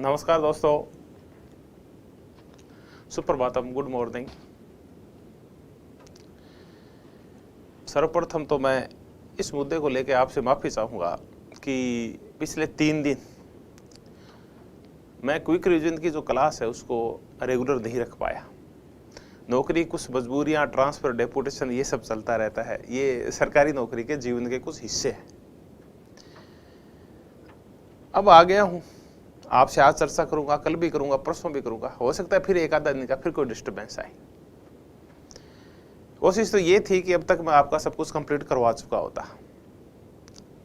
नमस्कार दोस्तों, Suprabhatam, good morning. सर्वप्रथम तो मैं इस मुद्दे को लेकर आपसे माफ़ी चाहूँगा कि पिछले 3 दिन मैं क्विक रिवीजन की जो क्लास है उसको रेगुलर नहीं रख पाया। नौकरी, कुछ मजबूरियाँ, ट्रांसफ़र, डेपुटेशन, ये सब चलता रहता है। ये सरकारी नौकरी के जीवन के कुछ हिस्से हैं। अब आ गया हूँ, आपसे आज चर्चा करूंगा, कल भी करूंगा, परसों भी करूंगा। हो सकता है फिर एक आधा दिन का फिर कोई डिस्टर्बेंस आए। कोशिश तो ये थी कि अब तक मैं आपका सब कुछ कंप्लीट करवा चुका होता।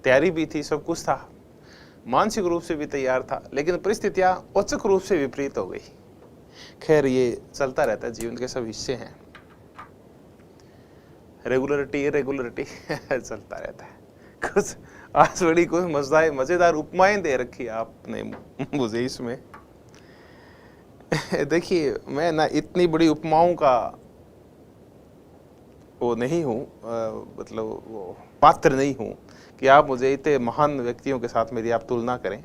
तैयारी भी थी, सब कुछ था, मानसिक रूप से भी तैयार था, लेकिन परिस्थितियां औचक रूप से विपरीत हो गई। खैर, ये चलता रहता है, जीवन के सब हिस्से हैं। रेगुलरिटी चलता रहता है। कुछ आज बड़ी कुछ मजेदार उपमाएं दे रखी है आपने मुझे इसमें। देखिए, मैं ना इतनी बड़ी उपमाओं का वो नहीं हूँ, मतलब वो पात्र नहीं हूँ कि आप मुझे इतने महान व्यक्तियों के साथ मेरी आप तुलना करें।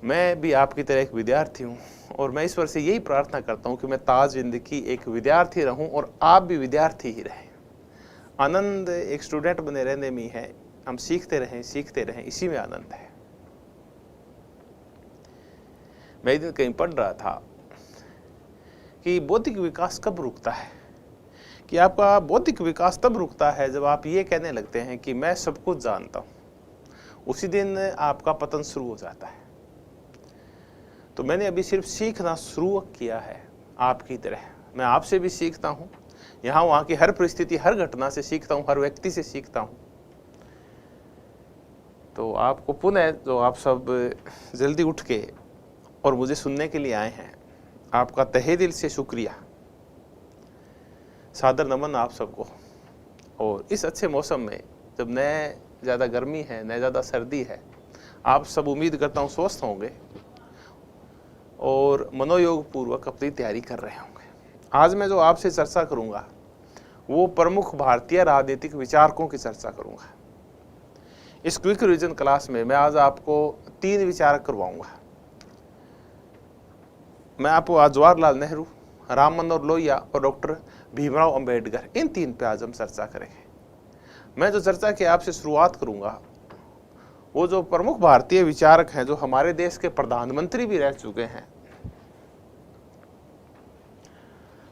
मैं भी आपकी तरह एक विद्यार्थी हूँ और मैं ईश्वर से यही प्रार्थना करता हूँ कि मैं ताज जिंदगी एक विद्यार्थी रहूँ और आप भी विद्यार्थी ही रहें। आनंद एक स्टूडेंट बने रहने में है। हम सीखते रहें, इसी में आनंद है। मैं एक दिन कहीं पढ़ रहा था कि बौद्धिक विकास कब रुकता है, कि आपका बौद्धिक विकास तब रुकता है जब आप ये कहने लगते हैं कि मैं सब कुछ जानता हूं। उसी दिन आपका पतन शुरू हो जाता है। तो मैंने अभी सिर्फ सीखना शुरू किया है आपकी तरह। मैं आपसे भी सीखता हूं, यहाँ वहाँ की हर परिस्थिति, हर घटना से सीखता हूँ, हर व्यक्ति से सीखता हूँ। तो आपको पुनः, जो आप सब जल्दी उठ के और मुझे सुनने के लिए आए हैं, आपका तहे दिल से शुक्रिया, सादर नमन आप सबको। और इस अच्छे मौसम में, जब न ज़्यादा गर्मी है न ज़्यादा सर्दी है, आप सब उम्मीद करता हूँ स्वस्थ होंगे और मनोयोग पूर्वक अपनी तैयारी कर रहे होंगे। आज मैं जो आपसे चर्चा करूँगा वो प्रमुख भारतीय राजनीतिक विचारकों की चर्चा करूँगा। इस क्विक रिवीजन क्लास में मैं आज आपको 3 विचारक करवाऊंगा। मैं आपको आज जवाहरलाल नेहरू, राम मनोहर लोहिया और डॉक्टर भीमराव अंबेडकर, इन 3 पे आज हम चर्चा करेंगे। मैं जो चर्चा की आपसे शुरुआत करूंगा वो जो प्रमुख भारतीय विचारक हैं, जो हमारे देश के प्रधानमंत्री भी रह चुके हैं,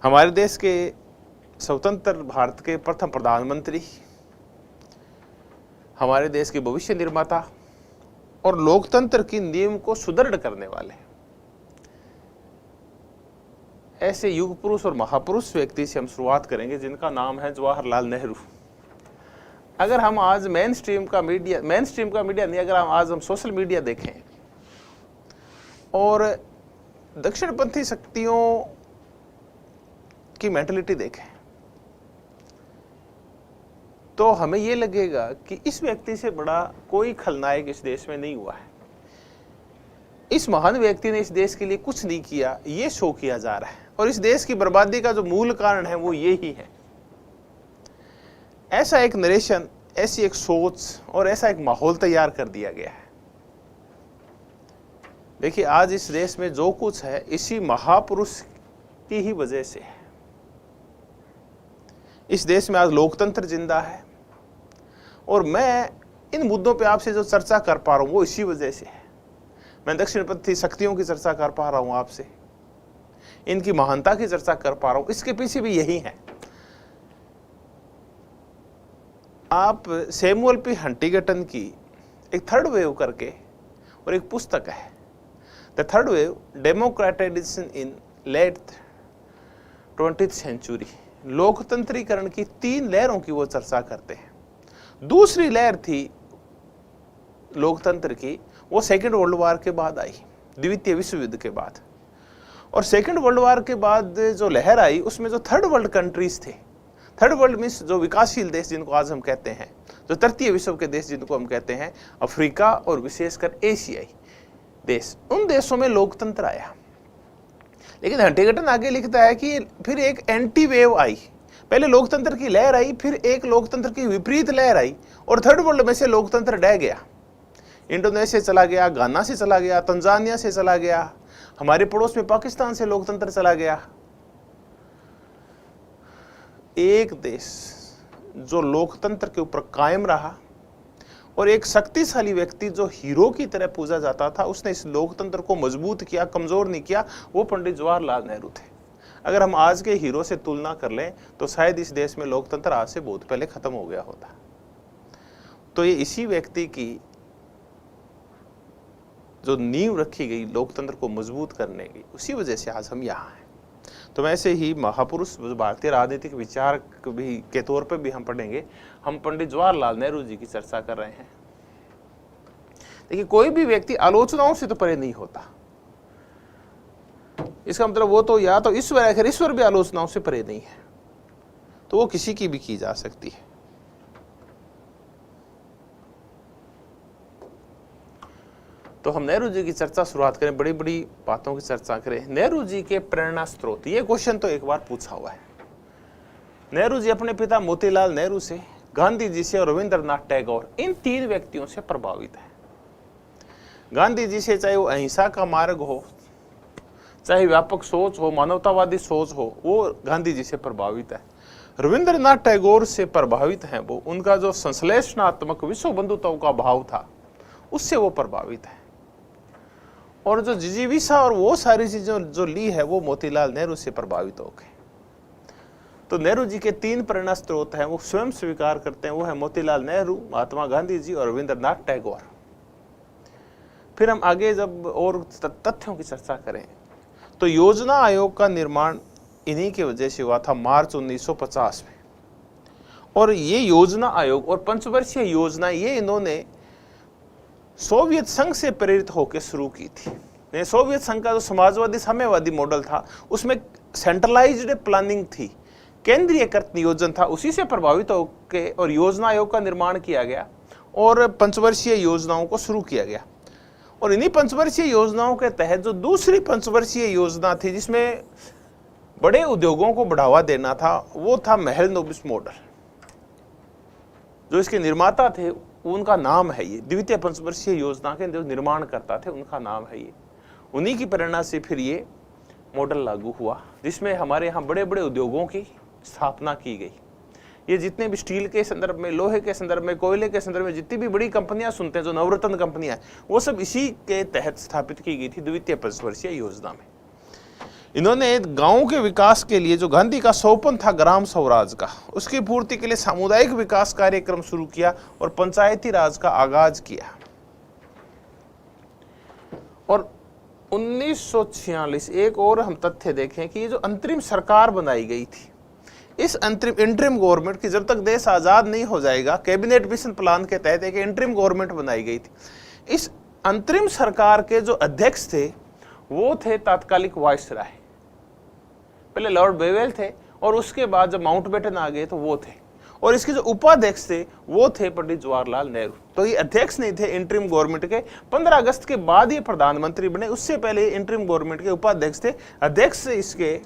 हमारे देश के स्वतंत्र भारत के प्रथम प्रधानमंत्री, हमारे देश के भविष्य निर्माता और लोकतंत्र की नींव को सुदृढ़ करने वाले ऐसे युग पुरुष और महापुरुष व्यक्ति से हम शुरुआत करेंगे, जिनका नाम है जवाहरलाल नेहरू। अगर हम आज मेन स्ट्रीम का मीडिया नहीं, अगर आज हम सोशल मीडिया देखें और दक्षिणपंथी शक्तियों की मेंटलिटी देखें, तो हमें यह लगेगा कि इस व्यक्ति से बड़ा कोई खलनायक इस देश में नहीं हुआ है। इस महान व्यक्ति ने इस देश के लिए कुछ नहीं किया, ये शो किया जा रहा है। और इस देश की बर्बादी का जो मूल कारण है वो ये ही है। ऐसा एक नरेशन, ऐसी एक सोच और ऐसा एक माहौल तैयार कर दिया गया है। देखिए, आज इस देश में जो कुछ है, इसी महापुरुष की ही वजह से है। इस देश में आज लोकतंत्र जिंदा है और मैं इन मुद्दों पे आपसे जो चर्चा कर पा रहा हूं वो इसी वजह से है। मैं दक्षिणपंथी शक्तियों की चर्चा कर पा रहा हूं आपसे, इनकी महानता की चर्चा कर पा रहा हूं, इसके पीछे भी यही है। आप सैमुअल पी हंटिंगटन की एक थर्ड वेव करके और एक पुस्तक है, the third wave, democratization in late 20th century, लोकतंत्रीकरण की 3 लहरों की वो चर्चा करते हैं। दूसरी लहर थी लोकतंत्र की, वो सेकेंड वर्ल्ड वॉर के बाद आई, द्वितीय विश्व युद्ध के बाद। और सेकेंड वर्ल्ड वॉर के बाद जो लहर आई, उसमें जो थर्ड वर्ल्ड कंट्रीज थे, थर्ड वर्ल्ड मीन्स जो विकासशील देश जिनको आज हम कहते हैं, जो तृतीय विश्व के देश जिनको हम कहते हैं, अफ्रीका और विशेषकर एशियाई देश, उन देशों में लोकतंत्र आया। लेकिन हंटिंगटन आगे लिखता है कि फिर एक एंटी वेव आई। पहले लोकतंत्र की लहर आई, फिर एक लोकतंत्र की विपरीत लहर आई और थर्ड वर्ल्ड में से लोकतंत्र ढह गया। इंडोनेशिया चला गया, गाना से चला गया, तंजानिया से चला गया, हमारे पड़ोस में पाकिस्तान से लोकतंत्र चला गया। एक देश जो लोकतंत्र के ऊपर कायम रहा और एक शक्तिशाली व्यक्ति जो हीरो की तरह पूजा जाता था, उसने इस लोकतंत्र को मजबूत किया, कमजोर नहीं किया, वो पंडित जवाहरलाल नेहरू थे। अगर हम आज के हीरो से तुलना कर लें तो शायद इस देश में लोकतंत्र आज से बहुत पहले खत्म हो गया होता। तो ये इसी व्यक्ति की जो नींव रखी गई लोकतंत्र को मजबूत करने की, उसी वजह से आज हम यहाँ हैं। तो वैसे ही महापुरुष भारतीय राजनीतिक विचार भी के तौर पे भी हम पढ़ेंगे। हम पंडित जवाहरलाल नेहरू जी की चर्चा कर रहे हैं। देखिए, कोई भी व्यक्ति आलोचनाओं से तो परे नहीं होता। इसका मतलब वो तो या तो ईश्वर है, खैर ईश्वर भी आलोचनाओं से परे नहीं है, तो वो किसी की भी की जा सकती है। तो हम नेहरू जी की चर्चा शुरुआत करें, बड़ी बड़ी बातों की चर्चा करें। नेहरू जी के प्रेरणा स्रोत, ये क्वेश्चन तो एक बार पूछा हुआ है। नेहरू जी अपने पिता मोतीलाल नेहरू से, गांधी जी से और रविंद्रनाथ टैगोर, इन तीन व्यक्तियों से प्रभावित है। गांधी जी से चाहे वो अहिंसा का मार्ग हो, चाहे व्यापक सोच हो, मानवतावादी सोच हो, वो गांधी जी से प्रभावित है। रविंद्रनाथ टैगोर से प्रभावित हैं वो, उनका जो संश्लेषणात्मक विश्व बंधुताओं का भाव था उससे वो प्रभावित है। और जो जिजीविषा और वो सारी चीजें जो ली है वो मोतीलाल नेहरू से प्रभावित हो गए। तो नेहरू जी के तीन प्रेरणा स्रोत हैं, वो स्वयं स्वीकार करते हैं, वो है मोतीलाल नेहरू, महात्मा गांधी जी और रविंद्रनाथ टैगोर। फिर हम आगे जब और तथ्यों की चर्चा करें तो योजना आयोग का निर्माण इन्हीं की वजह से हुआ था मार्च 1950 में। और ये योजना आयोग और पंचवर्षीय योजना ये इन्होंने सोवियत संघ से प्रेरित होकर शुरू की थी। सोवियत संघ का जो समाजवादी साम्यवादी मॉडल था उसमें सेंट्रलाइज्ड प्लानिंग थी, केंद्रीयकृत नियोजन था, उसी से प्रभावित होकर और योजना आयोग का निर्माण किया गया और पंचवर्षीय योजनाओं को शुरू किया गया। और इन्हीं पंचवर्षीय योजनाओं के तहत जो दूसरी पंचवर्षीय योजना थी जिसमें बड़े उद्योगों को बढ़ावा देना था, वो था महल नोबिस मॉडल। जो इसके निर्माता थे उनका नाम है ये, द्वितीय पंचवर्षीय योजना के जो निर्माण करता थे उनका नाम है ये। उन्हीं की प्रेरणा से फिर ये मॉडल लागू हुआ जिसमें हमारे यहाँ बड़े बड़े उद्योगों की स्थापना की गई। ये जितने भी स्टील के संदर्भ में, लोहे के संदर्भ में, कोयले के संदर्भ में जितनी भी बड़ी कंपनियां सुनते हैं, जो नवरत्न कंपनियां, वो सब इसी के तहत स्थापित की गई थी द्वितीय पंचवर्षीय योजना में। इन्होंने गांवों के विकास के लिए जो गांधी का सोपन था ग्राम स्वराज का, उसकी पूर्ति के लिए सामुदायिक विकास कार्यक्रम शुरू किया और पंचायती राज का आगाज किया। और 1946 एक और हम तथ्य देखें कि ये जो अंतरिम सरकार बनाई गई थी, इस इंटरिम गवर्नमेंट की, जब तक देश आजाद नहीं हो जाएगा, कैबिनेट मिशन प्लान के तहत एक इंटरिम गवर्नमेंट बनाई गई थी। इस अंतरिम सरकार के जो अध्यक्ष थे वो थे तात्कालिक वायसराय। पहले लॉर्ड बेवेल थे और उसके बाद जब माउंटबेटन आ गए तो वो थे, और इसके जो उपाध्यक्ष थे वो थे पंडित जवाहरलाल नेहरू। तो ये अध्यक्ष नहीं थे इंटरिम गवर्नमेंट के। 15 अगस्त के बाद ये प्रधानमंत्री बने, उससे पहले इंटरिम गवर्नमेंट के उपाध्यक्ष थे। अध्यक्ष से इसके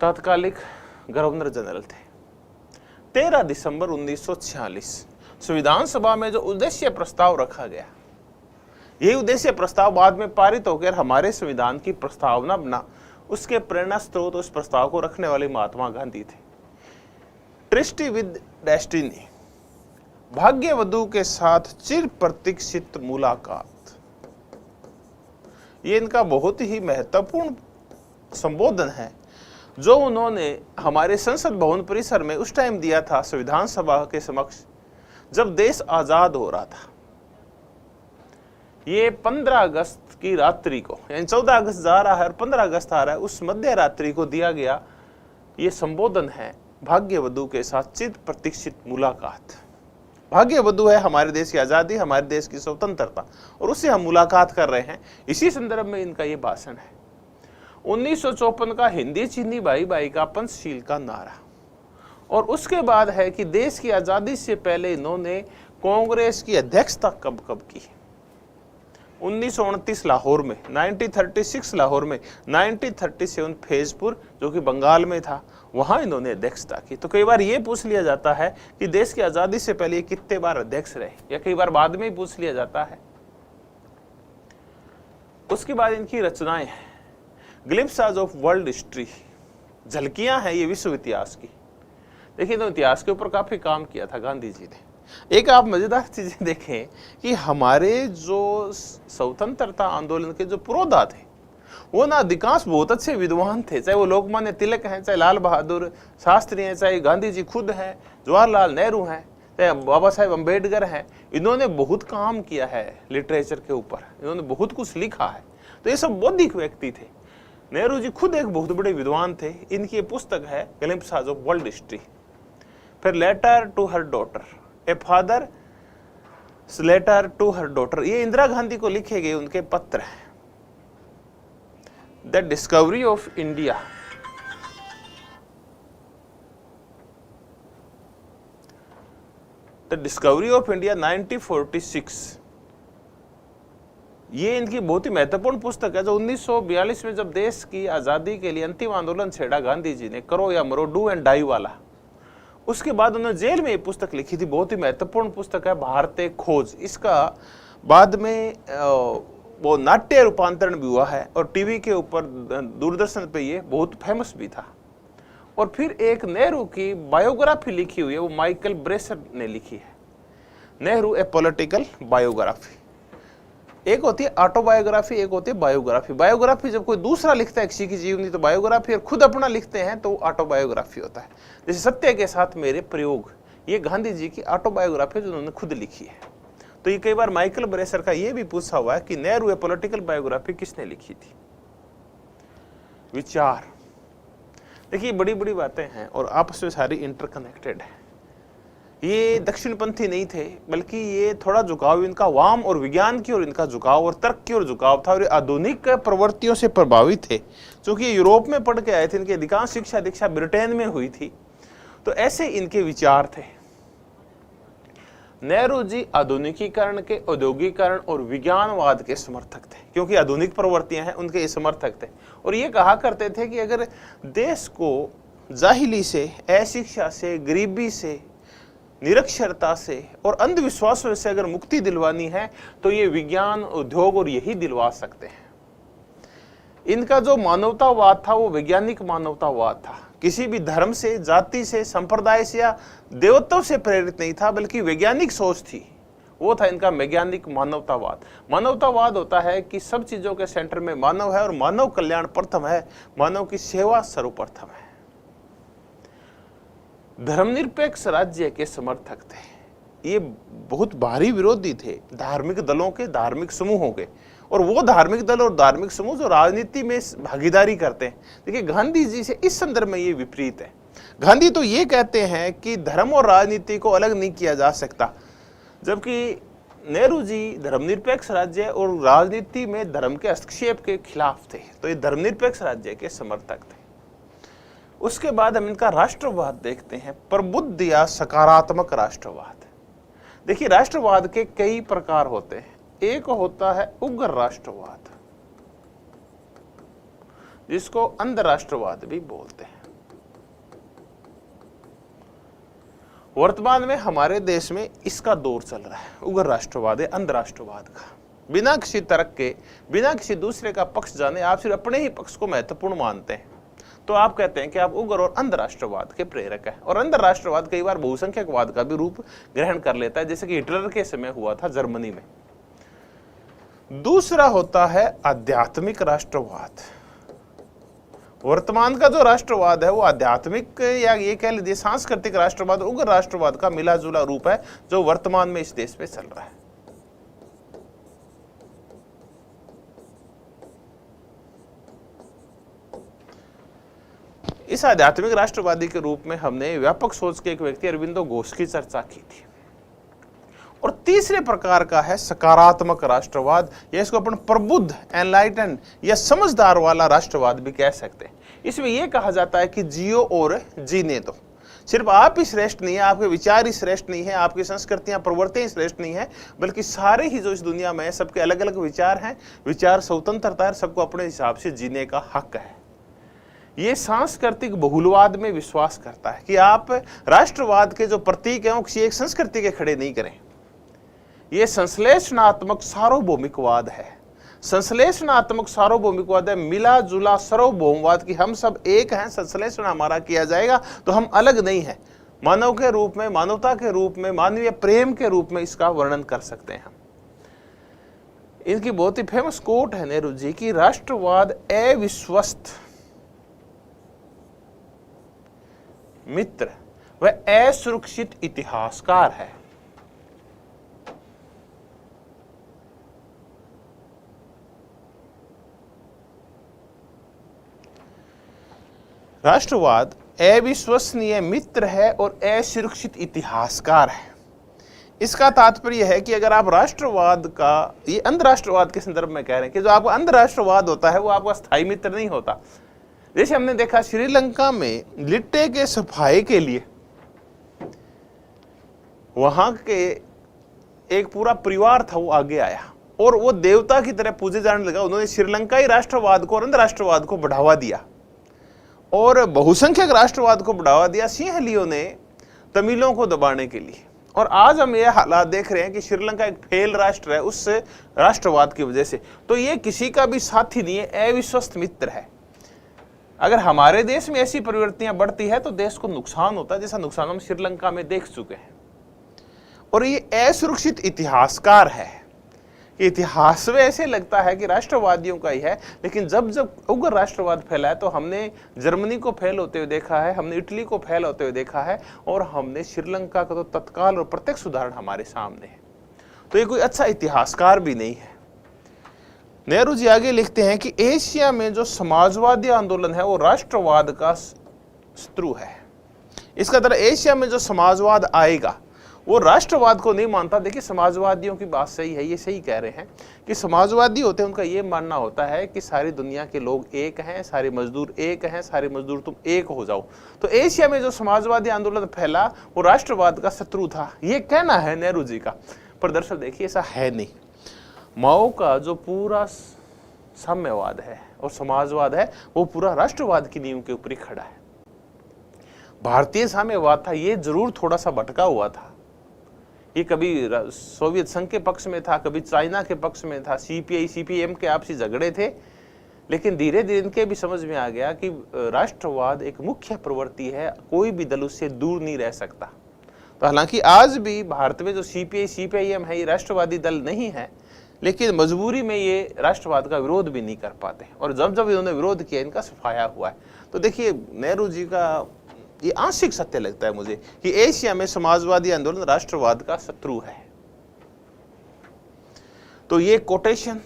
तात्कालिक गवर्नर जनरल थे। 13 दिसंबर 1946 संविधान सभा में जो उद्देश्य प्रस्ताव रखा गया, यही उद्देश्य प्रस्ताव बाद में पारित होकर हमारे संविधान की प्रस्तावना बना। उसके प्रेरणा स्रोत उस प्रस्ताव को रखने वाले महात्मा गांधी थे। ट्रिस्टी विद डेस्टिनी, भाग्यवधु के साथ चिर प्रतीक्षित मुलाकात, ये इनका बहुत ही महत्वपूर्ण संबोधन है जो उन्होंने हमारे संसद भवन परिसर में उस टाइम दिया था संविधान सभा के समक्ष, जब देश आजाद हो रहा था। ये 15 अगस्त की रात्रि को, यानी 14 अगस्त जा रहा है और 15 अगस्त आ रहा है, उस मध्य रात्रि को दिया गया ये संबोधन है, भाग्यवधु के साथ चिर प्रतीक्षित मुलाकात। भाग्यवधु है हमारे देश की आजादी, हमारे देश की स्वतंत्रता, और उससे हम मुलाकात कर रहे हैं। इसी संदर्भ में इनका ये भाषण है। 1954 का हिंदी चीनी भाई भाई का पंचशील का नारा, और उसके बाद है कि देश की आजादी से पहले इन्होंने कांग्रेस की अध्यक्षता कब की, 1929 लाहौर में, 1936 लाहौर में, 1937 फैजपुर जो कि बंगाल में था, वहां इन्होंने अध्यक्षता की। तो कई बार ये पूछ लिया जाता है कि देश की आजादी से पहले कितने बार अध्यक्ष रहे, या कई बार बाद में ही पूछ लिया जाता है। उसके बाद इनकी रचनाएं हैं, ग्लिम्पसेस ऑफ वर्ल्ड हिस्ट्री, झलकियां हैं ये विश्व इतिहास की। देखिए, तो इतिहास के ऊपर काफी काम किया था गांधी जी ने। एक आप मजेदार चीजें देखें कि हमारे जो स्वतंत्रता आंदोलन के जो पुरोधा थे, वो ना अधिकांश बहुत अच्छे विद्वान थे, चाहे वो लोकमान्य तिलक हैं, चाहे लाल बहादुर शास्त्री हैं, चाहे गांधी जी खुद हैं, जवाहरलाल नेहरू हैं, चाहे बाबा साहेब अम्बेडकर हैं। इन्होंने बहुत काम किया है लिटरेचर के ऊपर, इन्होंने बहुत कुछ लिखा है। तो ये सब बौद्धिक व्यक्ति थे। नेहरू जी खुद एक बहुत बड़े विद्वान थे। इनकी पुस्तक है ग्लिम्पसेस ऑफ वर्ल्ड हिस्ट्री। फिर letter to her daughter, a father letter to her daughter, ये इंदिरा गांधी को लिखे गए उनके पत्र हैं। The discovery of India, the discovery of India 1946, ये इनकी बहुत ही महत्वपूर्ण पुस्तक है, जो 1942 में जब देश की आजादी के लिए अंतिम आंदोलन छेड़ा गांधी जी ने, करो या मरो, डू एंड डाई वाला, उसके बाद उन्होंने जेल में ये पुस्तक लिखी थी। बहुत ही महत्वपूर्ण पुस्तक है, भारतीय खोज। इसका बाद में वो नाट्य रूपांतरण भी हुआ है और टीवी के ऊपर दूरदर्शन पे ये बहुत फेमस भी था। और फिर एक नेहरू की बायोग्राफी लिखी हुई है, वो माइकल ब्रेसर ने लिखी है, नेहरू ए पॉलिटिकल बायोग्राफी। एक होती है ऑटोबायोग्राफी, एक होती है बायोग्राफी। बायोग्राफी जब कोई दूसरा लिखता है किसी की जीवनी तो बायोग्राफी, और खुद अपना लिखते हैं तो ऑटोबायोग्राफी होता है। जैसे सत्य के साथ मेरे प्रयोग, ये गांधी जी की ऑटोबायोग्राफी जो उन्होंने खुद लिखी है। तो ये कई बार माइकल ब्रेसर का ये भी पूछा हुआ है कि नेहरू ए पॉलिटिकल बायोग्राफी किसने लिखी थी। विचार, देखिए बड़ी बड़ी बातें हैं और आपस में सारी इंटरकनेक्टेड है। ये दक्षिणपंथी नहीं थे, बल्कि ये थोड़ा झुकाव इनका वाम और विज्ञान की ओर इनका झुकाव और तर्क की ओर झुकाव था, और ये आधुनिक प्रवृत्तियों से प्रभावित थे। क्योंकि यूरोप में पढ़ के आए थे, इनकी अधिकांश शिक्षा दीक्षा ब्रिटेन में हुई थी, तो ऐसे इनके विचार थे। नेहरू जी आधुनिकीकरण के, औद्योगिकरण और विज्ञानवाद के समर्थक थे, क्योंकि आधुनिक प्रवृत्तियां हैं उनके ये समर्थक थे। और ये कहा करते थे कि अगर देश को जाहिली से, अशिक्षा से, गरीबी से, निरक्षरता से और अंधविश्वासों से अगर मुक्ति दिलवानी है तो ये विज्ञान, उद्योग और यही दिलवा सकते हैं। इनका जो मानवतावाद था वो वैज्ञानिक मानवतावाद था, किसी भी धर्म से, जाति से, संप्रदाय से या देवत्व से प्रेरित नहीं था, बल्कि वैज्ञानिक सोच थी। वो था इनका वैज्ञानिक मानवतावाद। मानवतावाद होता है कि सब चीजों के सेंटर में मानव है और मानव कल्याण प्रथम है, मानव की सेवा सर्वप्रथम है। धर्मनिरपेक्ष राज्य के समर्थक थे। ये बहुत भारी विरोधी थे धार्मिक दलों के, धार्मिक समूहों के, और वो धार्मिक दल और धार्मिक समूह जो राजनीति में भागीदारी करते हैं। देखिए, गांधी जी से इस संदर्भ में ये विपरीत है। गांधी तो ये कहते हैं कि धर्म और राजनीति को अलग नहीं किया जा सकता, जबकि नेहरू जी धर्मनिरपेक्ष राज्य और राजनीति में धर्म के हस्तक्षेप के खिलाफ थे। तो ये धर्मनिरपेक्ष राज्य के समर्थक थे। उसके बाद हम इनका राष्ट्रवाद देखते हैं, प्रबुद्ध या सकारात्मक राष्ट्रवाद। देखिए, राष्ट्रवाद के कई प्रकार होते हैं। एक होता है उग्र राष्ट्रवाद, जिसको अंध राष्ट्रवाद भी बोलते हैं। वर्तमान में हमारे देश में इसका दौर चल रहा है, उग्र राष्ट्रवाद है, अंध राष्ट्रवाद का। बिना किसी तर्क के, बिना किसी दूसरे का पक्ष जाने आप सिर्फ अपने ही पक्ष को महत्वपूर्ण मानते हैं, तो आप कहते हैं कि आप उग्र और अंध राष्ट्रवाद के प्रेरक हैं। और अंध राष्ट्रवाद कई बार बहुसंख्यकवाद का भी रूप ग्रहण कर लेता है, जैसे कि हिटलर के समय हुआ था जर्मनी में। दूसरा होता है आध्यात्मिक राष्ट्रवाद। वर्तमान का जो राष्ट्रवाद है वो आध्यात्मिक या ये कह लीजिए सांस्कृतिक राष्ट्रवाद, उग्र राष्ट्रवाद का मिला जुला रूप है, जो वर्तमान में इस देश में चल रहा है। इस आध्यात्मिक राष्ट्रवादी के रूप में हमने व्यापक सोच के एक व्यक्ति अरविंदो घोष की चर्चा की थी। और तीसरे प्रकार का है सकारात्मक राष्ट्रवाद, या इसको अपन प्रबुद्ध, एनलाइटन या समझदार वाला राष्ट्रवाद भी कह सकते हैं। इसमें यह कहा जाता है कि जियो और जीने दो। सिर्फ आप ही श्रेष्ठ नहीं है, आपके विचार ही श्रेष्ठ नहीं है, आपकी संस्कृतियां प्रवृत्तियां श्रेष्ठ नहीं है, बल्कि सारे ही जो इस दुनिया में है सबके अलग अलग विचार हैं, विचार स्वतंत्रता है, सबको अपने हिसाब से जीने का हक है। ये सांस्कृतिक बहुलवाद में विश्वास करता है कि आप राष्ट्रवाद के जो प्रतीक हैं वो किसी एक संस्कृति के खड़े नहीं करें। ये संश्लेषणात्मक सार्वभौमिकवाद है, संश्लेषणात्मक सार्वभौमिकवाद है, मिला जुला सार्वभौमवाद की हम सब एक हैं, संश्लेषण हमारा किया जाएगा तो हम अलग नहीं हैं। मानव के रूप में, मानवता के रूप में, मानवीय प्रेम के रूप में इसका वर्णन कर सकते हैं हम। इनकी बहुत ही फेमस कोट है नेहरू जी की, राष्ट्रवाद अविश्वस्त मित्र व असुरक्षित इतिहासकार है। राष्ट्रवाद अविश्वसनीय मित्र है और असुरक्षित इतिहासकार है। इसका तात्पर्य है कि अगर आप राष्ट्रवाद का, ये अंधराष्ट्रवाद के संदर्भ में कह रहे हैं कि जो आपका अंधराष्ट्रवाद होता है वो आपका स्थायी मित्र नहीं होता। जैसे हमने देखा श्रीलंका में लिट्टे के सफाई के लिए वहां के एक पूरा परिवार था, वो आगे आया और वो देवता की तरह पूजे जाने लगा। उन्होंने श्रीलंकाई राष्ट्रवाद को और अंधराष्ट्रवाद को बढ़ावा दिया और बहुसंख्यक राष्ट्रवाद को बढ़ावा दिया सिंहलियों ने तमिलों को दबाने के लिए। और आज हम ये हालात देख रहे हैं कि श्रीलंका एक फेल राष्ट्र है उस राष्ट्रवाद की वजह से। तो ये किसी का भी साथी नहीं है, अविश्वस्त मित्र है। अगर हमारे देश में ऐसी प्रवृत्तियां बढ़ती है तो देश को नुकसान होता है, जैसा नुकसान हम श्रीलंका में देख चुके हैं। और ये असुरक्षित इतिहासकार है, इतिहास में ऐसे लगता है कि राष्ट्रवादियों का ही है, लेकिन जब जब उग्र राष्ट्रवाद फैला है तो हमने जर्मनी को फैल होते हुए देखा है, हमने इटली को फैल होते हुए देखा है, और हमने श्रीलंका का तो तत्काल और प्रत्यक्ष उदाहरण हमारे सामने है। तो ये कोई अच्छा इतिहासकार भी नहीं है। नेहरू जी आगे लिखते हैं कि एशिया में जो समाजवादी आंदोलन है वो राष्ट्रवाद का शत्रु है। इसका तरह एशिया में जो समाजवाद आएगा वो राष्ट्रवाद को नहीं मानता। देखिए समाजवादियों की बात सही है, ये सही कह रहे हैं कि समाजवादी होते हैं, उनका ये मानना होता है कि सारी दुनिया के लोग एक हैं, सारे मजदूर एक हैं, सारे मजदूर तुम एक हो जाओ। तो एशिया में जो समाजवादी आंदोलन फैला वो राष्ट्रवाद का शत्रु था, ये कहना है नेहरू जी का। पर दरअसल देखिए ऐसा है नहीं। माओ का जो पूरा साम्यवाद है और समाजवाद है वो पूरा राष्ट्रवाद की नींव के ऊपर ही खड़ा है। भारतीय साम्यवाद था, ये जरूर थोड़ा सा भटका हुआ था। ये कभी सोवियत संघ के पक्ष में था, कभी चाइना के पक्ष में था, सीपीआई सीपीएम के आपसी झगड़े थे, लेकिन धीरे धीरे इनके भी समझ में आ गया कि राष्ट्रवाद एक मुख्य प्रवृत्ति है, कोई भी दल उससे दूर नहीं रह सकता। तो हालांकि आज भी भारत में जो सीपीआई सीपीआईएम है ये राष्ट्रवादी दल नहीं है, लेकिन मजबूरी में ये राष्ट्रवाद का विरोध भी नहीं कर पाते, और जब जब इन्होंने विरोध किया इनका सफाया हुआ है। तो देखिए नेहरू जी का ये आंशिक सत्य लगता है मुझे कि एशिया में समाजवादी आंदोलन राष्ट्रवाद का शत्रु है। तो ये कोटेशन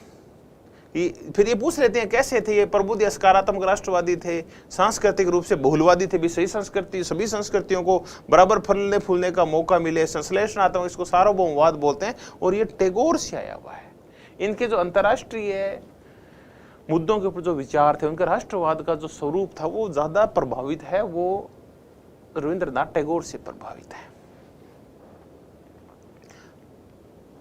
फिर ये पूछ लेते हैं कैसे थे ये प्रबुद्ध या सकारात्मक राष्ट्रवादी थे, सांस्कृतिक रूप से बहुलवादी थे, भी सही संस्कृति सभी संस्कृतियों को बराबर फलने फूलने का मौका मिले, संश्लेषणात्मक, इसको सार्वभौमवाद बोलते हैं। और ये टैगोर से आया हुआ है। इनके जो अंतर्राष्ट्रीय मुद्दों के ऊपर जो विचार थे, उनका राष्ट्रवाद का जो स्वरूप था वो ज्यादा प्रभावित है, वो रविंद्रनाथ टैगोर से प्रभावित है।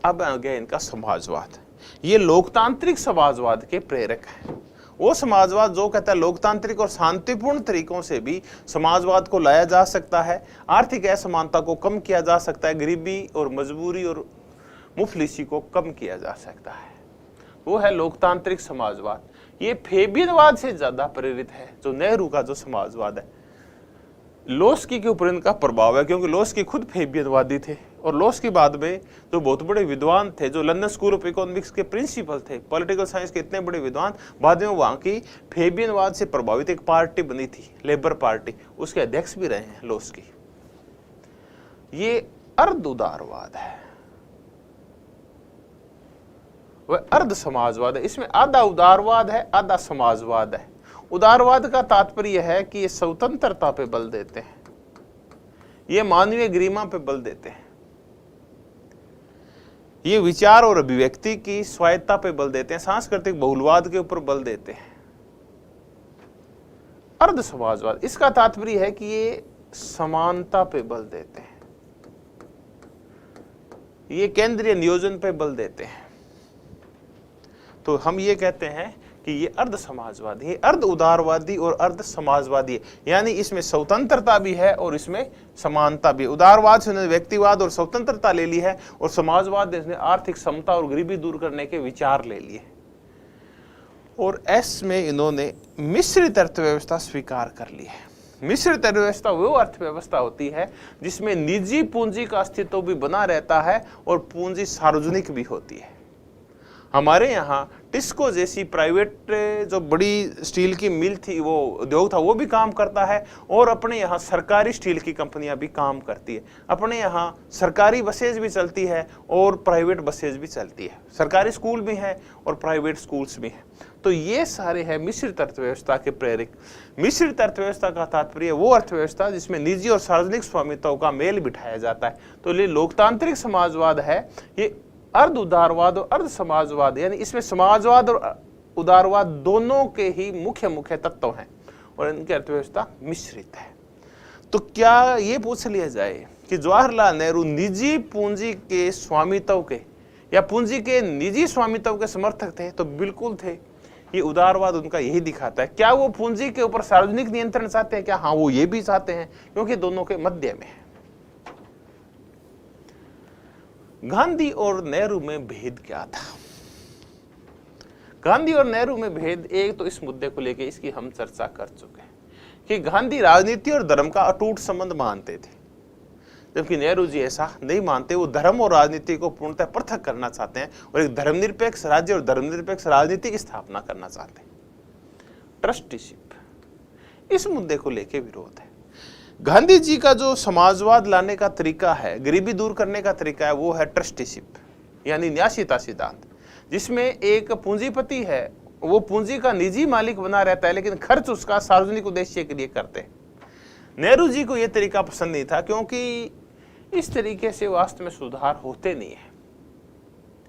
अब आ गया इनका समाजवाद। ये लोकतांत्रिक समाजवाद के प्रेरक है। वो समाजवाद जो कहता है लोकतांत्रिक और शांतिपूर्ण तरीकों से भी समाजवाद को लाया जा सकता है, आर्थिक असमानता को कम किया जा सकता है, गरीबी और मजबूरी और मुफलिसी को कम किया जा सकता है, वो है लोकतांत्रिक समाजवाद। ये फेबियनवाद से ज्यादा प्रेरित है जो नेहरू का जो समाजवाद है। लोस्की के ऊपर इनका प्रभाव है, क्योंकि लोस्की खुद फेबियनवादी थे, और लोस्की बाद में जो बहुत बड़े विद्वान थे, जो लंदन स्कूल ऑफ इकोनॉमिक्स के प्रिंसिपल थे, पॉलिटिकल साइंस के इतने बड़े विद्वान, बाद में वहां की फेबियनवाद से प्रभावित एक पार्टी बनी थी, लेबर पार्टी, उसके अध्यक्ष भी रहे हैं लोस्की। ये अर्ध उदारवाद है, वह अर्ध समाजवाद है। इसमें आधा उदारवाद है, आधा समाजवाद है। उदारवाद का तात्पर्य है कि ये स्वतंत्रता पे बल देते हैं, ये मानवीय गरिमा पे बल देते हैं, ये विचार और अभिव्यक्ति की स्वायत्ता पे बल देते हैं, सांस्कृतिक बहुलवाद के ऊपर बल देते हैं। अर्ध समाजवाद, इसका तात्पर्य है कि ये समानता पे बल देते हैं, ये केंद्रीय नियोजन पे बल देते हैं। तो हम ये कहते हैं कि ये अर्ध समाजवादी है, अर्ध उदारवादी और अर्ध समाजवादी है, यानी इसमें स्वतंत्रता भी है और इसमें समानता भी। उदारवाद से उन्होंने व्यक्तिवाद और स्वतंत्रता ले ली है, और समाजवाद ने आर्थिक समता और गरीबी दूर करने के विचार ले लिए। और एस में इन्होंने मिश्रित अर्थव्यवस्था स्वीकार कर ली है। मिश्रित अर्थव्यवस्था वो अर्थव्यवस्था होती है जिसमें निजी पूंजी का अस्तित्व भी बना रहता है और पूंजी सार्वजनिक भी होती है। हमारे यहाँ टिस्को जैसी प्राइवेट जो बड़ी स्टील की मिल थी, वो उद्योग था, वो भी काम करता है, और अपने यहाँ सरकारी स्टील की कंपनियां भी काम करती है। अपने यहाँ सरकारी बसेज भी चलती है और प्राइवेट बसेज भी चलती है, सरकारी स्कूल भी हैं और प्राइवेट स्कूल्स भी हैं। तो ये सारे हैं मिश्रित अर्थव्यवस्था के प्रेरक। मिश्रित अर्थव्यवस्था का तात्पर्य वो अर्थव्यवस्था जिसमें निजी और सार्वजनिक स्वामित्व का मेल बिठाया जाता है। तो ये लोकतांत्रिक समाजवाद है, ये अर्ध उदारवाद और अर्ध समाजवाद, यानी इसमें समाजवाद और उदारवाद दोनों के ही मुख्य मुख्य तत्व हैं, और इनकी अर्थव्यवस्था मिश्रित है। तो क्या ये पूछ लिया जाए कि जवाहरलाल नेहरू निजी पूंजी के स्वामित्व के या पूंजी के निजी स्वामित्व के समर्थक थे? तो बिल्कुल थे। ये उदारवाद उनका यही दिखाता है। क्या वो पूंजी के ऊपर सार्वजनिक नियंत्रण चाहते हैं? क्या हाँ, वो ये भी चाहते हैं, क्योंकि दोनों के मध्य में है। गांधी और नेहरू में भेद क्या था? गांधी और नेहरू में भेद, एक तो इस मुद्दे को लेकर इसकी हम चर्चा कर चुके हैं कि गांधी राजनीति और धर्म का अटूट संबंध मानते थे, जबकि नेहरू जी ऐसा नहीं मानते। वो धर्म और राजनीति को पूर्णतः पृथक करना चाहते हैं और एक धर्मनिरपेक्ष राज्य और धर्मनिरपेक्ष राजनीति की स्थापना करना चाहते हैं। ट्रस्टीशिप, इस मुद्दे को लेकर विरोध है। गांधी जी का जो समाजवाद लाने का तरीका है, गरीबी दूर करने का तरीका है, वो है ट्रस्टीशिप, यानी न्यासीता सिद्धांत, जिसमें एक पूंजीपति है, वो पूंजी का निजी मालिक बना रहता है, लेकिन खर्च उसका सार्वजनिक उद्देश्य के लिए करते हैं। नेहरू जी को यह तरीका पसंद नहीं था, क्योंकि इस तरीके से वास्तव में सुधार होते नहीं है,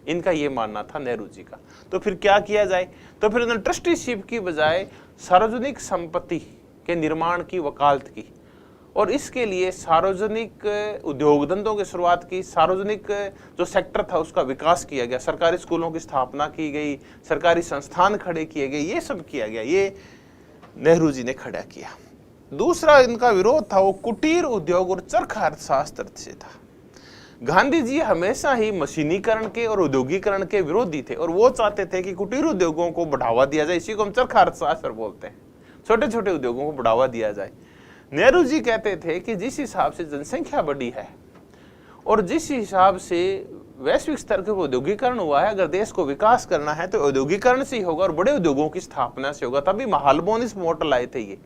इनका यह मानना था नेहरू जी का। तो फिर क्या किया जाए? तो फिर उन्होंने ट्रस्टीशिप की बजाय सार्वजनिक संपत्ति के निर्माण की वकालत की, और इसके लिए सार्वजनिक उद्योग धंधों की शुरुआत की। सार्वजनिक जो सेक्टर था उसका विकास किया गया, सरकारी स्कूलों की स्थापना की गई, सरकारी संस्थान खड़े किए गए, ये सब किया गया, ये नेहरू जी ने खड़ा किया। दूसरा इनका विरोध था वो कुटीर उद्योग और चरखा अर्थशास्त्र से था। गांधी जी हमेशा ही मशीनीकरण के और औद्योगिकरण के विरोधी थे, और वो चाहते थे कि कुटीर उद्योगों को बढ़ावा दिया जाए। इसी को हम चरखा अर्थशास्त्र बोलते हैं, छोटे छोटे उद्योगों को बढ़ावा दिया जाए। नेहरू जी कहते थे कि जिस हिसाब से जनसंख्या बढ़ी है और जिस हिसाब से वैश्विक स्तर के औद्योगिकरण हुआ है, अगर देश को विकास करना है तो औद्योगिकरण से ही होगा और बड़े उद्योगों की स्थापना से होगा। तभी महालनोबिस मॉडल आए थे ये।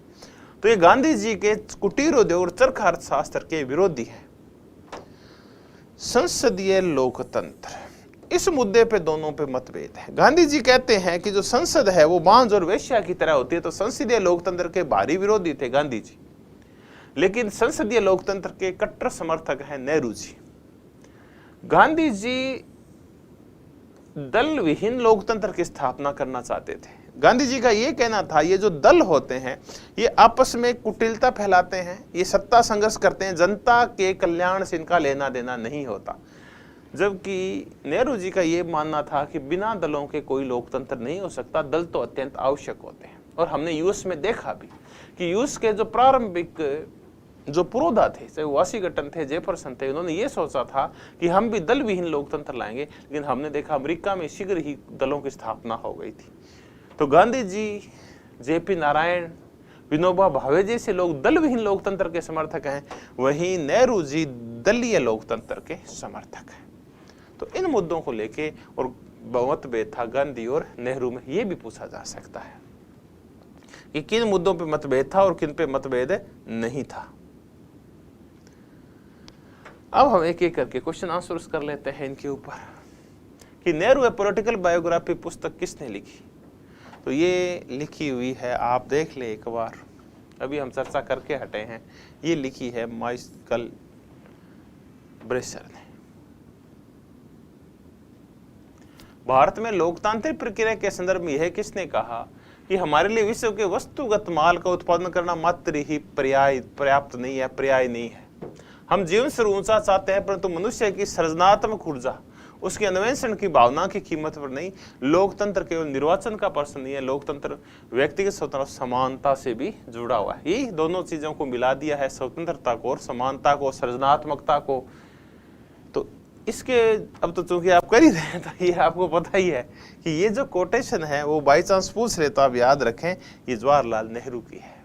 तो ये गांधी जी के कुटीर उद्योग और चरखा अर्थशास्त्र के विरोधी है। संसदीय लोकतंत्र, इस मुद्दे पे दोनों पे मतभेद है। गांधी जी कहते हैं कि जो संसद है वो बांझ और वेश्या की तरह होती है, तो संसदीय लोकतंत्र के भारी विरोधी थे गांधी जी। लेकिन संसदीय लोकतंत्र के कट्टर समर्थक हैं नेहरू जी। गांधी जी दल विहीन लोकतंत्र की स्थापना करना चाहते थे। गांधी जी का यह कहना था, ये जो दल होते हैं ये आपस में कुटिलता फैलाते हैं, ये सत्ता संघर्ष करते हैं, जनता के कल्याण से इनका लेना देना नहीं होता। जबकि नेहरू जी का ये मानना था कि बिना दलों के कोई लोकतंत्र नहीं हो सकता, दल तो अत्यंत आवश्यक होते हैं। और हमने यूएस में देखा भी कि यूएस के जो प्रारंभिक जो पुरोधा थे, चाहे वाशिंगटन थे, जेफरसन थे, उन्होंने ये सोचा था कि हम भी दल विहीन लोकतंत्र लाएंगे, लेकिन हमने देखा अमेरिका में शीघ्र ही दलों की स्थापना हो गई थी। तो गांधी जी, जेपी नारायण, विनोबा भावे जैसे लोग दल विहीन लोकतंत्र के समर्थक हैं, वहीं नेहरू जी दलीय लोकतंत्र के समर्थक हैं। तो इन मुद्दों को लेके और मतभेद था गांधी और नेहरू में, ये भी पूछा जा सकता है कि किन मुद्दों पे मतभेद था और किन पे मतभेद नहीं था। अब हम एक एक करके क्वेश्चन आंसर्स कर लेते हैं इनके ऊपर कि नेहरू ए पॉलिटिकल बायोग्राफी पुस्तक किसने लिखी? तो ये लिखी हुई है, आप देख ले एक बार, अभी हम चर्चा करके हटे हैं, ये लिखी है माइकल ब्रेशर ने। भारत में लोकतांत्रिक प्रक्रिया के संदर्भ में यह किसने कहा कि हमारे लिए विश्व के वस्तुगत माल का उत्पादन करना मात्र ही पर्याप्त नहीं है, पर्याय नहीं है। हम जीवन से ऊंचा चाहते हैं, परंतु मनुष्य की सृजनात्मक ऊर्जा, उसकी अन्वेषण की भावना की कीमत पर नहीं। लोकतंत्र केवल निर्वाचन का प्रश्न नहीं है, लोकतंत्र व्यक्तिगत स्वतंत्रता समानता से भी जुड़ा हुआ है। यही दोनों चीजों को मिला दिया है, स्वतंत्रता को और समानता को, सृजनात्मकता को। तो इसके अब तो चूंकि आप कर ही रहे हैं तो ये आपको पता ही है कि ये जो कोटेशन है वो बाई चांस पूछ रहे तो आप याद रखें, ये जवाहरलाल नेहरू की है।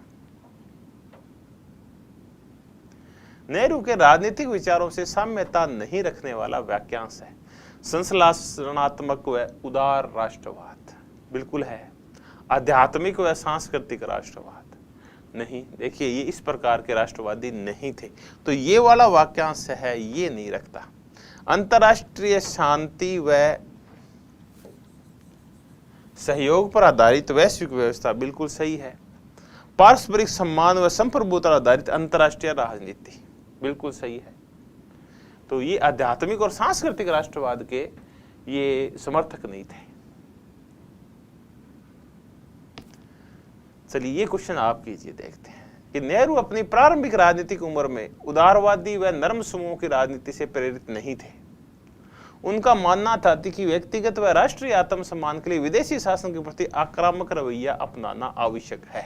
नेहरू के राजनीतिक विचारों से साम्यता नहीं रखने वाला वाक्यांश है, संश्लेषणात्मक व उदार राष्ट्रवाद बिल्कुल है, आध्यात्मिक व सांस्कृतिक राष्ट्रवाद नहीं। देखिए ये इस प्रकार के राष्ट्रवादी नहीं थे, तो ये वाला वाक्यांश है ये नहीं रखता। अंतर्राष्ट्रीय शांति व सहयोग पर आधारित वैश्विक व्यवस्था बिल्कुल सही है। पारस्परिक सम्मान व संप्रभुता आधारित अंतर्राष्ट्रीय राजनीति बिल्कुल सही है। तो ये आध्यात्मिक और सांस्कृतिक राष्ट्रवाद के ये समर्थक नहीं थे। चलिए ये क्वेश्चन आप कीजिए, देखते हैं कि नेहरू अपनी प्रारंभिक राजनीतिक उम्र में उदारवादी व नर्म समूह की राजनीति से प्रेरित नहीं थे। उनका मानना था कि व्यक्तिगत व राष्ट्रीय आत्मसम्मान के लिए विदेशी शासन के प्रति आक्रामक रवैया अपनाना आवश्यक है।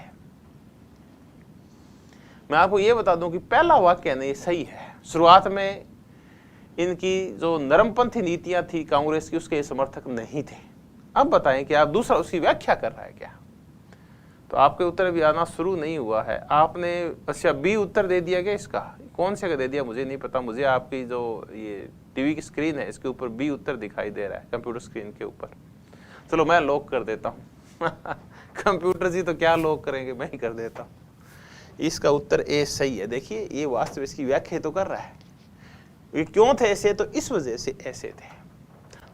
मैं आपको यह बता दूं कि पहला वाक्य नहीं सही है। शुरुआत में इनकी जो नरमपंथी नीतियां थी कांग्रेस की, उसके समर्थक नहीं थे। अब बताएं कि आप दूसरा उसकी व्याख्या कर रहा है क्या? तो आपके उत्तर भी आना शुरू नहीं हुआ है। आपने अच्छा बी उत्तर दे दिया क्या? इसका कौन से का दे दिया मुझे नहीं पता। मुझे आपकी जो ये टीवी की स्क्रीन है इसके ऊपर बी उत्तर दिखाई दे रहा है, कंप्यूटर स्क्रीन के ऊपर। चलो मैं लॉक कर देता हूँ कंप्यूटर जी तो क्या लॉक करेंगे, मैं ही कर देता हूँ। इसका उत्तर ए सही है। देखिए ये वास्तव इसकी व्याख्या तो कर रहा है। ये क्यों थे ऐसे, तो इस वजह से ऐसे थे।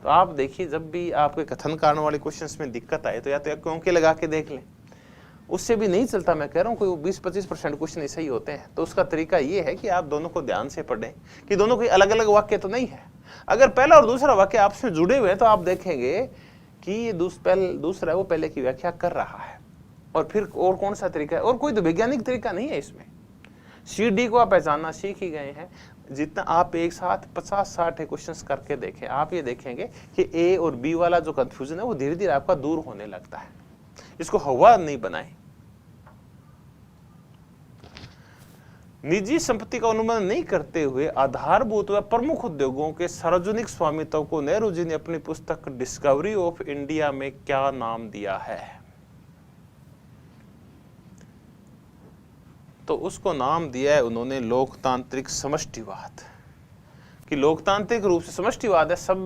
तो आप देखिए जब भी आपके कथन कारण वाले क्वेश्चंस में दिक्कत आए तो या तो क्यों के लगा के देख लें, उससे भी नहीं चलता। मैं कह रहा हूँ कोई 20-25% क्वेश्चन ऐसे ही होते हैं। तो उसका तरीका ये है कि आप दोनों को ध्यान से पढ़ें कि दोनों कोई अलग अलग वाक्य तो नहीं है। अगर पहला और दूसरा वाक्य आपस में जुड़े हुए हैं तो आप देखेंगे कि ये दूसरा है वो पहले की व्याख्या कर रहा है। और फिर और कौन सा तरीका है? और कोई तो वैज्ञानिक तरीका नहीं है इसमें। CD को आप पहचानना सीख ही गए हैं। जितना आप एक साथ 50-60 क्वेश्चंस करके देखें, आप ये देखेंगे कि ए और बी वाला जो कंफ्यूजन है वो धीरे धीरे आपका दूर होने लगता है। इसको हवा नहीं बनाए। निजी संपत्ति का अनुमान नहीं करते हुए आधारभूत व प्रमुख उद्योगों के सार्वजनिक स्वामित्व को नेहरू जी ने अपनी पुस्तक डिस्कवरी ऑफ इंडिया में क्या नाम दिया है? तो उसको नाम दिया है उन्होंने लोकतांत्रिक समष्टिवाद। कि लोकतांत्रिक रूप से समष्टिवाद है, सब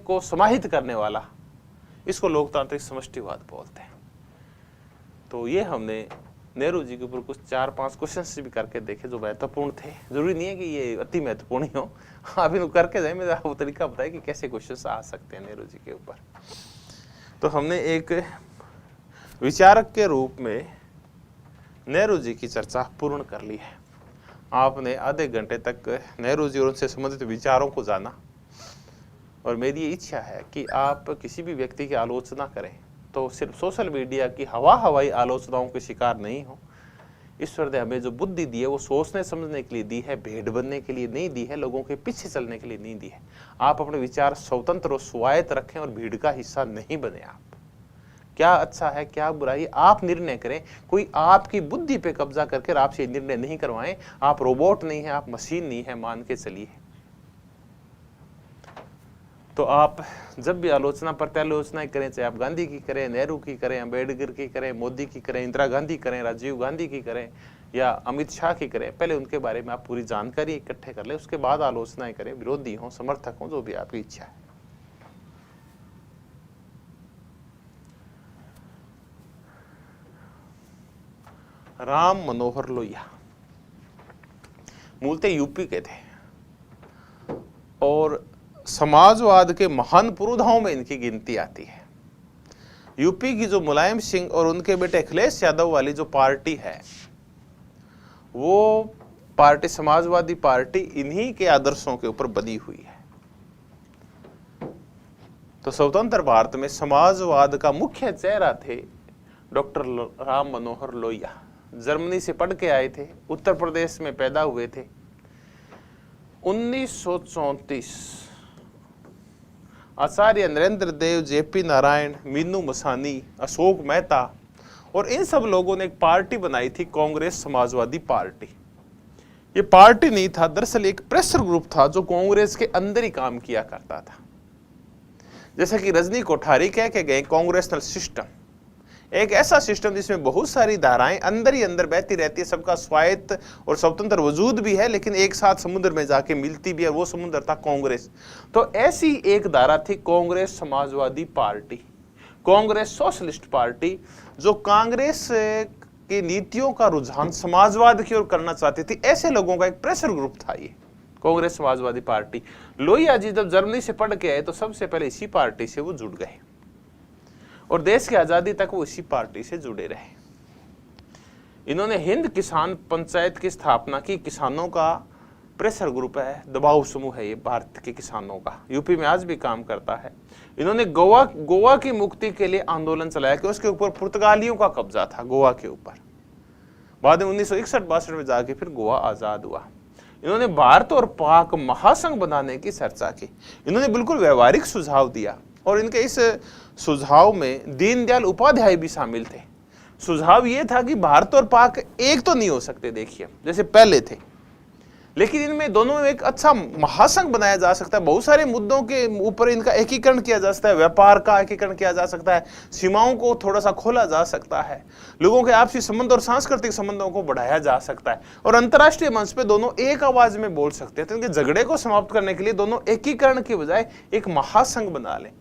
को समाहित करने वाला, इसको लोकतांत्रिक समष्टिवाद बोलते हैं। तो ये हमने नेहरू जी के ऊपर कुछ 4-5 क्वेश्चन भी करके देखे जो महत्वपूर्ण थे। जरूरी नहीं है कि ये अति महत्वपूर्ण ही हो, आप इनको करके जाए। मैं आपको तरीका बताया कि कैसे क्वेश्चन आ सकते हैं नेहरू जी के ऊपर। तो हमने एक विचारक के रूप में नेहरू जी की चर्चा पूर्ण कर ली है। आपने आधे घंटे तक नेहरू जी और उनसे संबंधित विचारों को जाना। और मेरी ये इच्छा है कि आप किसी भी व्यक्ति की आलोचना करें तो सिर्फ सोशल मीडिया की हवाई आलोचनाओं के शिकार नहीं हो। ईश्वर ने हमें जो बुद्धि दी है वो सोचने समझने के लिए दी है, भेड़ बनने के लिए नहीं दी है, लोगों के पीछे चलने के लिए नहीं दी है। आप अपने विचार स्वतंत्र और स्वायत्त रखें और भीड़ का हिस्सा नहीं बने। आप क्या अच्छा है क्या बुराई आप निर्णय करें। कोई आपकी बुद्धि पे कब्जा करके आपसे निर्णय नहीं करवाएं। आप रोबोट नहीं है, आप मशीन नहीं है, मान के चलिए। तो आप जब भी आलोचना प्रत्यालोचनाएं करें, चाहे आप गांधी की करें, नेहरू की करें, अम्बेडकर की करें, मोदी की करें, इंदिरा गांधी करें, राजीव गांधी की करें या अमित शाह की करें, पहले उनके बारे में आप पूरी जानकारी इकट्ठे कर लें, उसके बाद आलोचनाएं करें। विरोधी हो, समर्थक हो, जो भी आपकी इच्छा है। राम मनोहर लोहिया मूलतः यूपी के थे और समाजवाद के महान पुरोधाओं में इनकी गिनती आती है। यूपी की जो मुलायम सिंह और उनके बेटे अखिलेश यादव वाली जो पार्टी है, वो पार्टी समाजवादी पार्टी इन्हीं के आदर्शों के ऊपर बनी हुई है। तो स्वतंत्र भारत में समाजवाद का मुख्य चेहरा थे डॉक्टर राम मनोहर लोहिया जर्मनी से पढ़ के आए थे, उत्तर प्रदेश में पैदा हुए थे। 1934 आचार्य नरेंद्र देव, जेपी नारायण, मीनू मसानी, अशोक मेहता और इन सब लोगों ने एक पार्टी बनाई थी, कांग्रेस समाजवादी पार्टी। ये पार्टी नहीं था, दरअसल एक प्रेशर ग्रुप था जो कांग्रेस के अंदर ही काम किया करता था। जैसे कि रजनी कोठारी कह के गए, कांग्रेशनल सिस्टम एक ऐसा सिस्टम जिसमें बहुत सारी धाराएं अंदर ही अंदर बहती रहती है, सबका स्वायत्त और स्वतंत्र वजूद भी है, लेकिन एक साथ समुद्र में जाके मिलती भी है, वो समुद्र था कांग्रेस। तो ऐसी एक धारा थी Congress Samajwadi party, Congress socialist party, जो कांग्रेस की नीतियों का रुझान समाजवाद की ओर करना चाहती थी। ऐसे लोगों का एक प्रेशर ग्रुप था ये कांग्रेस समाजवादी पार्टी। लोहिया जी जब जर्मनी से पढ़ के आए तो सबसे पहले इसी पार्टी से वो जुड़ गए और देश की आजादी तक वो इसी पार्टी से जुड़े रहे। इन्होंने हिंद किसान पंचायत की स्थापना की। किसानों का प्रेशर ग्रुप है, दबाव समूह है ये भारत के किसानों का, यूपी में आज भी काम करता है। इन्होंने गोवा की मुक्ति के लिए आंदोलन चलाया कि उसके ऊपर पुर्तगालियों का कब्जा था गोवा के ऊपर। बाद में 1961-62 में जाके फिर गोवा आजाद हुआ। इन्होंने भारत और पाक महासंघ बनाने की चर्चा की। इन्होंने बिल्कुल व्यवहारिक सुझाव दिया और इनके इस सुझाव में दीनदयाल उपाध्याय भी शामिल थे। सुझाव ये था कि भारत और पाक एक तो नहीं हो सकते, देखिए जैसे पहले थे, लेकिन इनमें दोनों में एक अच्छा महासंघ बनाया जा सकता है। बहुत सारे मुद्दों के ऊपर इनका एकीकरण किया जा सकता है, व्यापार का एकीकरण किया जा सकता है, सीमाओं को थोड़ा सा खोला जा सकता है, लोगों के आपसी संबंध और सांस्कृतिक संबंधों को बढ़ाया जा सकता है और अंतर्राष्ट्रीय मंच पे दोनों एक आवाज में बोल सकते हैं। तो इनके झगड़े को समाप्त करने के लिए दोनों एकीकरण की बजाय एक महासंघ बना लें।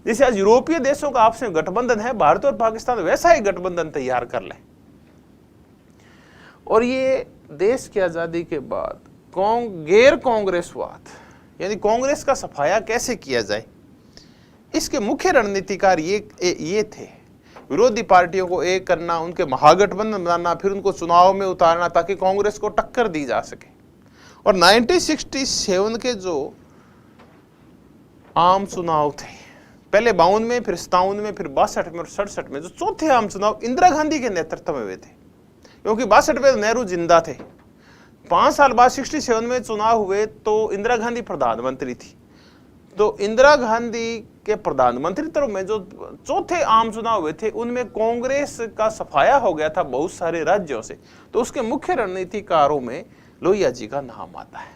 जैसे आज यूरोपीय देशों का आपस में गठबंधन है, भारत और पाकिस्तान वैसा ही गठबंधन तैयार कर लें। और ये देश की आजादी के बाद गैर कांग्रेसवाद यानी कांग्रेस का सफाया कैसे किया जाए, इसके मुख्य रणनीतिकार ये थे। विरोधी पार्टियों को एक करना, उनके महागठबंधन बनाना, फिर उनको चुनाव में उतारना ताकि कांग्रेस को टक्कर दी जा सके। और 1967 के जो आम चुनाव थे, पहले 52 में, फिर 57 में, फिर 62 में और 67 में, जो चौथे आम चुनाव इंदिरा गांधी के नेतृत्व में हुए थे, क्योंकि 62 में नेहरू जिंदा थे। 5 साल बाद 67 में चुनाव हुए तो इंदिरा गांधी प्रधानमंत्री थी। तो इंदिरा गांधी के प्रधानमंत्री तरफ में जो चौथे आम चुनाव हुए थे उनमें कांग्रेस का सफाया हो गया था बहुत सारे राज्यों से। तो उसके मुख्य रणनीतिकारों में लोहिया जी का नाम आता है।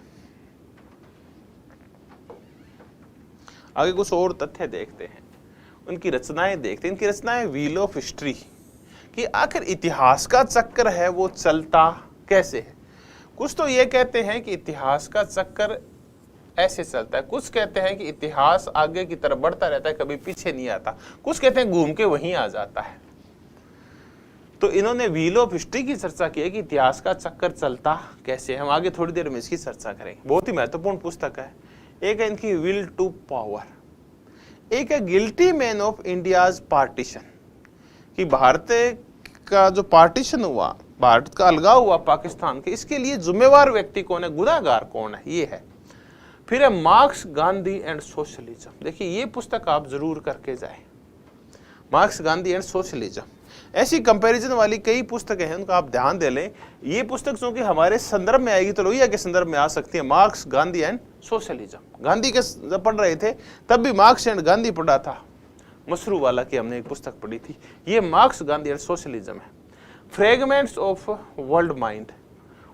आगे कुछ और तथ्य देखते हैं, उनकी रचनाएं देखते हैं। इनकी रचनाएं व्हील ऑफ हिस्ट्री, कि आखिर इतिहास का चक्कर है वो चलता कैसे है। कुछ तो ये कहते हैं कि इतिहास का चक्कर ऐसे चलता है, कुछ कहते हैं कि इतिहास आगे की तरफ बढ़ता रहता है, कभी पीछे नहीं आता, कुछ कहते हैं घूम के वहीं आ जाता है। तो इन्होंने व्हील ऑफ हिस्ट्री की चर्चा की है कि इतिहास का चक्कर चलता कैसे। हम आगे थोड़ी देर में इसकी चर्चा करेंगे। बहुत ही महत्वपूर्ण पुस्तक है। एक है इनकी विल टू पावर, एक है guilty man of India's partition, कि भारत का जो पार्टीशन हुआ, भारत का अलगाव हुआ पाकिस्तान के, इसके लिए जिम्मेवार व्यक्ति कौन है, गुनाहगार कौन है, ये है। फिर है मार्क्स, गांधी एंड सोशलिज्म। देखिए ये पुस्तक आप जरूर करके जाएं, मार्क्स, गांधी एंड सोशलिज्म। ऐसी कंपैरिजन वाली कई पुस्तकें हैं, उनका आप ध्यान दे लें। ये पुस्तक चूंकि हमारे संदर्भ में आएगी तो लोहिया के संदर्भ में आ सकती है, marks, Gandhi and socialism. Gandhi के जब पढ़ रहे थे तब भी मार्क्स एंड गांधी पढ़ा था, मसरू वाला की हमने एक पुस्तक पढ़ी थी। ये मार्क्स, गांधी एंड सोशलिज्म है। फ्रेगमेंट्स ऑफ वर्ल्ड माइंड,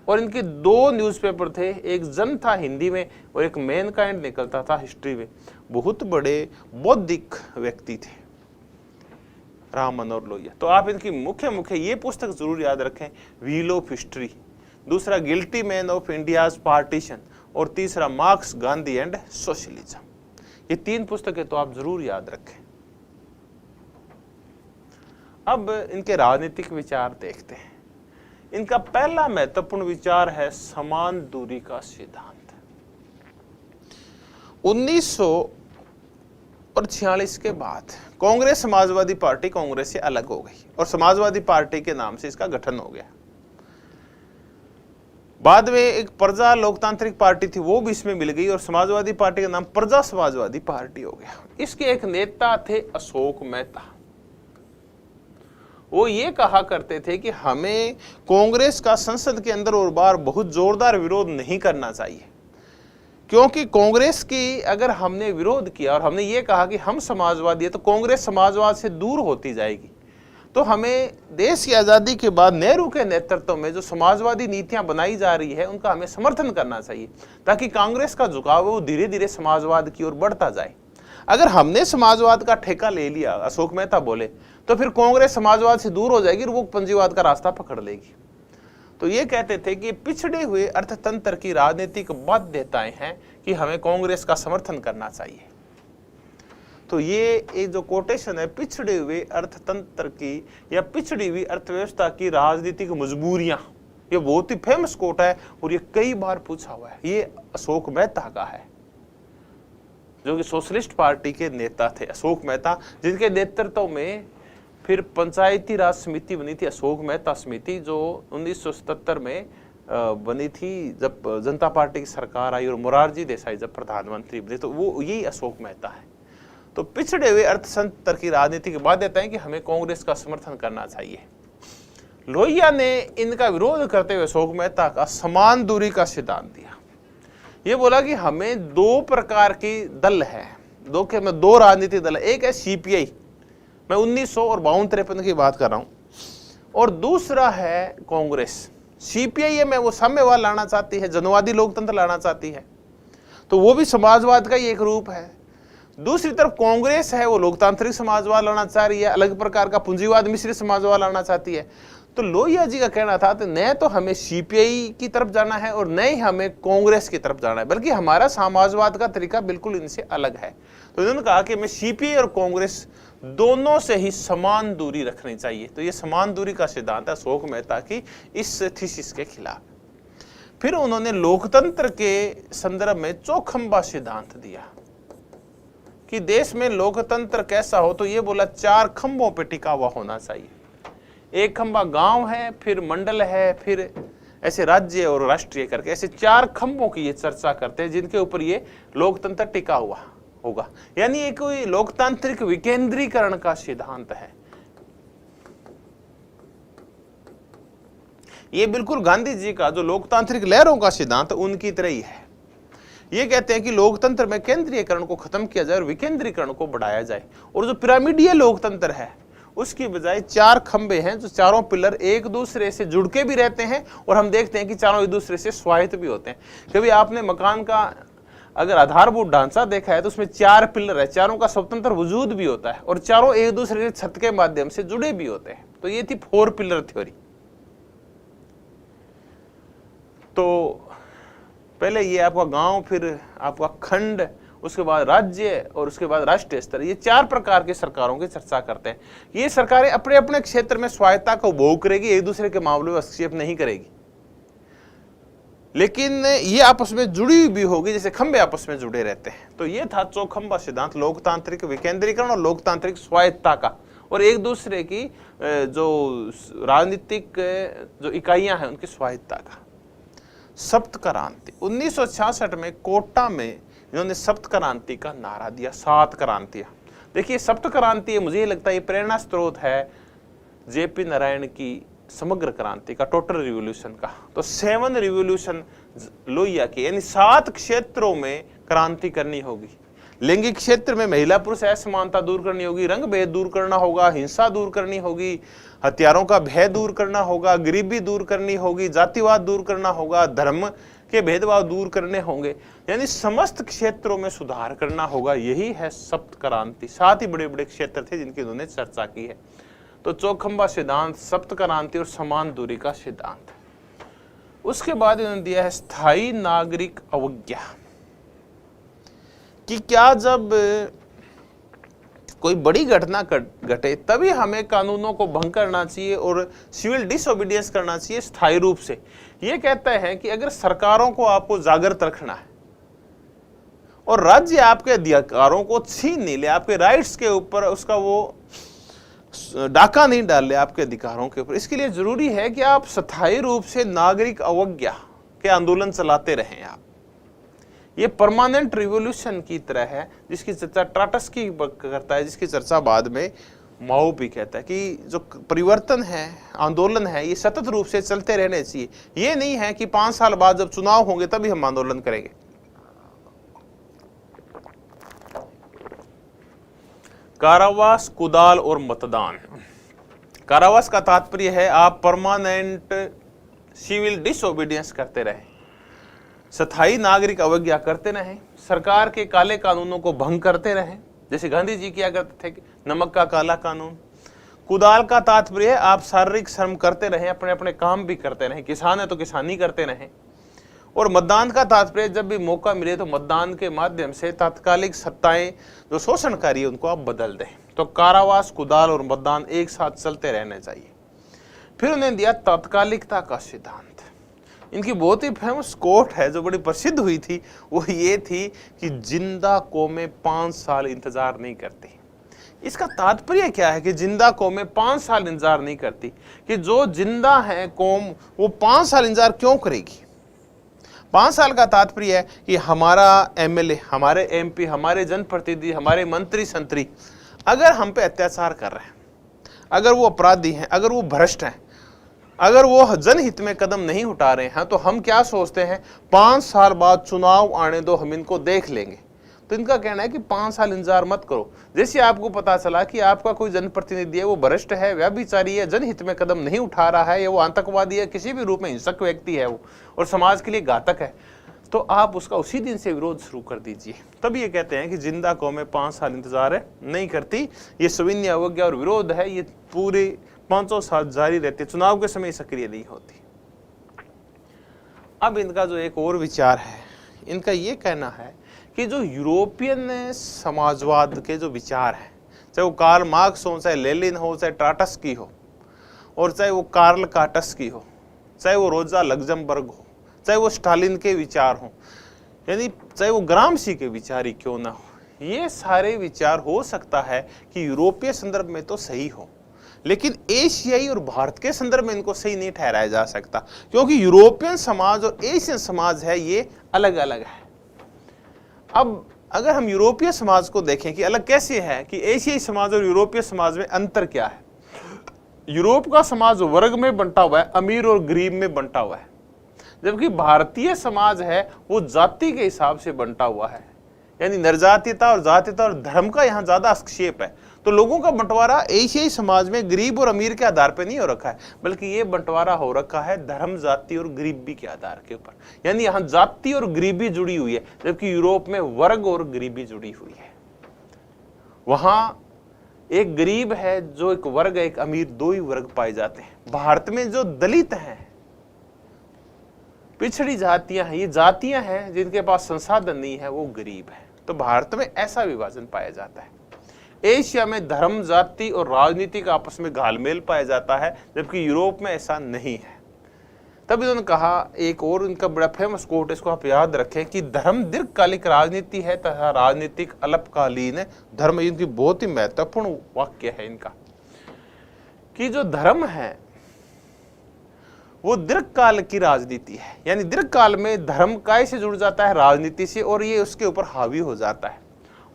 और इनके 2 न्यूज़पेपर थे, एक जन था हिंदी में और एक मैनकाइंड निकलता था हिस्ट्री में। बहुत बड़े बौद्धिक व्यक्ति थे राम मनोहर लोहिया। तो आप इनकी मुख्य ये पुस्तक जरूर याद रखें, व्हील ऑफ हिस्ट्री, दूसरा guilty man of India's partition, और तीसरा मार्क्स, गांधी एंड सोशलिज्म। ये 3 पुस्तकें तो आप जरूर याद रखें। अब इनके राजनीतिक विचार देखते हैं। इनका पहला महत्वपूर्ण विचार है समान दूरी का सिद्धांत। 1946 के बाद कांग्रेस समाजवादी पार्टी कांग्रेस से अलग हो गई और समाजवादी पार्टी के नाम से इसका गठन हो गया। बाद में एक प्रजा लोकतांत्रिक पार्टी थी, वो भी इसमें मिल गई और समाजवादी पार्टी का नाम प्रजा समाजवादी पार्टी हो गया। इसके एक नेता थे अशोक मेहता, वो ये कहा करते थे कि हमें कांग्रेस का संसद के अंदर और बाहर बहुत जोरदार विरोध नहीं करना चाहिए, क्योंकि कांग्रेस की अगर हमने विरोध किया और हमने ये कहा कि हम समाजवादी है तो कांग्रेस समाजवाद से दूर होती जाएगी। तो हमें देश की आज़ादी के बाद नेहरू के नेतृत्व में जो समाजवादी नीतियां बनाई जा रही है उनका हमें समर्थन करना चाहिए, ताकि कांग्रेस का झुकाव वो धीरे धीरे समाजवाद की ओर बढ़ता जाए। अगर हमने समाजवाद का ठेका ले लिया, अशोक मेहता बोले, तो फिर कांग्रेस समाजवाद से दूर हो जाएगी और वो पंजीवाद का रास्ता पकड़ लेगी। तो ये कहते थे कि पिछड़े हुए अर्थतंत्र की राजनीतिक बाध्यताएं हैं कि हमें कांग्रेस का समर्थन करना चाहिए। तो ये एक जो कोटेशन है, पिछड़े हुए अर्थतंत्र की या पिछड़ी हुई अर्थव्यवस्था की राजनीतिक मजबूरियां, ये बहुत ही फेमस कोट है और ये कई बार पूछा हुआ है। ये अशोक मेहता का है, जो कि सोशलिस्ट पार्टी के नेता थे अशोक मेहता, जिनके नेतृत्व में फिर पंचायती राज समिति बनी थी, अशोक मेहता समिति, जो 1977 में बनी थी जब जनता पार्टी की सरकार आई और मोरारजी देसाई जब प्रधानमंत्री बने, तो वो यही अशोक मेहता है। तो पिछड़े हुए अर्थतंत्र की राजनीति की बाध्यता है कि हमें कांग्रेस का समर्थन करना चाहिए। लोहिया ने इनका विरोध करते हुए अशोक मेहता का समान दूरी का सिद्धांत दिया। ये बोला कि हमें दो प्रकार की दल है, दो राजनीतिक दल है। एक है सीपीआई, मैं 1900 और 52-53 की बात कर रहा हूं, और दूसरा है कांग्रेस। सीपीआई है, मैं वो साम्यवाद लाना चाहती है, जनवादी लोकतंत्र लाना चाहती है, तो वो भी समाजवाद का ही एक रूप है। दूसरी तरफ कांग्रेस है, वो लोकतांत्रिक समाजवाद लाना चाह रही है, अलग प्रकार का पूंजीवाद मिश्रित समाजवाद लाना चाहती है। तो लोहिया जी का कहना था, तो न तो हमें सीपीआई की तरफ जाना है और न ही हमें कांग्रेस की तरफ जाना है, बल्कि हमारा समाजवाद का तरीका बिल्कुल इनसे अलग है। तो इन्होंने कहा कि हमें सीपीआई और कांग्रेस दोनों से ही समान दूरी रखनी चाहिए। तो ये समान दूरी का सिद्धांत है अशोक मेहता की इस थीसिस के खिलाफ। फिर उन्होंने लोकतंत्र के संदर्भ में चौखंबा सिद्धांत दिया कि देश में लोकतंत्र कैसा हो, तो ये बोला 4 खंभों पे टिका हुआ होना चाहिए। एक खंभा गांव है, फिर मंडल है, फिर ऐसे राज्य और राष्ट्रीय करके ऐसे 4 खंभों की ये चर्चा करते हैं जिनके ऊपर ये लोकतंत्र टिका हुआ होगा। यानी एक कोई लोकतांत्रिक विकेंद्रीकरण का सिद्धांत है। ये बिल्कुल गांधी जी का जो लोकतांत्रिक लहरों का सिद्धांत उनकी तरह ही है। ये कहते हैं कि लोकतंत्र में केंद्रीयकरण को खत्म किया जाए और विकेंद्रीकरण को बढ़ाया जाए, और जो पिरामिडीय लोकतंत्र है उसकी बजाय 4 खंबे हैं, जो चारों पिलर एक दूसरे से जुड़ के भी रहते हैं और हम देखते हैं कि चारों एक दूसरे से स्वायत्त भी होते हैं। कभी आपने मकान का अगर आधारभूत ढांचा देखा है तो उसमें 4 पिलर है, चारों का स्वतंत्र वजूद भी होता है और चारों एक दूसरे के छत के माध्यम से जुड़े भी होते हैं। तो ये थी 4 पिलर थ्योरी। तो पहले ये आपका गांव, फिर आपका खंड, उसके बाद राज्य और उसके बाद राष्ट्रीय स्तर, ये 4 प्रकार की सरकारों की चर्चा करते हैं। ये सरकारें अपने अपने क्षेत्र में स्वायत्तता को उपभोग करेगी, एक दूसरे के मामलों में हस्तक्षेप नहीं करेगी, लेकिन ये आपस में जुड़ी भी होगी, जैसे खंबे आपस में जुड़े रहते हैं। तो ये था चौखंबा सिद्धांत, लोकतांत्रिक विकेंद्रीकरण और लोकतांत्रिक स्वायत्तता का, और एक दूसरे की जो राजनीतिक जो इकाइयां हैं उनकी स्वायत्तता का। सप्त क्रांति 1966 में कोटा में इन्होंने सप्त क्रांति का नारा दिया, 7 क्रांतियां। देखिए सप्त क्रांति है, मुझे लगता है ये प्रेरणा स्रोत है जेपी नारायण की समग्र क्रांति का, टोटल रिवॉल्यूशन का। तो 7 रिवॉल्यूशन लोहिया की, यानी 7 क्षेत्रों में क्रांति करनी होगी। लैंगिक क्षेत्र में महिला पुरुष असमानता दूर करनी होगी, रंग भेद दूर करना होगा, हिंसा दूर करनी होगी, हथियारों का भय दूर करना होगा, गरीबी दूर करनी होगी, जातिवाद दूर करना होगा, धर्म के भेदभाव दूर करने होंगे, यानी समस्त क्षेत्रों में सुधार करना होगा। यही है सप्त क्रांति। 7 ही बड़े बड़े क्षेत्र थे जिनकी उन्होंने चर्चा की है। तो चौखंबा सिद्धांत, सप्त क्रांति और समान दूरी का सिद्धांत। उसके बाद इन्होंने दिया है स्थायी नागरिक अवज्ञा, कि क्या जब कोई बड़ी घटना घटे तभी हमें कानूनों को भंग करना चाहिए और सिविल डिसओबीडियंस करना चाहिए स्थायी रूप से। ये कहता है कि अगर सरकारों को आपको जागृत रखना है और राज्य आपके अधिकारों को छीन नहीं ले, आपके राइट्स के ऊपर उसका वो डाका नहीं डाल ले आपके अधिकारों के ऊपर, इसके लिए जरूरी है कि आप स्थायी रूप से नागरिक अवज्ञा के आंदोलन चलाते रहें। आप ये परमानेंट रिवॉल्यूशन की तरह है जिसकी चर्चा ट्राटस्की करता है, जिसकी चर्चा बाद में माओ भी कहता है कि जो परिवर्तन है, आंदोलन है, ये सतत रूप से चलते रहने चाहिए। ये नहीं है कि 5 साल बाद जब चुनाव होंगे तभी हम आंदोलन करेंगे। कारावास, कुदाल और मतदान। कारावास का तात्पर्य है आप परमानेंट सिविल डिसओबीडियंस करते रहे, स्थायी नागरिक अवज्ञा करते रहे, सरकार के काले कानूनों को भंग करते रहे, जैसे गांधी जी किया करते थे, नमक का काला कानून। कुदाल का तात्पर्य है आप शारीरिक श्रम करते रहे, अपने अपने काम भी करते रहे, किसान है तो किसानी करते रहे। और मतदान का तात्पर्य जब भी मौका मिले तो मतदान के माध्यम से तात्कालिक सत्ताएं जो शोषणकारी है उनको आप बदल दें। तो कारावास, कुदाल और मतदान एक साथ चलते रहने चाहिए। फिर उन्हें दिया तात्कालिकता का सिद्धांत। इनकी बहुत ही फेमस कोट है जो बड़ी प्रसिद्ध हुई थी, वो ये थी कि जिंदा कौमें 5 साल इंतजार नहीं करती। इसका तात्पर्य क्या है कि जिंदा कौमें 5 साल इंतजार नहीं करती, कि जो जिंदा है कौम वो 5 साल इंतजार क्यों करेगी। 5 साल का तात्पर्य है कि हमारा एमएलए, हमारे एमपी, हमारे जनप्रतिनिधि, हमारे मंत्री संतरी अगर हम पे अत्याचार कर रहे हैं, अगर वो अपराधी हैं, अगर वो भ्रष्ट हैं, अगर वो जनहित में कदम नहीं उठा रहे हैं, तो हम क्या सोचते हैं 5 साल बाद चुनाव आने दो, हम इनको देख लेंगे। तो इनका कहना है कि 5 साल इंतजार मत करो। जैसे आपको पता चला कि आपका कोई जनप्रतिनिधि है, वो भ्रष्ट है, व्यभिचारी है, जनहित में कदम नहीं उठा रहा है, या वो आतंकवादी है, किसी भी रूप में हिंसक व्यक्ति है वो और समाज के लिए घातक है, तो आप उसका उसी दिन से विरोध शुरू कर दीजिए। तब ये कहते हैं कि जिंदा कौमें 5 साल इंतजार नहीं करती। ये सविनय अवज्ञा और विरोध है, ये पूरे 500 साल जारी रहते, चुनाव के समय सक्रिय नहीं होती। अब इनका जो एक और विचार है, इनका ये कहना है कि जो यूरोपियन समाजवाद के जो विचार हैं, चाहे वो कार्ल मार्क्स हो, चाहे लेनिन हो, चाहे टाटस्की हो, और चाहे वो कार्ल काटस्की हो, चाहे वो रोजा लग्जमबर्ग हो, चाहे वो स्टालिन के विचार हो, यानी चाहे वो ग्रामसी के विचार ही क्यों ना हो, ये सारे विचार हो सकता है कि यूरोपीय संदर्भ में तो सही हो, लेकिन एशियाई और भारत के संदर्भ में इनको सही नहीं ठहराया जा सकता, क्योंकि यूरोपियन समाज और एशियन समाज है ये अलग अलग है। अब अगर हम यूरोपीय समाज को देखें कि अलग कैसे है, कि एशियाई समाज और यूरोपीय समाज में अंतर क्या है। यूरोप का समाज वर्ग में बंटा हुआ है, अमीर और गरीब में बंटा हुआ है, जबकि भारतीय समाज है वो जाति के हिसाब से बंटा हुआ है, यानी निर्जातीयता और जातीयता और धर्म का यहाँ ज्यादा हस्तक्षेप है। तो लोगों का बंटवारा एशियाई समाज में गरीब और अमीर के आधार पर नहीं हो रखा है, बल्कि ये बंटवारा हो रखा है धर्म, जाति और गरीबी के आधार के ऊपर, यानी यहाँ जाति और गरीबी जुड़ी हुई है, जबकि यूरोप में वर्ग और गरीबी जुड़ी हुई है। वहां एक गरीब है जो एक वर्ग है, एक अमीर, दो ही वर्ग पाए जाते हैं। भारत में जो दलित हैं, पिछड़ी जातियां हैं, ये जातियां हैं जिनके पास संसाधन नहीं है, वो गरीब है। तो भारत में ऐसा विभाजन पाया जाता है। एशिया में धर्म, जाति और राजनीति का आपस में घालमेल पाया जाता है, जबकि यूरोप में ऐसा नहीं है। तब इन्होंने कहा, एक और इनका बड़ा फेमस कोट, इसको आप याद रखें, कि धर्म दीर्घकालिक राजनीति है तथा राजनीतिक अल्पकालीन धर्म। इनकी बहुत ही महत्वपूर्ण वाक्य है इनका, कि जो धर्म है वो दीर्घकाल की राजनीति है, यानी दीर्घकाल में धर्म काय से जुड़ जाता है, राजनीति से, और ये उसके ऊपर हावी हो जाता है।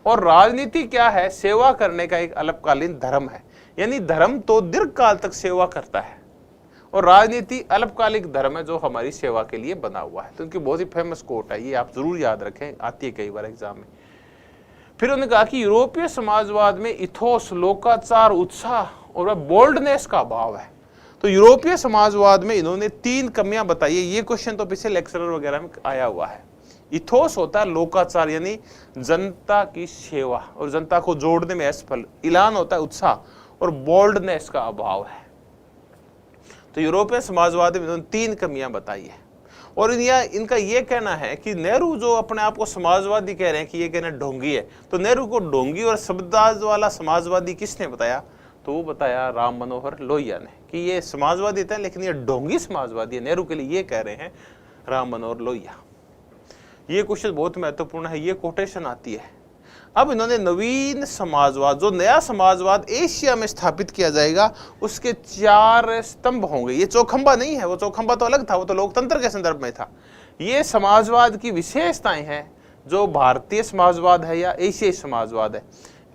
और राजनीति क्या है, सेवा करने का एक अल्पकालीन धर्म है, यानी धर्म तो दीर्घकाल तक सेवा करता है और राजनीति अल्पकालिक धर्म है जो हमारी सेवा के लिए बना हुआ है। तो उनकी बहुत ही फेमस कोट है, ये आप जरूर याद रखें, आती है कई बार एग्जाम में। फिर उन्होंने कहा कि यूरोपीय समाजवाद में इथोस, लोकाचार, उत्साह और बोल्डनेस का अभाव है। तो यूरोपीय समाजवाद में इन्होंने 3 कमियां बताई है। ये क्वेश्चन तो पिछले लेक्चरर वगैरह में आया हुआ है। इथोस होता है लोकाचार, यानी जनता की सेवा और जनता को जोड़ने में असफल। इलान होता है उत्साह, और बोल्डनेस का अभाव है। तो यूरोपीय समाजवाद में इन्होंने 3 कमियां बताई है। और इनका ये कहना है कि नेहरू जो अपने आप को समाजवादी कह रहे हैं कि ये कहना ढोंगी है, तो नेहरू को ढोंगी और शब्दार्थ वाला समाजवादी किसने बताया, तो वो बताया राम मनोहर लोहिया ने, कि ये समाजवादी था लेकिन ये ढोंगी समाजवादी है। नेहरू के लिए ये कह रहे हैं राम मनोहर लोहिया। ये क्वेश्चन बहुत महत्वपूर्ण है, ये कोटेशन आती है। अब इन्होंने नवीन समाजवाद, जो नया समाजवाद एशिया में स्थापित किया जाएगा, उसके 4 स्तंभ होंगे। ये चौखंबा नहीं है, वो चौखंबा तो अलग था, वो तो लोकतंत्र के संदर्भ में था। ये समाजवाद की विशेषताएं हैं जो भारतीय समाजवाद है या एशियाई समाजवाद है।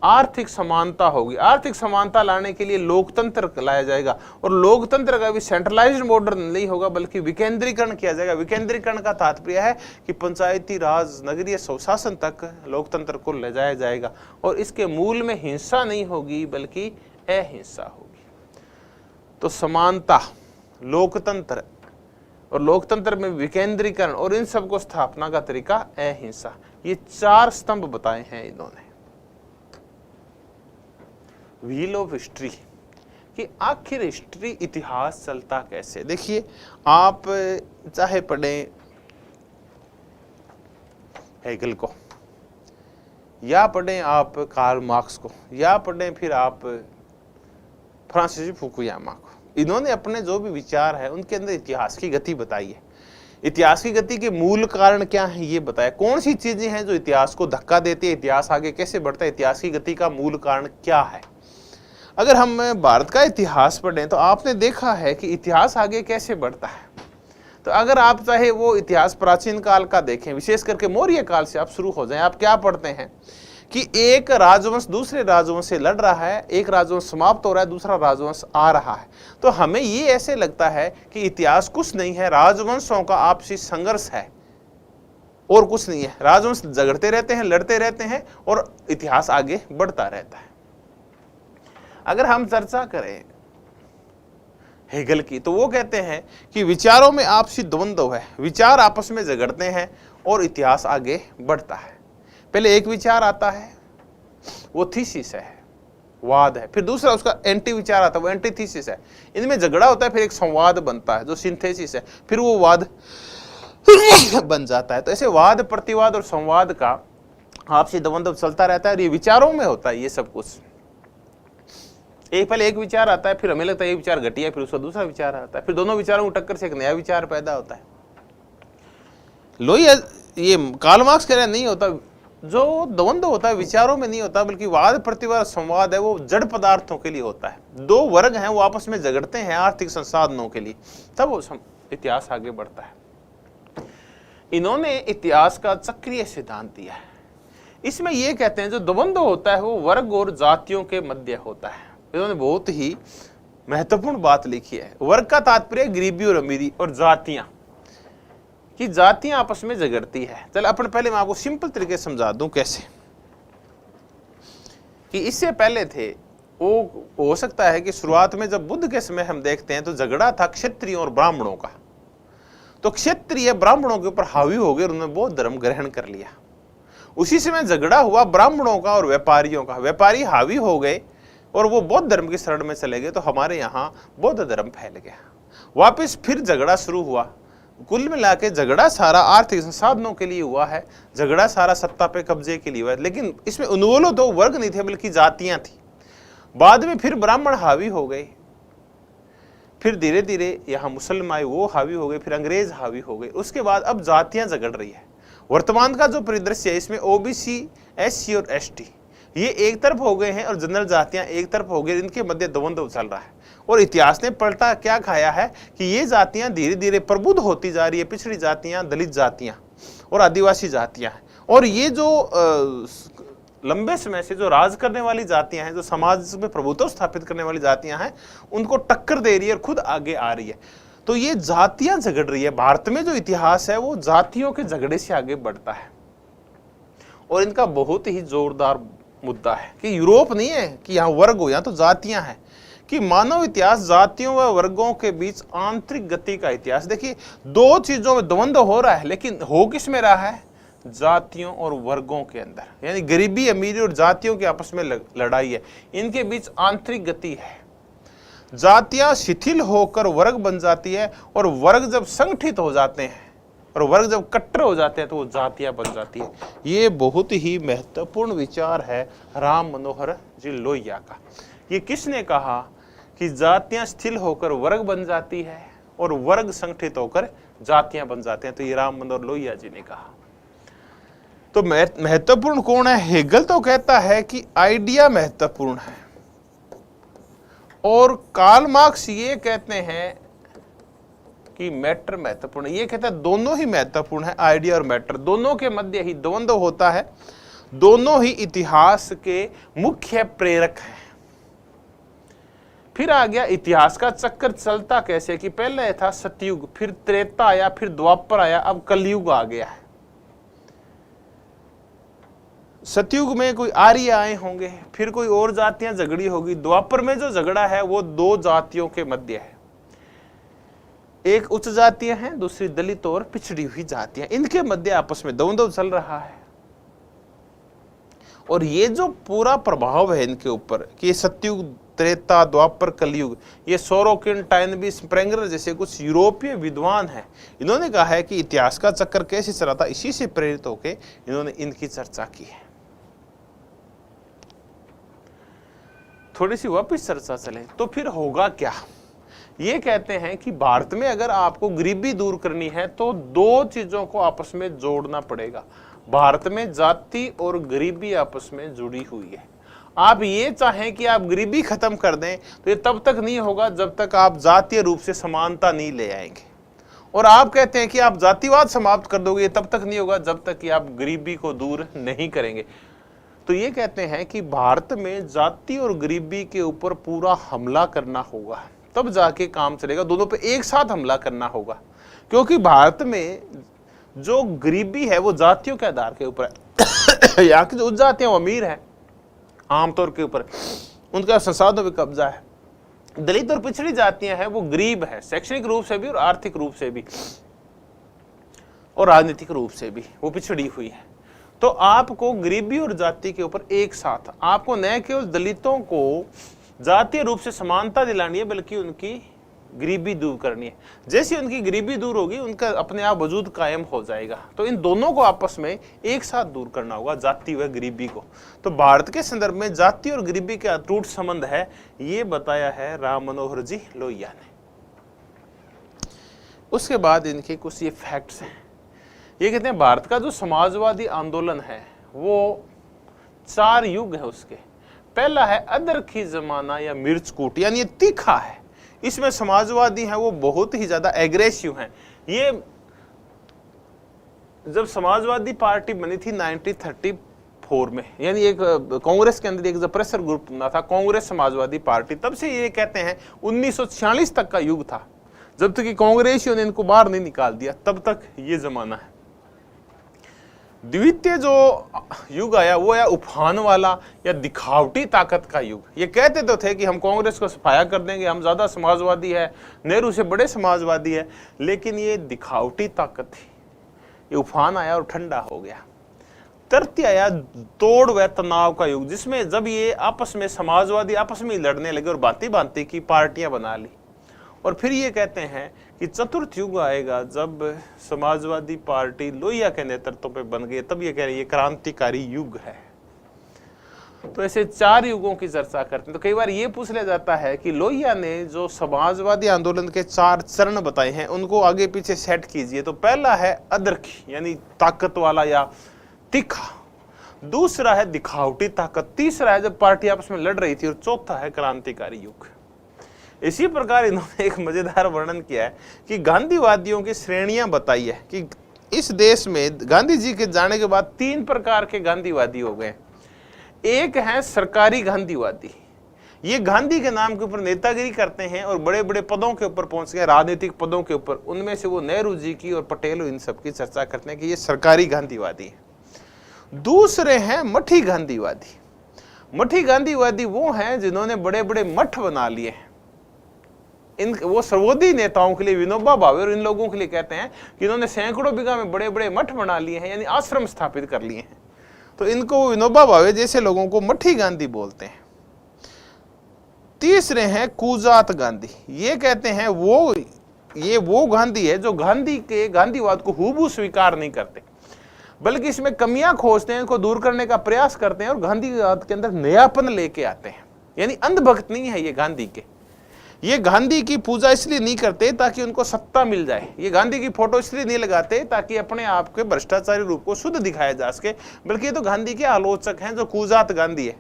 आर्थिक समानता होगी। आर्थिक समानता लाने के लिए लोकतंत्र लाया जाएगा, और लोकतंत्र का भी सेंट्रलाइज्ड मॉडल नहीं होगा बल्कि विकेंद्रीकरण किया जाएगा। विकेंद्रीकरण का तात्पर्य है कि पंचायती राज, नगरीय स्वशासन तक लोकतंत्र को ले जाया जाएगा, और इसके मूल में हिंसा नहीं होगी बल्कि अहिंसा होगी। तो समानता, लोकतंत्र और लोकतंत्र में विकेंद्रीकरण और इन सब को स्थापना का तरीका अहिंसा, ये 4 स्तंभ बताए हैं इन्होंने। व्हील ऑफ हिस्ट्री, कि आखिर हिस्ट्री, इतिहास चलता कैसे। देखिए, आप चाहे पढ़ें हेगल को, या पढ़ें आप कार्ल मार्क्स को, या पढ़ें फिर आप फ्रांसिस फुकुयामा को, इन्होंने अपने जो भी विचार है उनके अंदर इतिहास की गति बताई है। इतिहास की गति के मूल कारण क्या है ये बताया, कौन सी चीजें हैं जो इतिहास को धक्का देती है, इतिहास आगे कैसे बढ़ता है, इतिहास की गति का मूल कारण क्या है। अगर हम भारत का इतिहास पढ़ें तो आपने देखा है कि इतिहास आगे कैसे बढ़ता है। तो अगर आप चाहे वो इतिहास प्राचीन काल का देखें, विशेष करके मौर्य काल से आप शुरू हो जाएं, आप क्या पढ़ते हैं कि एक राजवंश दूसरे राजवंश से लड़ रहा है, एक राजवंश समाप्त हो रहा है, दूसरा राजवंश आ रहा है। तो हमें ये ऐसे लगता है कि इतिहास कुछ नहीं है, राजवंशों का आपसी संघर्ष है और कुछ नहीं है। राजवंश झगड़ते रहते हैं, लड़ते रहते हैं और इतिहास आगे बढ़ता रहता है। अगर हम चर्चा करें हेगल की, तो वो कहते हैं कि विचारों में आपसी द्वंद्व है, विचार आपस में झगड़ते हैं और इतिहास आगे बढ़ता है। पहले एक विचार आता है, वो थीसिस है, वाद है, फिर दूसरा उसका एंटी विचार आता है, वो एंटीथीसिस है। इनमें झगड़ा होता है, फिर एक संवाद बनता है जो सिंथेसिस है, फिर वो वाद बन जाता है। तो ऐसे वाद, प्रतिवाद और संवाद का आपसी द्वंद्व चलता रहता है, और ये विचारों में होता है ये सब कुछ। पहले एक विचार आता है, फिर हमें लगता है ये विचार घटिया, फिर उसका दूसरा विचार आता है, फिर दोनों विचारों की टक्कर से एक नया विचार पैदा होता है। लोहिया, ये कार्ल मार्क्स कह रहे हैं, नहीं होता। जो द्वंद्व होता है विचारों में नहीं होता, बल्कि वाद, प्रतिवाद, संवाद है वो जड़ पदार्थों के लिए होता है। दो वर्ग हैं वो आपस में झगड़ते हैं आर्थिक संसाधनों के लिए, तब वो इतिहास आगे बढ़ता है। इन्होंने इतिहास का चक्रीय सिद्धांत दिया है। इसमें ये कहते हैं जो द्वंद्व होता है वो वर्ग और जातियों के मध्य होता है। इन्होंने बहुत ही महत्वपूर्ण बात लिखी है। वर्ग का तात्पर्य गरीबी और अमीरी, और जातियां, कि जातियां आपस में झगड़ती है। चल अपन पहले मैं आपको सिंपल तरीके से समझा दूं कैसे। कि इससे पहले थे, वो हो सकता है कि शुरुआत में जब बुद्ध के समय हम देखते हैं तो झगड़ा था क्षत्रियों और ब्राह्मणों का। तो क्षत्रिय ब्राह्मणों के ऊपर हावी हो गए और उन्होंने बौद्ध धर्म ग्रहण कर लिया। उसी समय झगड़ा हुआ ब्राह्मणों का और व्यापारियों का। व्यापारी हावी हो गए और वो बौद्ध धर्म की शरण में चले गए, तो हमारे यहाँ बौद्ध धर्म फैल गया। वापस फिर झगड़ा शुरू हुआ। कुल मिला के झगड़ा सारा आर्थिक संसाधनों के लिए हुआ है, झगड़ा सारा सत्ता पे कब्जे के लिए हुआ है। लेकिन इसमें उन्वोलो दो वर्ग नहीं थे बल्कि जातियां थी। बाद में फिर ब्राह्मण हावी हो गए, फिर धीरे धीरे यहाँ मुसलमान वो हावी हो गए, फिर अंग्रेज हावी हो गए। उसके बाद अब जातियां झगड़ रही है। वर्तमान का जो परिदृश्य है इसमें ओबीसी, एससी और एसटी ये एक तरफ हो गए हैं और जनरल जातियां एक तरफ हो गई। इनके मध्य द्वंद्व चल रहा है। और इतिहास ने पलटा क्या खाया है कि ये जातियां धीरे धीरे प्रबुद्ध होती जा रही है। पिछड़ी जातियां, दलित जातियां और आदिवासी जातियां हैं। और ये जो लंबे समय से जो राज करने वाली जातियां हैं, जो समाज में प्रभुत्व स्थापित करने वाली जातियां हैं, उनको टक्कर दे रही है और खुद आगे आ रही है। तो ये जातियां झगड़ रही है। भारत में जो इतिहास है वो जातियों के झगड़े से आगे बढ़ता है। और इनका बहुत ही जोरदार मुद्दा है कि यूरोप नहीं है कि यहाँ वर्ग हो, यहाँ तो जातियां हैं। कि मानव इतिहास जातियों व वर्गों के बीच आंतरिक गति का इतिहास। देखिए, दो चीजों में द्वंद्व हो रहा है, लेकिन हो किस में रहा है? जातियों और वर्गों के अंदर। यानी गरीबी, अमीरी और जातियों के आपस में लड़ाई है। इनके बीच आंतरिक गति है। जातियां शिथिल होकर वर्ग बन जाती है, और वर्ग जब संगठित हो जाते हैं और वर्ग जब कट्टर हो जाते हैं तो वो जातियां बन जाती है। ये बहुत ही महत्वपूर्ण विचार है राम मनोहर जी लोहिया का। ये किसने कहा कि जातियां स्थिर होकर वर्ग बन जाती है और वर्ग संगठित होकर जातियां बन जाते हैं? तो ये राम मनोहर लोहिया जी ने कहा। तो महत्वपूर्ण कौन है? हेगल तो कहता है कि आइडिया महत्वपूर्ण है, और कार्ल मार्क्स ये कहते हैं कि मैटर महत्वपूर्ण है। ये कहता है दोनों ही महत्वपूर्ण है, आइडिया और मैटर दोनों के मध्य ही द्वंद्व होता है। दोनों ही इतिहास के मुख्य प्रेरक हैं। फिर आ गया इतिहास का चक्कर चलता कैसे कि पहले था सतयुग, फिर त्रेता आया, फिर द्वापर आया, अब कलयुग आ गया है। सतयुग में कोई आर्य आए होंगे, फिर कोई और जातियां झगड़ी होगी। द्वापर में जो झगड़ा है वो दो जातियों के मध्य है, एक उच्च जातियां हैं, दूसरी दलित और पिछड़ी हुई जातियां, इनके मध्य आपस में द्वंद्व चल रहा है। और ये जो पूरा प्रभाव है इनके ऊपर कि सतयुग, त्रेता, द्वापर, कलयुग, ये सोरोकिन, टाइनबी, स्प्रेंगर जैसे कुछ यूरोपीय विद्वान हैं, इन्होंने कहा है कि इतिहास का चक्कर कैसे चला था, इसी से प्रेरित होकर इन्होंने इनकी चर्चा की है। थोड़ी सी वापस चर्चा चले तो फिर होगा क्या। ये कहते हैं कि भारत में अगर आपको गरीबी दूर करनी है तो दो चीजों को आपस में जोड़ना पड़ेगा। भारत में जाति और गरीबी आपस में जुड़ी हुई है। आप ये चाहें कि आप गरीबी खत्म कर दें तो ये तब तक नहीं होगा जब तक आप जातीय रूप से समानता नहीं ले आएंगे, और आप कहते हैं कि आप जातिवाद समाप्त कर दोगे, ये तब तक नहीं होगा जब तक कि आप गरीबी को दूर नहीं करेंगे। तो ये कहते हैं कि भारत में जाति और गरीबी के ऊपर पूरा हमला करना होगा, तब जाके काम चलेगा। दोनों पे एक साथ हमला करना होगा, क्योंकि भारत में जो गरीबी है वो जातियों के आधार के ऊपर है। यहाँ की जो जातियां अमीर है आमतौर के ऊपर, उनका संसाधनों पे कब्जा है। दलित और पिछड़ी जातियां हैं वो गरीब है, शैक्षणिक रूप से भी और आर्थिक रूप से भी और राजनीतिक रूप से भी वो पिछड़ी हुई है। तो आपको गरीबी और जाति के ऊपर एक साथ, आपको न केवल दलितों को जातीय रूप से समानता दिलानी है बल्कि उनकी गरीबी दूर करनी है। जैसे उनकी गरीबी दूर होगी उनका अपने आप वजूद कायम हो जाएगा। तो इन दोनों को आपस में एक साथ दूर करना होगा, जाति व गरीबी को। तो भारत के संदर्भ में जाति और गरीबी का अटूट संबंध है, ये बताया है राम मनोहर जी लोहिया ने। उसके बाद इनके कुछ ये फैक्ट्स हैं। ये कहते हैं भारत का जो समाजवादी आंदोलन है वो 4 युग है उसके। पहला है अदरखी जमाना या मिर्चकूट, यानी ये तीखा है। इसमें समाजवादी हैं वो बहुत ही ज्यादा एग्रेसिव हैं। ये जब समाजवादी पार्टी बनी थी 1934 में, यानी एक कांग्रेस के अंदर एक जो प्रेशर ग्रुप बना था कांग्रेस समाजवादी पार्टी, तब से ये कहते हैं 1946 तक का युग था, जब तक कि कांग्रेसियों ने इनको बाहर नहीं निकाल दिया, तब तक ये जमाना है। द्वितीय जो युग आया वो आया उफान वाला या दिखावटी ताकत का युग। ये कहते तो थे कि हम कांग्रेस को सफाया कर देंगे, हम ज्यादा समाजवादी है, नेहरू से बड़े समाजवादी है, लेकिन ये दिखावटी ताकत थी। ये उफान आया और ठंडा हो गया। तृतीय आया तोड़ व तनाव का युग, जिसमें जब ये आपस में समाजवादी आपस में लड़ने लगे और भांति भांति की पार्टियां बना ली। और फिर ये कहते हैं कि चतुर्थ युग आएगा जब समाजवादी पार्टी लोहिया के नेतृत्व पे बन गई, तब ये कह रहे हैं ये क्रांतिकारी युग है। तो ऐसे 4 युगों की चर्चा करते हैं। तो कई बार ये पूछ लिया जाता है कि लोहिया ने जो समाजवादी आंदोलन के 4 चरण बताए हैं उनको आगे पीछे सेट कीजिए। तो पहला है अदरखी यानी ताकत वाला या तीखा, दूसरा है दिखावटी ताकत, तीसरा है जब पार्टी आपस में लड़ रही थी, और चौथा है क्रांतिकारी युग। इसी प्रकार इन्होंने एक मजेदार वर्णन किया है कि गांधीवादियों की श्रेणियां बताई है कि इस देश में गांधी जी के जाने के बाद 3 प्रकार के गांधीवादी हो गए। एक है सरकारी गांधीवादी, ये गांधी के नाम के ऊपर नेतागिरी करते हैं और बड़े बड़े पदों के ऊपर पहुंच गए, राजनीतिक पदों के ऊपर। उनमें से वो नेहरू जी की और पटेल इन सब की चर्चा करते हैं कि ये सरकारी गांधीवादी है। दूसरे हैं मठी गांधीवादी। मठी गांधीवादी वो हैं जिन्होंने बड़े बड़े मठ बना लिए हैं। वो सर्वोदय नेताओं के लिए विनोबा भावे और इन लोगों के लिए कहते हैं कि इन्होंने सैकड़ों बीघा में बड़े बड़े मठ बना लिए हैं, यानी आश्रम स्थापित कर लिए हैं। तो इनको विनोबा भावे जैसे लोगों को मठी गांधी बोलते हैं। तीसरे हैं कुजात गांधी। ये कहते हैं वो गांधी है जो गांधी के गांधीवाद को हूबहू स्वीकार नहीं करते, बल्कि इसमें कमियां खोजते हैं, इनको दूर करने का प्रयास करते हैं और गांधीवाद के अंदर नयापन लेके आते हैं। यानी अंधभक्त नहीं है ये गांधी के। ये गांधी की पूजा इसलिए नहीं करते ताकि उनको सत्ता मिल जाए, ये गांधी की फोटो इसलिए नहीं लगाते ताकि अपने आप के भ्रष्टाचारी रूप को शुद्ध दिखाया जा सके, बल्कि ये तो गांधी के आलोचक हैं जो कुजात गांधी है।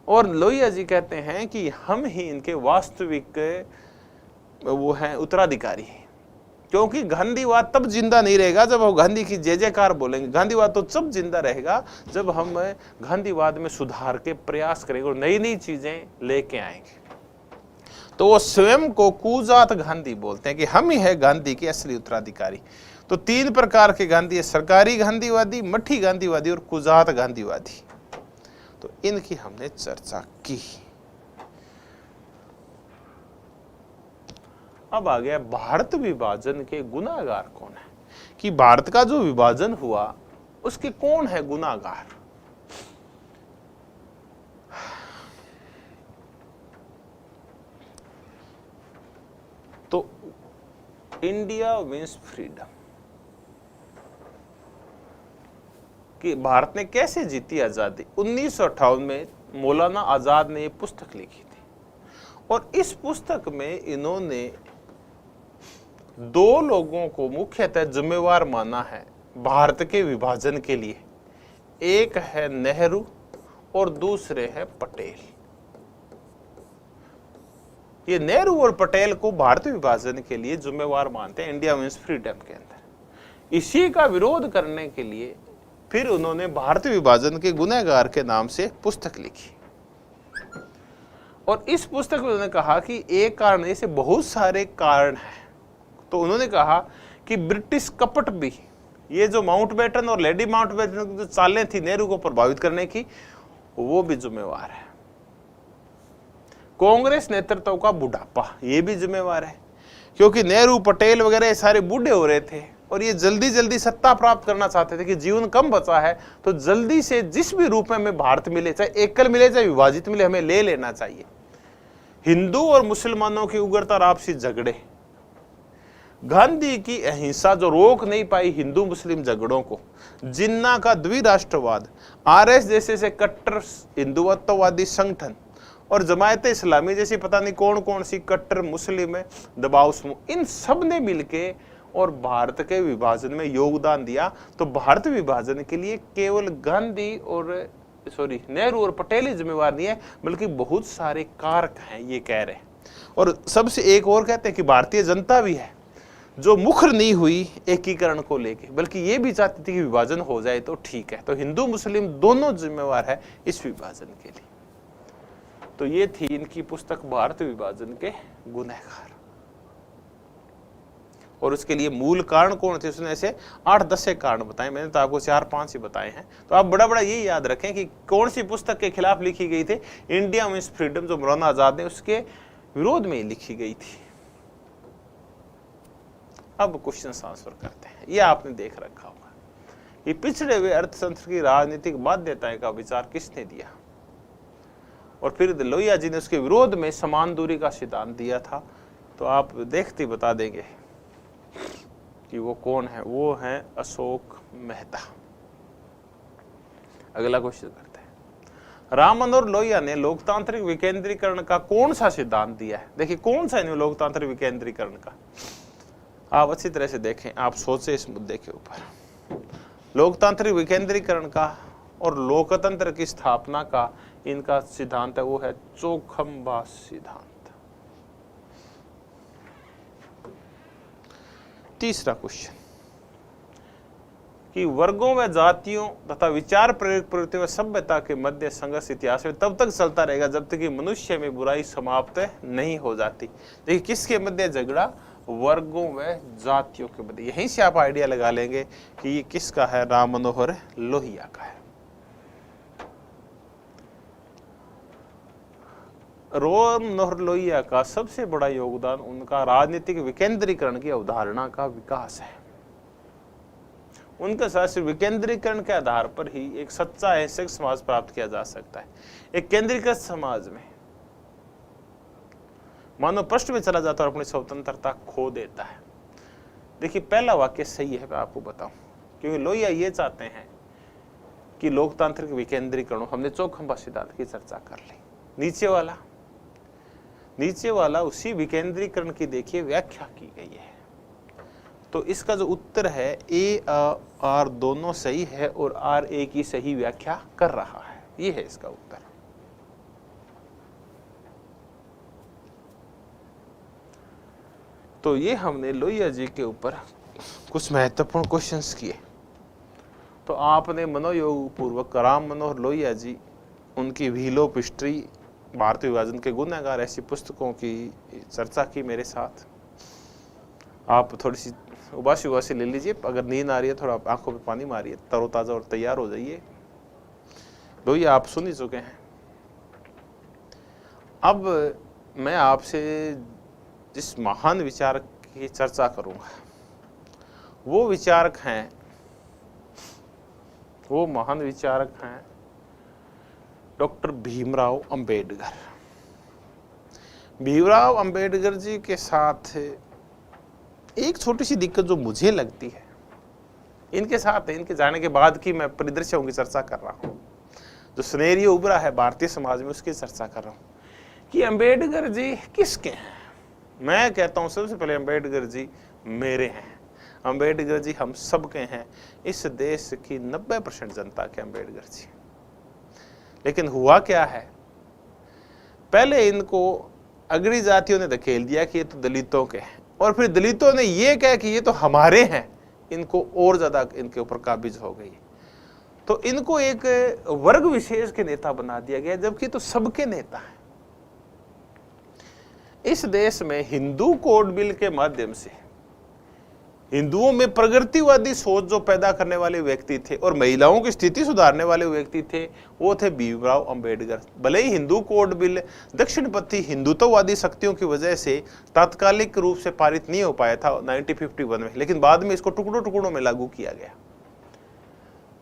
और लोहिया जी कहते हैं कि हम ही इनके वास्तविक वो हैं उत्तराधिकारी। क्योंकि गांधीवाद तब जिंदा नहीं रहेगा जब हम गांधी की जय जयकार बोलेंगे। गांधीवाद तो तब जिंदा रहेगा जब हम गांधीवाद में सुधार के प्रयास करेंगे और नई नई चीजें लेके आएंगे। तो वो स्वयं को कुजात गांधी बोलते हैं कि हम ही है गांधी के असली उत्तराधिकारी। तो 3 प्रकार के गांधी है, सरकारी गांधीवादी, मठी गांधीवादी और कुजात गांधीवादी। तो इनकी हमने चर्चा की। अब आ गया भारत विभाजन के गुनाहगार कौन है, कि भारत का जो विभाजन हुआ उसके कौन है गुनाहगार। तो इंडिया विंस फ्रीडम कि भारत ने कैसे जीती आजादी। 1958 में मौलाना आजाद ने ये पुस्तक लिखी थी और इस पुस्तक में इन्होंने 2 लोगों को मुख्यतः जिम्मेवार माना है भारत के विभाजन के लिए। एक है नेहरू और दूसरे है पटेल। ये नेहरू और पटेल को भारत विभाजन के लिए जिम्मेवार मानते हैं इंडिया विंस फ्रीडम के अंदर। इसी का विरोध करने के लिए फिर उन्होंने भारत विभाजन के गुनहगार के नाम से पुस्तक लिखी और इस पुस्तक में उन्होंने कहा कि एक कारण ऐसे बहुत सारे कारण हैं। तो उन्होंने कहा कि ब्रिटिश कपट भी, ये जो माउंटबेटन और लेडी माउंटबेटन की जो चालें थी नेहरू को प्रभावित करने की, वो भी जिम्मेवार है। कांग्रेस नेतृत्व का बुढ़ापा, ये भी जिम्मेवार है, क्योंकि नेहरू पटेल वगैरह सारे बूढ़े हो रहे थे और ये जल्दी जल्दी सत्ता प्राप्त करना चाहते थे कि जीवन कम बचा है तो जल्दी से जिस भी रूप में हमें भारत मिले, चाहे एकल मिले चाहे विभाजित मिले, हमें ले लेना चाहिए। हिंदू और मुसलमानों की उग्रता और आपसी झगड़े, गांधी की अहिंसा जो रोक नहीं पाई हिंदू मुस्लिम झगड़ों को, जिन्ना का द्विराष्ट्रवाद, आरएस जैसे से कट्टर हिंदुत्ववादी संगठन और जमायत इस्लामी जैसी पता नहीं कौन कौन सी कट्टर मुस्लिम दबाव समूह, इन सब ने मिलके और भारत के विभाजन में योगदान दिया। तो भारत विभाजन के लिए केवल गांधी और नेहरू और पटेल ही जिम्मेवार नहीं है, बल्कि बहुत सारे कारक हैं, ये कह रहे हैं। और सबसे एक और कहते हैं कि भारतीय जनता भी है जो मुखर नहीं हुई एकीकरण को लेके, बल्कि ये भी चाहती थी कि विभाजन हो जाए तो ठीक है। तो हिंदू मुस्लिम दोनों जिम्मेवार है इस विभाजन के लिए। तो ये थी इनकी पुस्तक भारत विभाजन के गुनहगार। और उसके लिए मूल कारण कौन थे, उसने ऐसे 8-10 कारण बताए, मैंने तो आपको 4-5 ही बताए हैं। तो आप बड़ा बड़ा ये याद रखें कि कौन सी पुस्तक के खिलाफ लिखी गई थी। इंडिया विंस फ्रीडम जो मौलाना आजाद ने उसके विरोध में लिखी गई थी। अब क्वेश्चन आंसर करते हैं। ये आपने देख रखा होगा कि पिछड़े हुए अर्थतंत्र की राजनीतिक बाध्यताएं का विचार किसने दिया, और फिर लोहिया जी ने उसके विरोध में समान दूरी का सिद्धांत दिया था। तो आप देखते बता देंगे कि वो कौन है। वो है अशोक मेहता। अगला क्वेश्चन करते हैं। राम मनोहर लोहिया ने लोकतांत्रिक विकेंद्रीकरण का कौन सा सिद्धांत दिया है। देखिए कौन सा इन्होंने लोकतांत्रिक विकेंद्रीकरण का, आप अच्छी तरह से देखें, आप सोचें इस मुद्दे के ऊपर। लोकतांत्रिक विकेंद्रीकरण का और लोकतंत्र की स्थापना का इनका सिद्धांत है, वो है चोखमबा सिद्धांत। तीसरा क्वेश्चन कि वर्गों व जातियों तथा विचार प्रेरित प्रवृत्तियों व सभ्यता के मध्य संघर्ष इतिहास में तब तक चलता रहेगा जब तक कि मनुष्य में बुराई समाप्त नहीं हो जाती। देखिए किसके मध्य झगड़ा, वर्गों व जातियों के मध्य। यहीं से आप आइडिया लगा लेंगे कि ये किसका है, राम मनोहर लोहिया का है। राम मनोहर लोहिया का सबसे बड़ा योगदान उनका राजनीतिक विकेंद्रीकरण की अवधारणा का विकास है। उनके साथ विकेंद्रीकरण के आधार पर ही एक सच्चा अहिंसक समाज प्राप्त किया जा सकता है। एक केंद्रीकृत समाज में मानव पृष्ठ में चला जाता है और अपनी स्वतंत्रता खो देता है। देखिए पहला वाक्य सही है, मैं आपको बताऊं, क्योंकि लोहिया ये चाहते हैं कि लोकतांत्रिक विकेंद्रीकरण, हमने चौखंबा सिद्धांत की चर्चा कर ली। नीचे वाला उसी विकेंद्रीकरण की देखिए व्याख्या की गई है। तो इसका जो उत्तर है ए आर दोनों सही है और आर ए की सही व्याख्या कर रहा है, ये है इसका उत्तर। तो ये हमने लोहिया जी के ऊपर कुछ महत्वपूर्ण क्वेश्चंस किए। तो आपने मनोयोग पूर्वक राम मनोहर लोहिया जी, उनकी व्हील ऑफ हिस्ट्री, भारतीय विभाजन के गुनहगार, ऐसी पुस्तकों की चर्चा की मेरे साथ। आप थोड़ी सी उबासी ले लीजिए, अगर नींद आ रही है थोड़ा आंखों पे पानी मारिए, तरोताज़ा और तैयार हो जाइए। लोहिया आप सुन ही चुके हैं। अब मैं आपसे जिस महान विचारक की चर्चा करूंगा, वो महान विचारक हैं डॉक्टर भीमराव अंबेडकर। भीमराव अंबेडकर जी के साथ एक छोटी सी दिक्कत जो मुझे लगती है, इनके साथ इनके जाने के बाद की मैं परिदृश्यों की चर्चा कर रहा हूँ, जो सिनेरियो उभरा है भारतीय समाज में उसकी चर्चा कर रहा हूँ कि अंबेडकर जी किसके हैं। मैं कहता हूँ सबसे पहले अंबेडकर जी मेरे हैं, अंबेडकर जी हम सबके हैं, इस देश की 90% जनता के अंबेडकर जी। लेकिन हुआ क्या है, पहले इनको अगड़ी जातियों ने धकेल दिया कि ये तो दलितों के हैं, और फिर दलितों ने ये कहा कि ये तो हमारे हैं, इनको और ज्यादा इनके ऊपर काबिज हो गई। तो इनको एक वर्ग विशेष के नेता बना दिया गया, जबकि तो सबके नेता हैं। इस देश में हिंदू कोड बिल के माध्यम से हिंदुओं में प्रगतिवादी सोच जो पैदा करने वाले व्यक्ति थे और महिलाओं की स्थिति सुधारने वाले व्यक्ति थे, वो थे भीमराव अंबेडकर। भले ही हिंदू कोड बिल दक्षिणपंथी हिंदुत्ववादी शक्तियों की वजह से तात्कालिक रूप से पारित नहीं हो पाया था 1951 में, लेकिन बाद में इसको टुकड़ों टुकड़ों में लागू किया गया।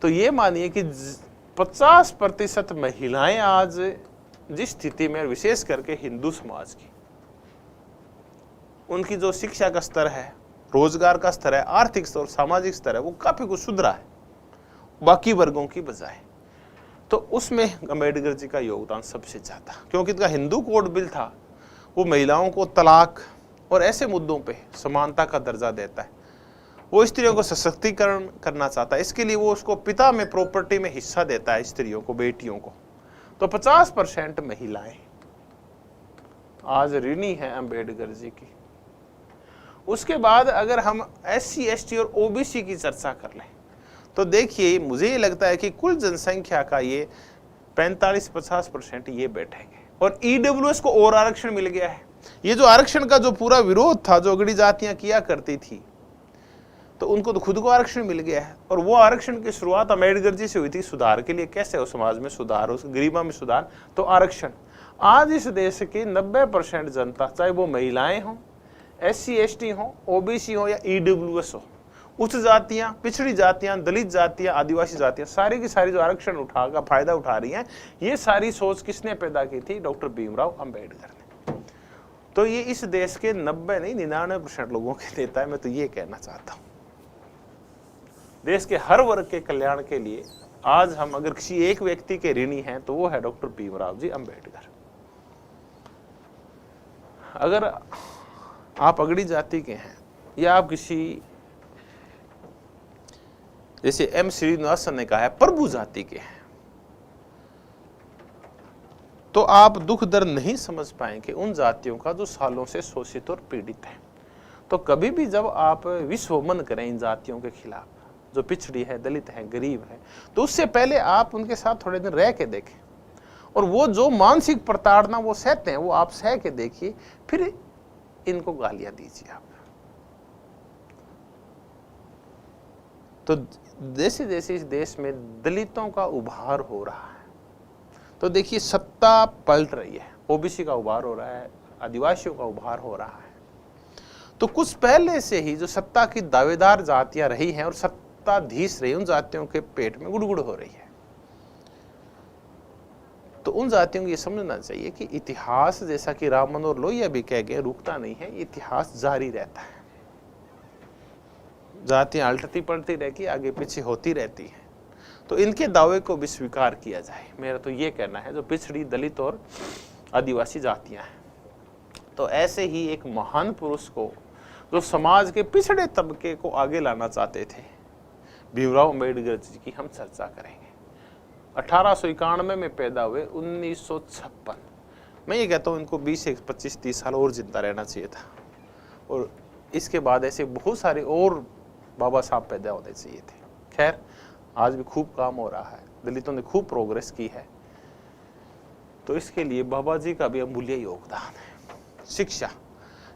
तो ये मानिए कि 50% महिलाएं आज जिस स्थिति में, विशेष करके हिंदू समाज की, उनकी जो शिक्षा का स्तर है, रोजगार का स्तर है, आर्थिक स्तर, सामाजिक स्तर है, वो काफी कुछ सुधरा है बाकी वर्गों की बजाय। तो उसमें अंबेडकर जी का योगदान सबसे ज्यादा, क्योंकि इनका हिंदू कोड बिल था, वो महिलाओं को तलाक और ऐसे मुद्दों पे समानता का दर्जा देता है, वो स्त्रियों को सशक्तिकरण करना चाहता है, इसके लिए वो उसको पिता में प्रॉपर्टी में हिस्सा देता है स्त्रियों को, बेटियों को। तो 50% महिलाएं आज ऋणी है अंबेडकर जी की। उसके बाद अगर हम SC ST और OBC की चर्चा कर लें, तो देखिए मुझे ये लगता है कि कुल जनसंख्या का ये 45-50% ये बैठेंगे। और EWS को और आरक्षण मिल गया है। ये जो आरक्षण का जो पूरा विरोध था, जो अगड़ी जातियां किया करती थी, तो उनको तो खुद को आरक्षण मिल गया है। और वो आरक्षण की शुरुआत अम्बेडकर जी से हुई थी, सुधार के लिए। कैसे हो समाज में सुधार, उस गरीबा में सुधार, तो आरक्षण। आज इस देश की 90% जनता, चाहे वो महिलाएं हों, SC ST हो, OBC हो या EWS हो, उच्च जातियां, पिछड़ी जातियां, दलित जातियां, आदिवासी जातियां, सारी की सारी जो आरक्षण का फायदा उठा रही हैं, ये सारी सोच किसने पैदा की थी? डॉक्टर भीमराव अंबेडकर ने। तो ये इस देश के 90 नहीं 99% लोगों के नेता है। मैं तो ये कहना चाहता हूं, देश के हर वर्ग के कल्याण के लिए आज हम अगर किसी एक व्यक्ति के ऋणी हैं तो वो है डॉक्टर भीमराव जी अंबेडकर। अगर आप अगड़ी जाति के हैं या आप किसी, जैसे M श्रीनिवासन ने कहा है, प्रभु जाति के हैं, तो आप दुख दर्द नहीं समझ पाएंगे उन जातियों का जो सालों से शोषित और पीड़ित है। तो कभी भी जब आप विश्वमन करें इन जातियों के खिलाफ, जो पिछड़ी है, दलित है, गरीब है, तो उससे पहले आप उनके साथ थोड़े दिन रह के देखें, और वो जो मानसिक प्रताड़ना वो सहते हैं वो आप सह के देखिए, फिर इनको गालियां दीजिए आप। तो जैसे जैसे इस देश में दलितों का उभार हो रहा है, तो देखिए सत्ता पलट रही है, OBC का उभार हो रहा है, आदिवासियों का उभार हो रहा है। तो कुछ पहले से ही जो सत्ता की दावेदार जातियां रही हैं और सत्ताधीश रही, उन जातियों के पेट में गुड़गुड़ हो रही है। तो उन जातियों को ये समझना चाहिए कि इतिहास, जैसा कि राम मनोहर लोहिया भी कह गए, रुकता नहीं है, इतिहास जारी रहता है। जातियां उल्टती पलटती रहती, आगे पीछे होती रहती हैं। तो इनके दावे को भी स्वीकार किया जाए, मेरा तो ये कहना है, जो पिछड़ी, दलित और आदिवासी जातियां हैं। तो ऐसे ही एक महान पुरुष को, जो समाज के पिछड़े तबके को आगे लाना चाहते थे, भीमराव अंबेडकर जी की हम चर्चा करेंगे। 1891 में पैदा हुए, 1956, मैं ये कहता हूँ इनको 20 से 25-30 साल और जिंदा रहना चाहिए था। और इसके बाद ऐसे बहुत सारे और बाबा साहब पैदा होने चाहिए थे। खैर आज भी खूब काम हो रहा है, दलितों ने खूब प्रोग्रेस की है, तो इसके लिए बाबा जी का भी अमूल्य योगदान है। शिक्षा,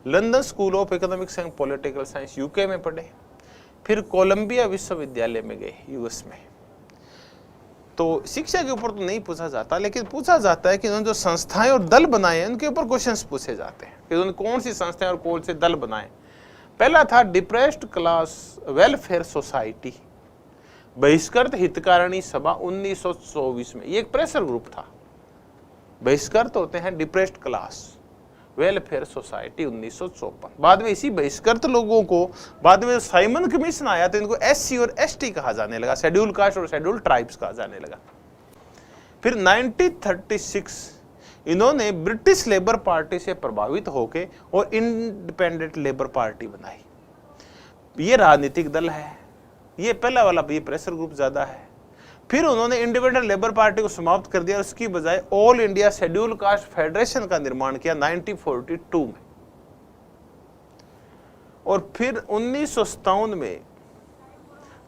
London school of economics and political science UK में पढ़े, फिर कोलंबिया विश्वविद्यालय में गए यूएस में। तो शिक्षा के ऊपर तो नहीं पूछा जाता, लेकिन पूछा जाता है कि उन्होंने जो संस्थाएं और दल बनाए हैं उनके ऊपर क्वेश्चंस पूछे जाते हैं कि उन्होंने कौन सी संस्थाएं और कौन से दल बनाए। पहला था डिप्रेस्ड क्लास वेलफेयर सोसाइटी, बहिष्कृत हितकारिणी सभा 1924 में। ये एक प्रेशर ग्रुप था। बहिष्कृत होते हैं डिप्रेस्ड क्लास वेलफेयर सोसाइटी 1954। बाद में इसी बहिष्कृत लोगों को बाद में साइमन कमीशन आया तो इनको एससी और एसटी कहा जाने लगा, शेड्यूल कास्ट और शेड्यूल ट्राइब्स कहा जाने लगा। फिर 1936 इन्होंने ब्रिटिश लेबर पार्टी से प्रभावित होकर और इंडिपेंडेंट लेबर पार्टी बनाई। ये राजनीतिक दल है, ये पहला वाला ये प्रेशर ग्रुप ज्यादा है। फिर उन्होंने इंडिपेंडेंट लेबर पार्टी को समाप्त कर दिया और उसकी बजाय all India schedule caste federation का निर्माण किया 1942 में। और फिर 1957 में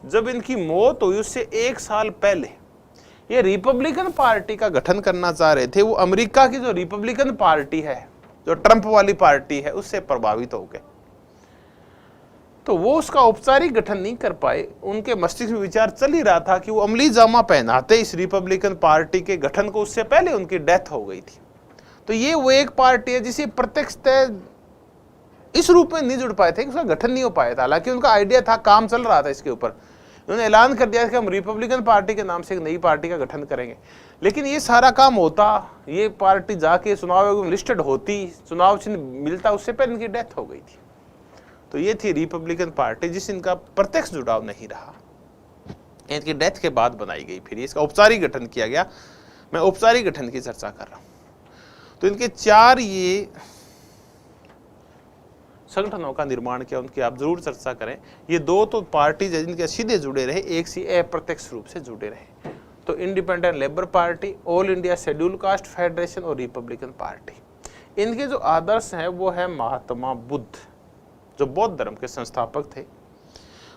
जब इनकी मौत हुई उससे एक साल पहले ये रिपब्लिकन पार्टी का गठन करना चाह रहे थे। वो अमेरिका की जो रिपब्लिकन पार्टी है, जो ट्रंप वाली पार्टी है, उससे प्रभावित हो गए, तो वो उसका औपचारिक गठन नहीं कर पाए। उनके मस्तिष्क में विचार चल ही रहा था कि वो अमली जामा पहनाते इस रिपब्लिकन पार्टी के गठन को, उससे पहले उनकी डेथ हो गई थी। तो ये वो एक पार्टी है जिसे प्रत्यक्षतः इस रूप में नहीं जुड़ पाए थे कि उसका गठन नहीं हो पाया था। हालांकि उनका आइडिया था, काम चल रहा था इसके ऊपर। उन्होंने ऐलान कर दिया कि हम रिपब्लिकन पार्टी के नाम से एक नई पार्टी का गठन करेंगे, लेकिन ये सारा काम होता, ये पार्टी जाके चुनाव लिस्टेड होती, चुनाव चिन्ह मिलता, उससे पहले इनकी डेथ हो गई थी। तो ये थी रिपब्लिकन पार्टी जिससे इनका प्रत्यक्ष जुड़ाव नहीं रहा, इनकी डेथ के बाद बनाई गई। फिर इसका औपचारिक गठन किया गया। मैं औपचारिक गठन की चर्चा कर रहा हूं। तो इनके 4 ये संगठनों का निर्माण किया, उनकी आप जरूर चर्चा करें। ये 2 तो पार्टी जिनके सीधे जुड़े रहे, एक से अप्रत्यक्ष रूप से जुड़े रहे। तो independent labour party, all India schedule caste federation और रिपब्लिकन पार्टी। इनके जो आदर्श हैं वो है महात्मा बुद्ध, जो बौद्ध धर्म के संस्थापक थे।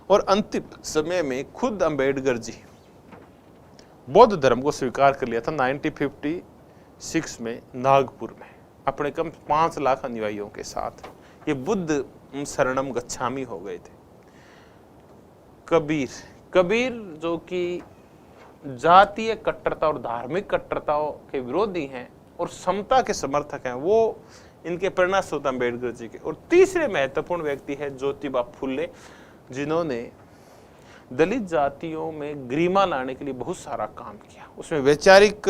और अंतिम समय में खुद अंबेडकर जी बौद्ध धर्म को स्वीकार कर लिया था 1956 में नागपुर में अपने कम 5 लाख अनुयायियों के साथ। ये बुद्ध शरणम गच्छामी हो गए थे। कबीर जो कि जातीय कट्टरता और धार्मिक कट्टरताओं के विरोधी हैं और समता के समर्थक हैं, वो इनके प्रेरणा स्रोत अंबेडकर जी के। और तीसरे महत्वपूर्ण व्यक्ति है ज्योतिबा फुले, जिन्होंने दलित जातियों में गरिमा लाने के लिए बहुत सारा काम किया। उसमें वैचारिक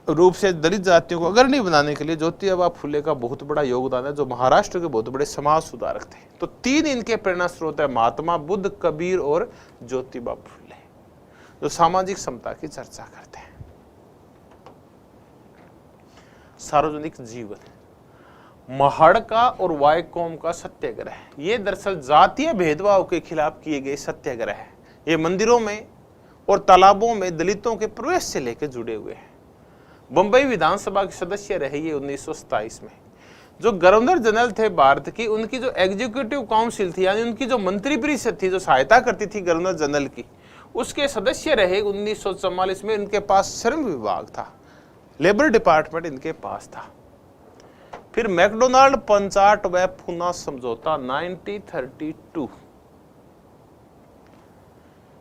रूप से दलित जातियों को अग्रणी बनाने के लिए ज्योतिबा फुले का बहुत बड़ा योगदान है, जो महाराष्ट्र के बहुत बड़े समाज सुधारक थे। तो 3 इनके प्रेरणा स्रोत है, महात्मा बुद्ध, कबीर और ज्योतिबा फुले, जो सामाजिक समता की चर्चा करते हैं। सार्वजनिक जीवन, महाड़का और वायकोम का सत्याग्रह, ये दरअसल जातीय भेदभाव के खिलाफ किए गए सत्याग्रह है। ये मंदिरों में और तालाबों में दलितों के प्रवेश से लेकर जुड़े हुए हैं। बंबई विधानसभा के सदस्य रहे ये 1927 में। जो गवर्नर जनरल थे भारत की, उनकी जो एग्जीक्यूटिव काउंसिल थी, यानी उनकी जो मंत्री परिषद थी जो सहायता करती थी गवर्नर जनरल की, उसके सदस्य रहे 1944 में। इनके पास श्रम विभाग था, लेबर डिपार्टमेंट इनके पास था। फिर मैकडोनाल्ड पंचाट व पूना समझौता 1932।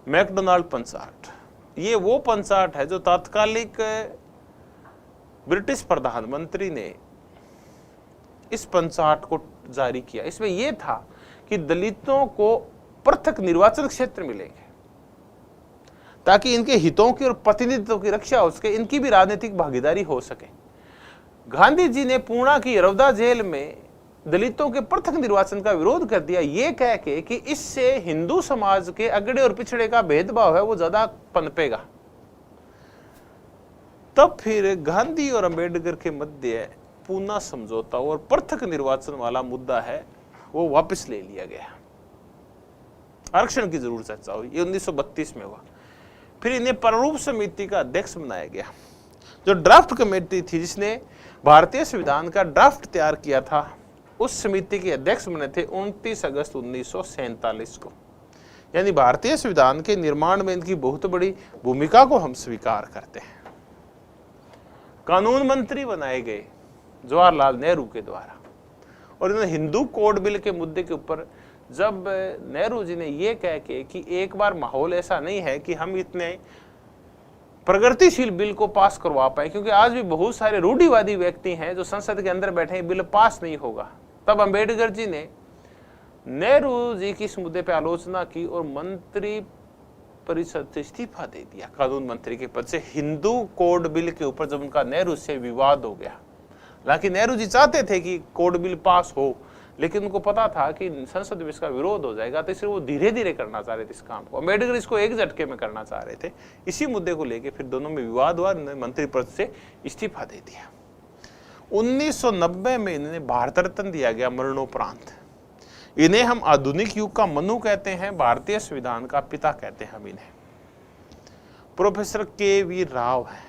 मैकडोनाल्ड पंचाट, ये वो पंचाट है जो तात्कालिक ब्रिटिश प्रधानमंत्री ने इस पंचाट को जारी किया। इसमें यह था कि दलितों को पृथक निर्वाचन क्षेत्र मिलेंगे ताकि इनके हितों की और प्रतिनिधित्व की रक्षा हो सके, इनकी भी राजनीतिक भागीदारी हो सके। गांधी जी ने पूना की यरवदा जेल में दलितों के पृथक निर्वाचन का विरोध कर दिया, ये कह के कि इससे हिंदू समाज के अगड़े और पिछड़े का भेदभाव है वो ज्यादा पनपेगा। तब फिर गांधी और अंबेडकर के मध्य पूना समझौता और पृथक निर्वाचन वाला मुद्दा है वो वापस ले लिया गया। आरक्षण की जरूर चर्चा हुई, ये 1932 में हुआ। फिर इन्हें प्रारूप समिति का अध्यक्ष बनाया गया, जो ड्राफ्ट कमेटी थी जिसने भारतीय संविधान का ड्राफ्ट तैयार किया था उस समिति के अध्यक्ष बने थे 29 अगस्त 1947 को। यानी भारतीय संविधान के निर्माण में इनकी बहुत बड़ी भूमिका को हम स्वीकार करते हैं। कानून मंत्री बनाए गए जवाहरलाल नेहरू के द्वारा, और इन्होंने हिंदू कोड बिल के मुद्दे के ऊपर जब नेहरू जी ने ये कह के कि एक बार माहौल ऐसा नहीं है कि हम इतने प्रगतिशील बिल को पास करवा पाए, क्योंकि आज भी बहुत सारे रूढ़िवादी व्यक्ति हैं जो संसद के अंदर बैठे बिल पास नहीं होगा, तब अंबेडकर जी ने नेहरू जी की इस मुद्दे पर आलोचना की और मंत्री परिषद से इस्तीफा दे दिया कानून मंत्री के पद से। हिंदू कोड बिल के ऊपर जब उनका नेहरू से विवाद हो गया, हालांकि नेहरू जी चाहते थे कि कोड बिल पास हो, लेकिन उनको पता था कि संसद में इसका विरोध हो जाएगा, तो इसलिए वो धीरे धीरे करना चाह रहे थे इस काम को। अम्बेडकर इसको एक झटके में करना चाह रहे थे। इसी मुद्दे को लेकर फिर दोनों में विवाद हुआ, मंत्री पद से इस्तीफा दे दिया। 1990 में इन्हें भारत रत्न दिया गया मरणोपरांत। इन्हें हम आधुनिक युग का मनु कहते हैं, भारतीय संविधान का पिता कहते हैं हम इन्हें। Professor KV. राव है,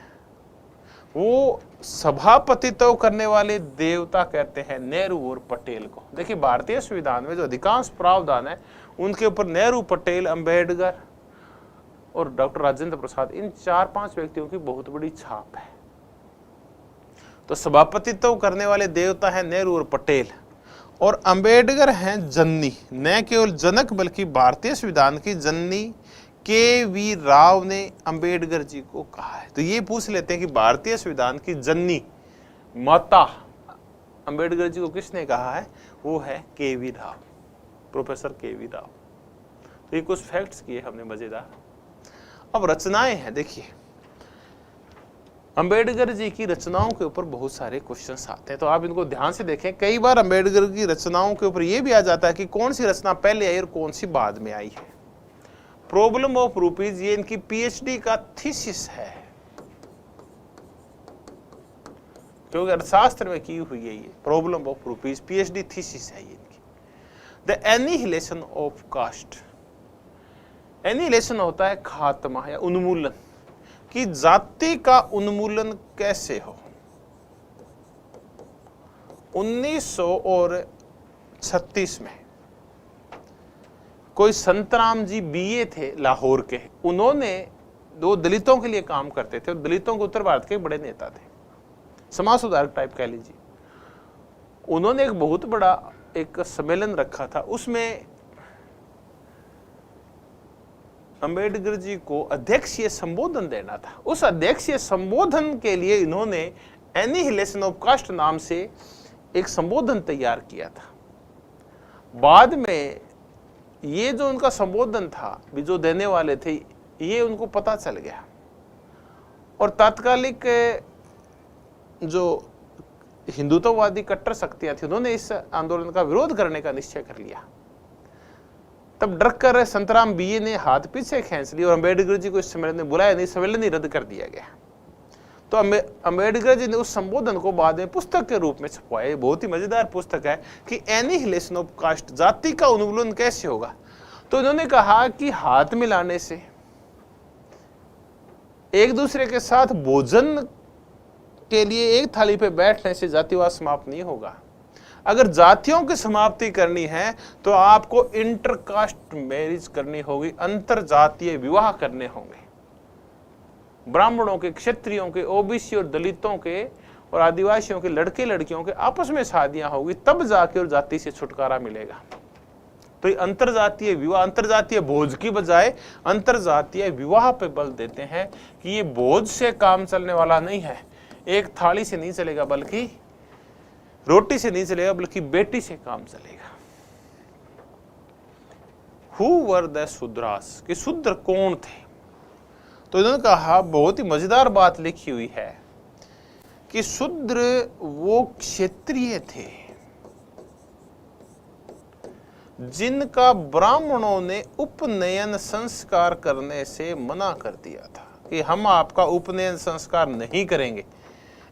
वो सभापतित्व करने वाले देवता कहते हैं नेहरू और पटेल को। देखिए भारतीय संविधान में जो अधिकांश प्रावधान है उनके ऊपर नेहरू, पटेल, अंबेडकर और डॉक्टर राजेंद्र प्रसाद, इन 4-5 व्यक्तियों की बहुत बड़ी छाप है। तो सभापतित्व करने वाले देवता है नेहरू और पटेल, और अंबेडकर हैं जननी, न केवल जनक बल्कि भारतीय संविधान की जननी के.वी. राव ने अंबेडकर जी को कहा है। तो ये पूछ लेते हैं कि भारतीय संविधान की जननी माता अंबेडकर जी को किसने कहा है? वो है KV. Rao, professor KV. Rao. तो ये कुछ फैक्ट्स किए हमने मजेदार। अब रचनाएं हैं, देखिए अंबेडकर जी की रचनाओं के ऊपर बहुत सारे क्वेश्चंस आते हैं, तो आप इनको ध्यान से देखें। कई बार अंबेडकर की रचनाओं के ऊपर यह भी आ जाता है कि कौन सी रचना पहले आई और कौन सी बाद में आई है। प्रॉब्लम ऑफ रूपीज, ये इनकी पीएचडी का थीसिस है, क्योंकि अर्थशास्त्र में की हुई है ये problem of rupees, PhD thesis है ये इनकी। The annihilation of caste, annihilation होता है खात्मा या उन्मूलन, कि जाति का उन्मूलन कैसे हो। 1936 में कोई संतराम जी बीए थे लाहौर के, उन्होंने 2 दलितों के लिए काम करते थे और दलितों के उत्तर भारत के बड़े नेता थे, समाज सुधारक टाइप कह लीजिए। उन्होंने एक बहुत बड़ा एक सम्मेलन रखा था, उसमें अंबेडकर जी को अध्यक्षीय संबोधन देना था। उस अध्यक्षीय संबोधन के लिए इन्होंने एनिहिलेशन ऑफ कास्ट नाम से एक संबोधन तैयार किया था। बाद में ये जो उनका संबोधन था, भी जो देने वाले थे, ये उनको पता चल गया और तात्कालिक जो हिंदुत्ववादी कट्टर शक्तियां थी, उन्होंने इस आंदोलन का विरोध करने का निश्चय कर लिया। तब डर कर संतराम बीए ने हाथ पीछे खींच लिया और अंबेडकर जी को इस सम्मेलन में बुलाया नहीं, सम्मेलन ही रद्द कर दिया गया। तो अंबेडकर जी ने उस संबोधन को बाद में पुस्तक के रूप में छपवाया। बहुत ही मजेदार पुस्तक है कि एनिहिलेशन ऑफ कास्ट, जाति का उन्मूलन कैसे होगा। तो इन्होंने कहा कि हाथ मिलाने से, एक दूसरे के साथ भोजन के लिए एक थाली पे बैठने से जातिवाद समाप्त नहीं होगा। अगर जातियों की समाप्ति करनी है तो आपको इंटरकास्ट मैरिज करनी होगी, अंतर जातीय विवाह करने होंगे। ब्राह्मणों के, क्षत्रियों के, ओबीसी और दलितों के और आदिवासियों के लड़के लड़कियों के आपस में शादियां होगी, तब जाके और जाति से छुटकारा मिलेगा। तो ये अंतरजातीय विवाह, अंतरजातीय भोज की बजाय अंतरजातीय विवाह पे बल देते हैं कि ये भोज से काम चलने वाला नहीं है, एक थाली से नहीं चलेगा, बल्कि रोटी से नहीं चलेगा, बल्कि बेटी से काम चलेगा। Who were the शूद्रास, कि शूद्र कौन थे। तो इन्होंने कहा, बहुत ही मजेदार बात लिखी हुई है कि शूद्र वो क्षत्रिय थे जिनका ब्राह्मणों ने उपनयन संस्कार करने से मना कर दिया था कि हम आपका उपनयन संस्कार नहीं करेंगे।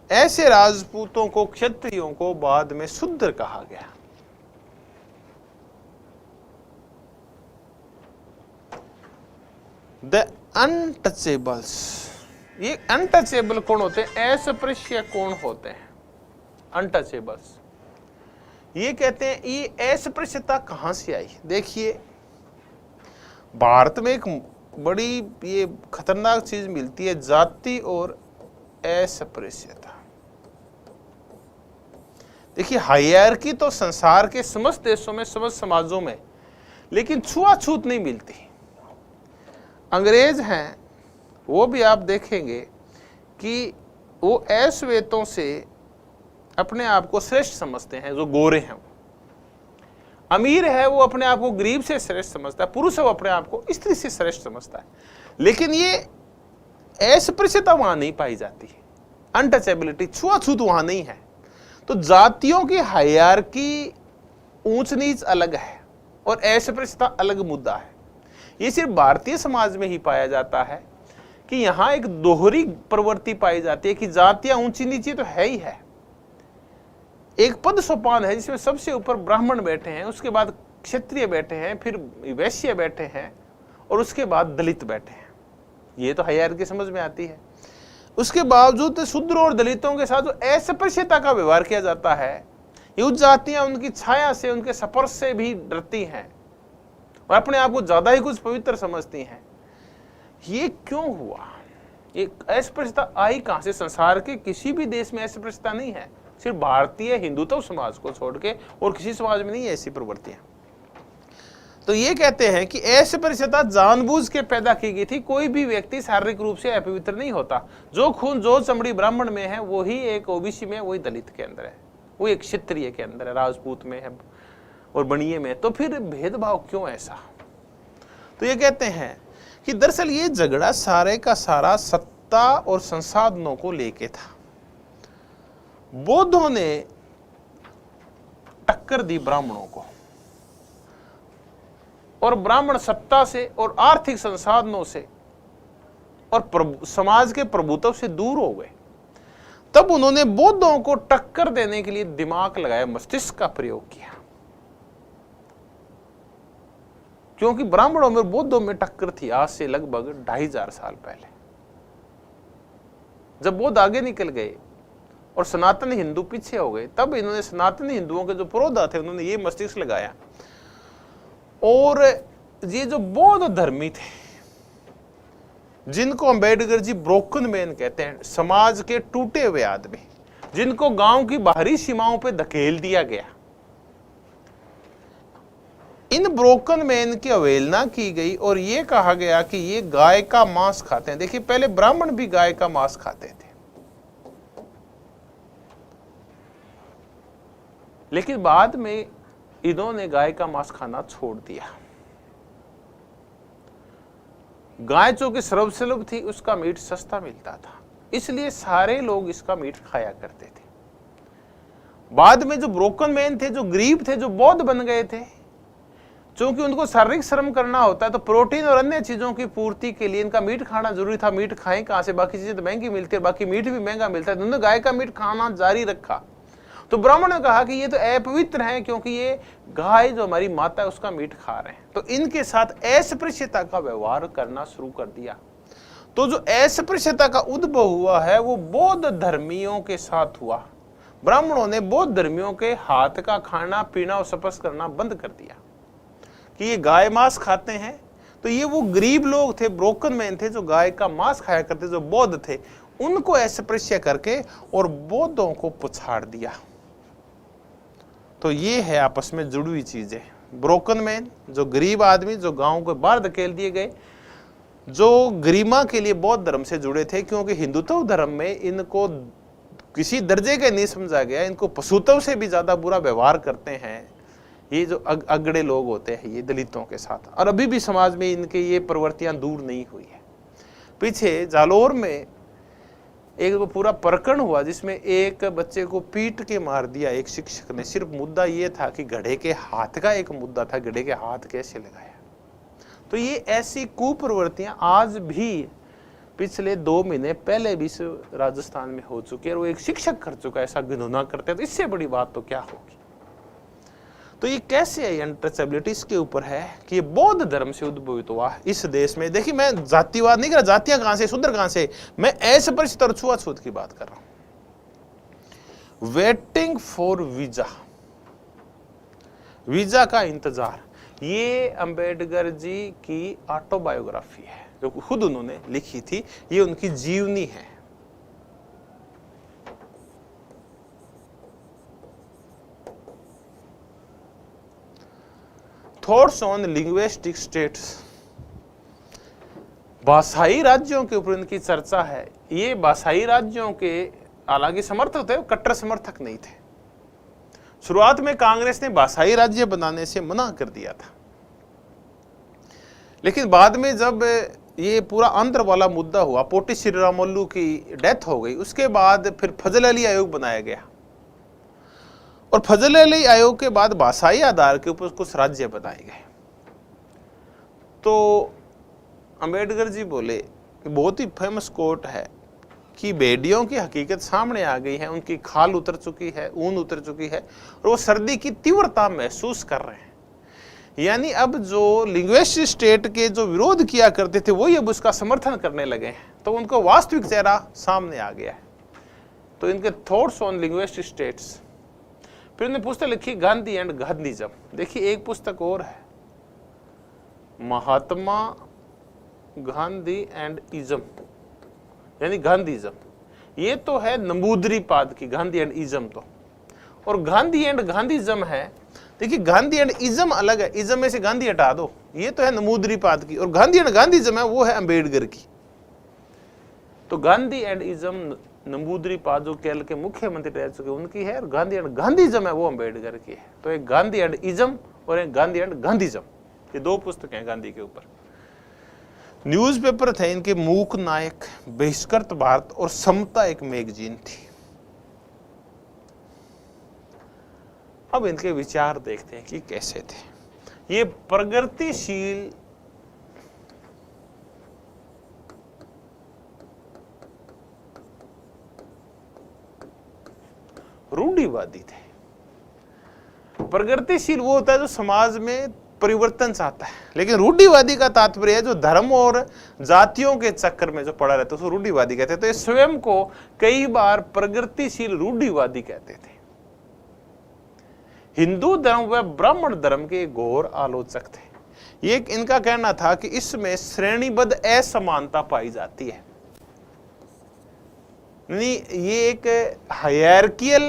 ऐसे राजपूतों को, क्षत्रियों को बाद में शूद्र कहा गया। द अनटचेबल्स, ये अनटचेबल कौन होते हैं? अस्पृश्य कौन होते हैं? अनटचेबल्स, ये कहते हैं ये अस्पृश्यता कहां से आई। देखिए भारत में एक बड़ी ये खतरनाक चीज मिलती है, जाति और अस्पृश्यता। देखिए हायरार्की तो संसार के समस्त देशों में, समस्त समाजों में, लेकिन छुआछूत नहीं मिलती। अंग्रेज हैं वो भी आप देखेंगे कि वो अश्वेतों से अपने आप को श्रेष्ठ समझते हैं, जो गोरे हैं। अमीर है वो अपने आप को गरीब से श्रेष्ठ समझता है, पुरुष है वो अपने आप को स्त्री से श्रेष्ठ समझता है। लेकिन ये अस्पृश्यता वहां नहीं पाई जाती, अनटचेबिलिटी, छुआछूत वहां नहीं है। तो जातियों की हायरार्की, ऊंच नीच अलग है और अस्पृश्यता अलग मुद्दा है। ये सिर्फ भारतीय समाज में ही पाया जाता है कि यहां एक दोहरी प्रवृत्ति पाई जाती है कि जातियां ऊंची नीची तो है ही है। एक पद सोपान है जिसमें सबसे ऊपर ब्राह्मण बैठे हैं, उसके बाद क्षत्रिय बैठे हैं, फिर वैश्य बैठे हैं और उसके बाद दलित बैठे हैं। ये तो हायरार्की समझ में आती है। उसके बावजूद शूद्र और दलितों के साथ जो अस्पृश्यता का व्यवहार किया जाता है, ये उस जातियां उनकी छाया से, उनके स्पर्श से भी डरती हैं और अपने आप को ज्यादा ही कुछ पवित्र समझती हैं। ये क्यों हुआ? ये अस्पृश्यता आई कहां से? संसार के किसी भी देश में अस्पृश्यता नहीं है, सिर्फ भारतीय हिंदुत्व समाज को छोड़ के और किसी समाज में नहीं है ऐसी प्रवृत्तियां। तो ये कहते हैं कि अस्पृश्यता जानबूझ के पैदा की गई थी। कोई भी व्यक्ति शारीरिक रूप से अपवित्र नहीं होता। जो खून, जो चमड़ी ब्राह्मण में है वही एक ओबीसी में, वही दलित के अंदर है, वो एक क्षत्रिय के अंदर है, राजपूत में है और बनिए में। तो फिर भेदभाव क्यों ऐसा? तो ये कहते हैं कि दरअसल ये झगड़ा सारे का सारा सत्ता और संसाधनों को लेके था। बौद्धों ने टक्कर दी ब्राह्मणों को और ब्राह्मण सत्ता से और आर्थिक संसाधनों से और समाज के प्रभुत्व से दूर हो गए। तब उन्होंने बौद्धों को टक्कर देने के लिए दिमाग लगाया, मस्तिष्क का प्रयोग किया। क्योंकि ब्राह्मणों में बौद्धों में टक्कर थी आज से लगभग 2500 साल पहले। जब बौद्ध आगे निकल गए और सनातन हिंदू पीछे हो गए, तब इन्होंने सनातन हिंदुओं के जो पुरोधा थे उन्होंने ये मस्तिष्क लगाया। और ये जो बौद्ध धर्मी थे, जिनको अंबेडकर जी ब्रोकन मैन कहते हैं, समाज के टूटे हुए आदमी, जिनको गांव की बाहरी सीमाओं पे धकेल दिया गया, इन ब्रोकन मैन की अवहेलना की गई और ये कहा गया कि ये गाय का मांस खाते हैं। देखिए पहले ब्राह्मण भी गाय का मांस खाते थे, लेकिन बाद में इन्होंने गाय का मांस खाना छोड़ दिया। गाय जो कि सर्वसुलभ थी, उसका मीट सस्ता मिलता था, इसलिए सारे लोग इसका मीट खाया करते थे। बाद में जो ब्रोकन मैन थे, जो गरीब थे, जो बौद्ध बन गए थे, क्योंकि उनको शारीरिक श्रम करना होता है, तो प्रोटीन और अन्य चीजों की पूर्ति के लिए इनका मीट खाना जरूरी था। मीट खाएं कहां से? बाकी चीजें तो महंगी मिलती है, बाकी मीट भी महंगा मिलता है। उन्होंने गाय का मीट खाना जारी रखा। तो ब्राह्मण ने कहा कि ये तो अपवित्र है, क्योंकि ये गाय जो हमारी माता है उसका मीट खा रहे हैं। तो इनके साथ अस्पृश्यता का व्यवहार करना शुरू कर दिया। तो जो अस्पृश्यता का उद्भव हुआ है वो बौद्ध धर्मियों के साथ हुआ। ब्राह्मणों ने बौद्ध धर्मियों के हाथ का खाना पीना और स्पर्श करना बंद कर दिया कि ये गाय मांस खाते हैं। तो ये वो गरीब लोग थे, ब्रोकन मैन थे, जो गाय का मांस खाया करते, जो बौद्ध थे, उनको अस्पृश्य करके और बौद्धों को पछाड़ दिया। तो ये है आपस में जुड़ी हुई चीजें। ब्रोकन मैन, जो गरीब आदमी, जो गांव को बाहर धकेल दिए गए, जो गरिमा के लिए बौद्ध धर्म से जुड़े थे, क्योंकि हिंदुत्व धर्म में इनको किसी दर्जे का नहीं समझा गया, इनको पशुत्व से भी ज्यादा बुरा व्यवहार करते हैं। ये जो अगड़े लोग होते हैं ये दलितों के साथ, और अभी भी समाज में इनके ये प्रवृत्तियां दूर नहीं हुई है। पीछे जालोर में एक पूरा प्रकरण हुआ जिसमें एक बच्चे को पीट के मार दिया एक शिक्षक ने। सिर्फ मुद्दा ये था कि घड़े के हाथ का एक मुद्दा था, घड़े के हाथ कैसे लगाया। तो ये ऐसी कुप्रवृत्तियां आज भी पिछले 2 महीने पहले भी राजस्थान में हो चुकी है, और वो एक शिक्षक कर चुका है ऐसा घिनौना करते हैं। तो इससे बड़ी बात तो क्या होगी। तो ये कैसे है अनटचेबिलिटी, इसके ऊपर है कि ये बौद्ध धर्म से उद्भवित हुआ इस देश में। देखिए मैं जातिवाद नहीं कर रहा, जातियां कहां से, शूद्र कहां से, मैं अस्पृश्यता और छुआछूत की बात कर रहा हूं। वेटिंग फॉर वीजा, वीजा का इंतजार, ये अंबेडकर जी की ऑटोबायोग्राफी है जो खुद उन्होंने लिखी थी, ये उनकी जीवनी है। थॉट्स ऑन लिंग्विस्टिक स्टेट्स, भाषाई राज्यों के ऊपर इनकी चर्चा है। ये भाषाई राज्यों के हालांकि समर्थक थे, कट्टर समर्थक नहीं थे। शुरुआत में कांग्रेस ने भाषाई राज्य बनाने से मना कर दिया था, लेकिन बाद में जब ये पूरा आंध्र वाला मुद्दा हुआ, पोटी श्रीरामुलु की डेथ हो गई, उसके बाद फिर फजल अली आयोग बनाया गया और फजल अली आयोग के बाद भाषाई आधार के ऊपर कुछ राज्य बनाए गए। तो अंबेडकर जी बोले, बहुत ही फेमस कोट है कि भेड़ियों की हकीकत सामने आ गई है, उनकी खाल उतर चुकी है, ऊन उतर चुकी है और वो सर्दी की तीव्रता महसूस कर रहे हैं। यानी अब जो लिंग्विस्टिक स्टेट के जो विरोध किया करते थे वही अब उसका समर्थन करने लगे हैं, तो उनको वास्तविक चेहरा सामने आ गया है। तो इनके थॉट्स ऑन लिंग्विस्टिक स्टेट्स। फिर उन्होंने पुस्तक लिखी गांधी एंड गांधीज्म। देखिए एक पुस्तक और है, महात्मा गांधी एंड इज्म, यानी गांधीज्म। ये तो है नंबूदरीवाद की, गांधी एंड इज्म तो, और गांधी एंड गांधीज्म है। देखिए गांधी एंड इज्म अलग है, इज्म में से गांधी हटा दो, ये तो है नंबूदरीवाद की, और गांधी एंड गांधीज्म है वो है अंबेडकर की। तो गांधी एंड इज्म नंबूदरीवाद जो केरल के मुख्यमंत्री रह चुके उनकी है, और गांधी एंड गांधीज्म है वो अंबेडकर की है। तो एक गांधी एंड इज्म और एक गांधी एंड गांधीज्म, ये दो पुस्तकें हैं गांधी के ऊपर। न्यूज़पेपर थे इनके मूक नायक, बहिष्कृत भारत और समता एक मैगजीन थी। अब इनके विचार देखते हैं कि कैसे थे। ये प्रगतिशील रूढ़िवादी थे। प्रगतिशील वो होता है जो समाज में परिवर्तन चाहता है, लेकिन रूढ़िवादी का तात्पर्य है जो धर्म और जातियों के चक्कर में जो पड़ा रहता है उसको रूढ़िवादी कहते हैं। तो ये स्वयं को कई बार प्रगतिशील रूढ़िवादी कहते थे। हिंदू धर्म व ब्राह्मण धर्म के घोर आलोचक थे। ये इनका कहना था कि इसमें श्रेणीबद्ध असमानता पाई जाती है, ये एक हायरार्कियल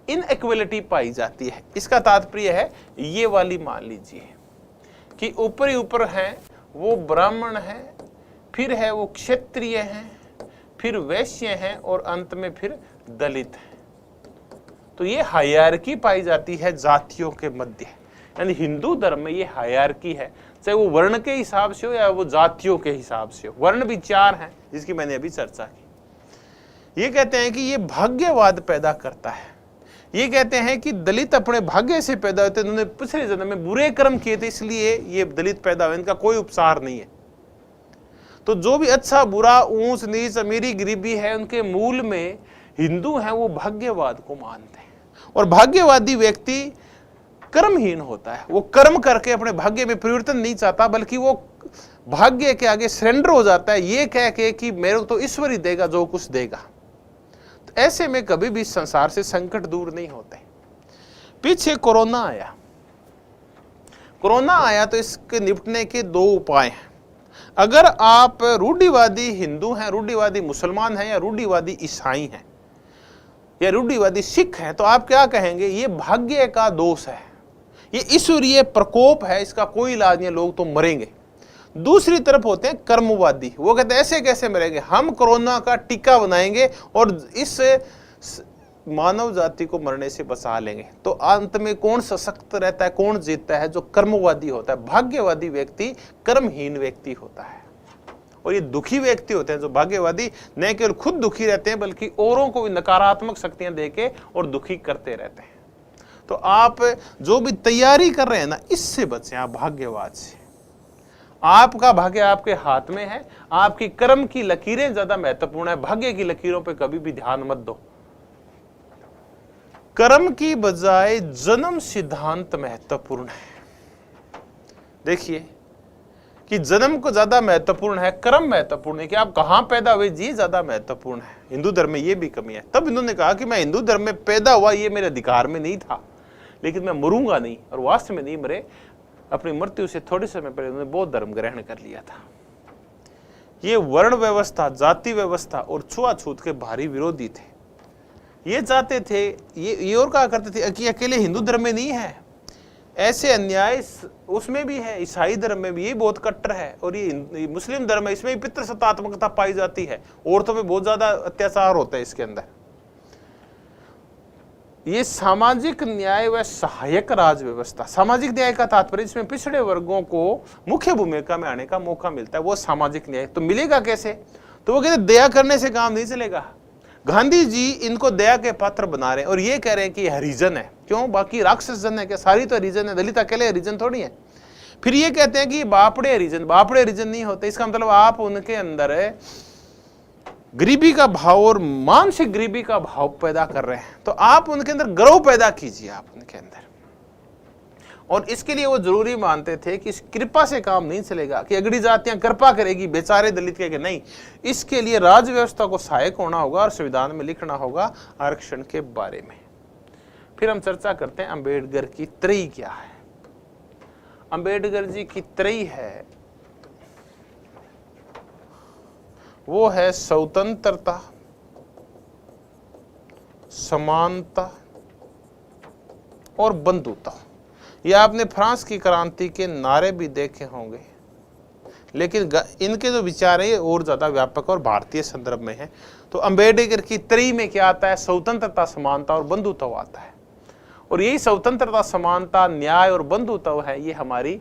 इनइक्वालिटी पाई जाती है। इसका तात्पर्य है ये वाली, मान लीजिए कि ऊपर ही ऊपर हैं वो ब्राह्मण हैं, फिर है वो क्षत्रिय हैं, फिर वैश्य हैं और अंत में फिर दलित हैं। तो ये हायरार्की पाई जाती है जातियों के मध्य, यानी हिंदू धर्म में ये हायरार्की है, चाहे वो वर्ण के हिसाब से हो या वो जातियों के हिसाब से हो। वर्ण भी चार हैं जिसकी मैंने अभी चर्चा की। ये कहते हैं कि ये भाग्यवाद पैदा करता है। ये कहते हैं कि दलित अपने भाग्य से पैदा होते, उन्होंने पिछले जन्म में बुरे कर्म किए थे इसलिए ये दलित पैदा हुए, इनका कोई उपचार नहीं है। तो जो भी अच्छा बुरा, ऊंच नीच, अमीरी गरीबी है, उनके मूल में हिंदू हैं वो भाग्यवाद को मानते हैं। और भाग्यवादी व्यक्ति कर्महीन होता है, वो कर्म करके अपने भाग्य में परिवर्तन नहीं चाहता, बल्कि वो भाग्य के आगे सरेंडर हो जाता है ये कह के कि मेरे को तो ईश्वर ही देगा जो कुछ देगा। तो ऐसे में कभी भी संसार से संकट दूर नहीं होते। पीछे कोरोना आया, कोरोना आया तो इसके निपटने के दो उपाय हैं। अगर आप रूढ़िवादी हिंदू हैं, रूढ़िवादी मुसलमान हैं, या रूढ़िवादी ईसाई हैं, या रूढ़िवादी सिख हैं, तो आप क्या कहेंगे? ये भाग्य का दोष है, ये ईश्वरीय प्रकोप है, इसका कोई इलाज नहीं, लोग तो मरेंगे। दूसरी तरफ होते हैं कर्मवादी, वो कहते हैं ऐसे कैसे मरेंगे, हम कोरोना का टीका बनाएंगे और इस मानव जाति को मरने से बचा लेंगे। तो अंत में कौन सशक्त रहता है, कौन जीतता है? जो कर्मवादी होता है। भाग्यवादी व्यक्ति कर्महीन व्यक्ति होता है, और ये दुखी व्यक्ति होते हैं जो भाग्यवादी न केवल खुद दुखी रहते हैं बल्कि औरों को भी नकारात्मक शक्तियां देके और दुखी करते रहते हैं। तो आप जो भी तैयारी कर रहे हैं ना, इससे बचें, आप भाग्यवाद से। आपका भाग्य आपके हाथ में है, आपकी कर्म की लकीरें ज्यादा महत्वपूर्ण है, भाग्य की लकीरों पे कभी भी ध्यान मत दो। कर्म की बजाय जन्म सिद्धांत महत्वपूर्ण है। देखिए कि जन्म को ज्यादा महत्वपूर्ण है, कर्म महत्वपूर्ण है, कि आप कहां पैदा हुए जी ज्यादा महत्वपूर्ण है। हिंदू धर्म में ये भी कमी है। तब इन्होंने कहा कि मैं हिंदू धर्म में पैदा हुआ, ये मेरे अधिकार में नहीं था, लेकिन मैं मरूंगा नहीं, और वास्तव में नहीं मरे। अपनी मृत्यु से थोड़े समय पहले उन्होंने बौद्ध धर्म ग्रहण कर लिया था। ये वर्ण व्यवस्था, जाति व्यवस्था और छुआछूत के भारी विरोधी थे। ये चाहते थे, ये और कहा करते थे कि अकेले हिंदू धर्म में नहीं है, ऐसे अन्याय उसमें भी है, ईसाई धर्म में भी ये बहुत कट्टर है, और ये मुस्लिम धर्म है, इसमें भी पितृसत्तात्मकता पाई जाती है, औरतों में बहुत ज्यादा अत्याचार होता है इसके अंदर। ये सामाजिक न्याय व सहायक राज व्यवस्था, सामाजिक न्याय का तात्पर्य इसमें पिछड़े वर्गों को मुख्य भूमिका में आने का मौका मिलता है, वो सामाजिक न्याय। तो मिलेगा कैसे? तो वो कहते दया करने से काम नहीं चलेगा। गांधी जी इनको दया के पात्र बना रहे हैं और ये कह रहे हैं कि हरिजन है। क्यों? बाकी राक्षस जन है क्या? सारी तो हरिजन है, दलित अकेले हरिजन थोड़ी है। फिर ये कहते हैं कि बापड़े हरिजन, बापड़े हरिजन नहीं होते। इसका मतलब आप उनके अंदर गरीबी का भाव और मानसिक गरीबी का भाव पैदा कर रहे हैं, तो आप उनके अंदर गर्व पैदा कीजिए आप उनके अंदर। और इसके लिए वो जरूरी मानते थे कि इस कृपा से काम नहीं चलेगा, कि अगड़ी जातियां कृपा करेगी बेचारे दलित के, नहीं, इसके लिए राज्य व्यवस्था को सहायक होना होगा और संविधान में लिखना होगा आरक्षण के बारे में। फिर हम चर्चा करते हैं अंबेडकर की त्रयी क्या है। अंबेडकर जी की त्रयी है, वो है स्वतंत्रता, समानता और बंधुता। ये आपने फ्रांस की क्रांति के नारे भी देखे होंगे, लेकिन इनके जो विचार है ये और ज्यादा व्यापक और भारतीय संदर्भ में है। तो अंबेडकर की त्रयी में क्या आता है? स्वतंत्रता, समानता और बंधुत्व आता है। और यही स्वतंत्रता, समानता, न्याय और बंधुत्व है, ये हमारी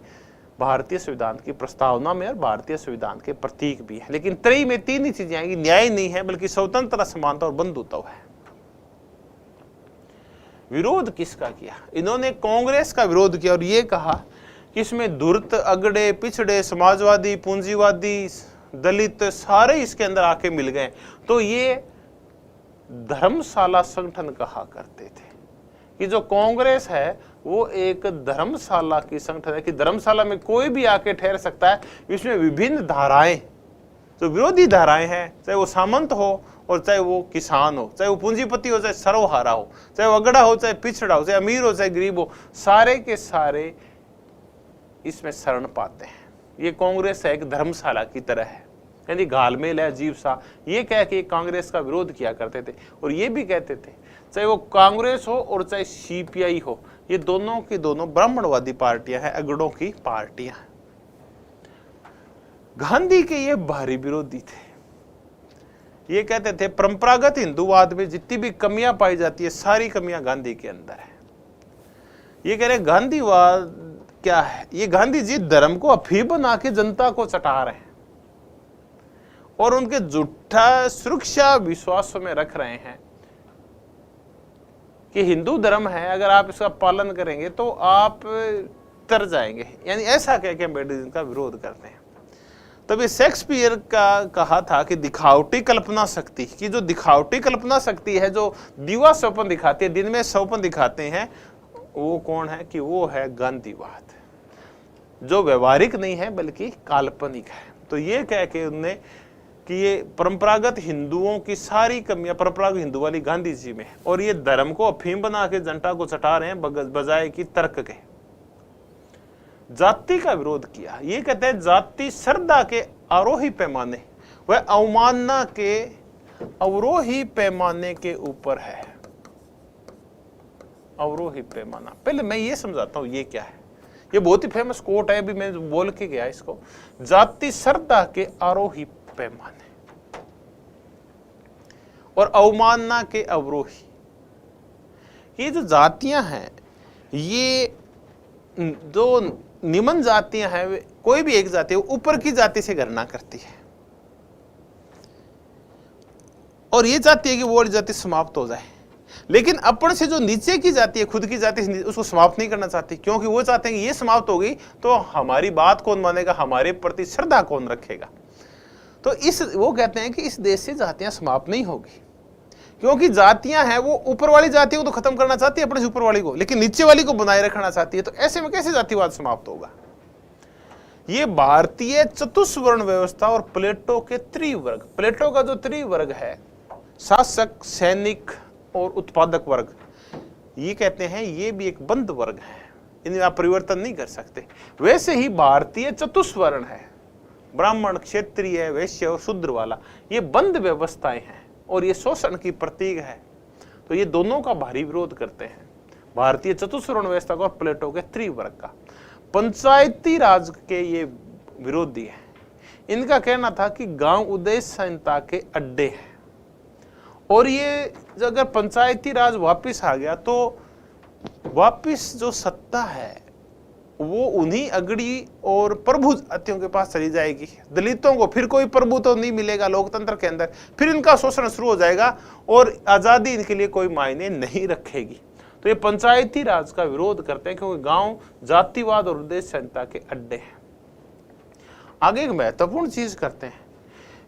भारतीय संविधान की प्रस्तावना में और भारतीय संविधान के प्रतीक भी है। लेकिन त्रयी में तीन ही चीजें आएंगी, न्याय नहीं है बल्कि स्वतंत्रता, समानता और बंधुत्व है। विरोध किसका किया? इन्होंने कांग्रेस का विरोध किया और ये कहा कि इसमें धूर्त, अगड़े, पिछड़े, समाजवादी, पूंजीवादी, दलित सारे इसके अंदर आके मिल गए। तो ये धर्मशाला संगठन कहा करते थे कि जो कांग्रेस है वो एक धर्मशाला की संगठन है, कि धर्मशाला में कोई भी आके ठहर सकता है। इसमें विभिन्न धाराएं, जो विरोधी धाराएं हैं, चाहे वो सामंत हो और चाहे वो किसान हो, चाहे वो पूंजीपति हो, चाहे सर्वहारा हो, चाहे वो अगड़ा हो, चाहे पिछड़ा हो, चाहे अमीर हो, चाहे गरीब हो, सारे के सारे इसमें शरण पाते हैं। ये कांग्रेस एक धर्मशाला की तरह है, यानी घालमेल है अजीब सा। ये कह के कांग्रेस का विरोध किया करते थे और ये भी कहते थे चाहे वो कांग्रेस हो और चाहे सीपीआई हो, ये दोनों की दोनों ब्राह्मणवादी पार्टियां हैं, अगड़ों की पार्टियां हैं। गांधी के ये भारी विरोधी थे। ये कहते थे परंपरागत हिंदूवाद में जितनी भी कमियां पाई जाती है, सारी कमियां गांधी के अंदर है। ये कह रहे गांधीवाद क्या है? ये गांधी जी धर्म को अफीम बना के जनता को चटा रहे हैं और उनके झूठा सुरक्षा विश्वासों में रख रहे हैं कि हिंदू धर्म है, अगर आप इसका पालन करेंगे तो आप तर जाएंगे। यानी ऐसा कह के अम्बेडकर का विरोध करते हैं। तभी शेक्सपियर का कहा था कि दिखावटी कल्पना शक्ति, की जो दिखावटी कल्पना शक्ति है, जो दिवा स्वप्न दिखाती है, दिन में स्वप्न दिखाते हैं, वो कौन है? कि वो है गांधीवाद, जो व्यवहारिक नहीं है बल्कि काल्पनिक है। तो ये कह के उनने कि ये परंपरागत हिंदुओं की सारी कमियां परंपरागत हिंदू वाली गांधी जी में, और ये धर्म को अफीम बना के जनता को चटा रहे हैं बजाय कि तर्क के। जाति का विरोध किया। ये कहते हैं जाति श्रद्धा के आरोही पैमाने व अवमानना के अवरोही पैमाने के ऊपर है। अवरोही पैमाना, पहले मैं ये समझाता हूं ये क्या है। ये बहुत ही फेमस कोट है, अभी मैं बोल के गया इसको। जाति श्रद्धा के आरोही पैमाने और अवमानना के अवरोही। ये जो जातियां हैं, ये जो निम्न जातियां हैं, कोई भी एक जाति ऊपर की जाति से गणना करती है और ये चाहती है कि वो जाति समाप्त हो जाए, लेकिन अपन से जो नीचे की जाति है, खुद की जाति से, उसको समाप्त नहीं करना चाहती, क्योंकि वो चाहते हैं कि ये समाप्त होगी तो हमारी बात कौन मानेगा, हमारे प्रति श्रद्धा कौन रखेगा। तो वो कहते हैं कि इस देश से जातियां समाप्त नहीं होगी, क्योंकि जातियां हैं वो ऊपर वाली जातियों को तो खत्म करना चाहती है अपने से ऊपर वाली को, लेकिन नीचे वाली को बनाए रखना चाहती है। तो ऐसे में कैसे जातिवाद समाप्त होगा? ये भारतीय चतुष्वर्ण व्यवस्था और प्लेटो के त्रिवर्ग, प्लेटो का जो त्रिवर्ग है, शासक, सैनिक और उत्पादक वर्ग, ये कहते हैं ये भी एक बंद वर्ग है, इनमें आप परिवर्तन नहीं कर सकते। वैसे ही भारतीय चतुष्वर्ण है, ब्राह्मण, क्षत्रिय, वैश्य और शूद्र वाला, ये बंद व्यवस्थाएं हैं और ये शोषण की प्रतीक है। तो ये दोनों का भारी विरोध करते हैं, भारतीय चतुष्वर्ण व्यवस्था का और प्लेटो के त्रिवर्ग का। पंचायती राज के ये विरोधी है। इनका कहना था कि गांव उद्देश्य संहिता के अड्डे हैं और ये अगर पंचायती राज वापिस आ गया तो वापिस जो सत्ता है वो उन्हीं अगड़ी और प्रभु जातियों के पास चली जाएगी। दलितों को फिर कोई प्रभु तो नहीं मिलेगा लोकतंत्र के अंदर, फिर इनका शोषण शुरू हो जाएगा और आजादी इनके लिए कोई मायने नहीं रखेगी। तो ये पंचायती राज का विरोध करते हैं क्योंकि गांव जातिवाद और उद्देश्य संहिता के अड्डे हैं। आगे एक महत्वपूर्ण चीज करते हैं,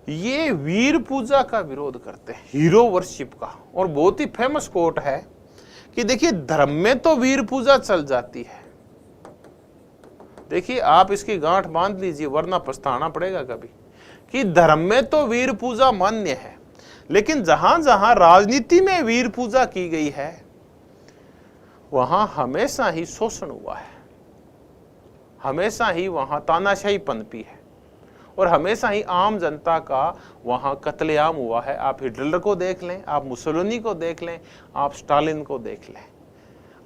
ये वीर पूजा का विरोध करते हैं, हीरो वर्शिप का। और बहुत ही फेमस कोट है कि देखिए धर्म में तो वीर पूजा चल जाती है, देखिए आप इसकी गांठ बांध लीजिए वरना पछताना पड़ेगा कभी, कि धर्म में तो वीर पूजा मान्य है, लेकिन जहां जहां राजनीति में वीर पूजा की गई है वहां हमेशा ही शोषण हुआ है, हमेशा ही वहां तानाशाही पनपी है और हमेशा ही आम जनता का वहां कत्लेआम हुआ है। आप हिटलर को देख लें, आप मुसोलिनी को देख लें, आप स्टालिन को देख लें,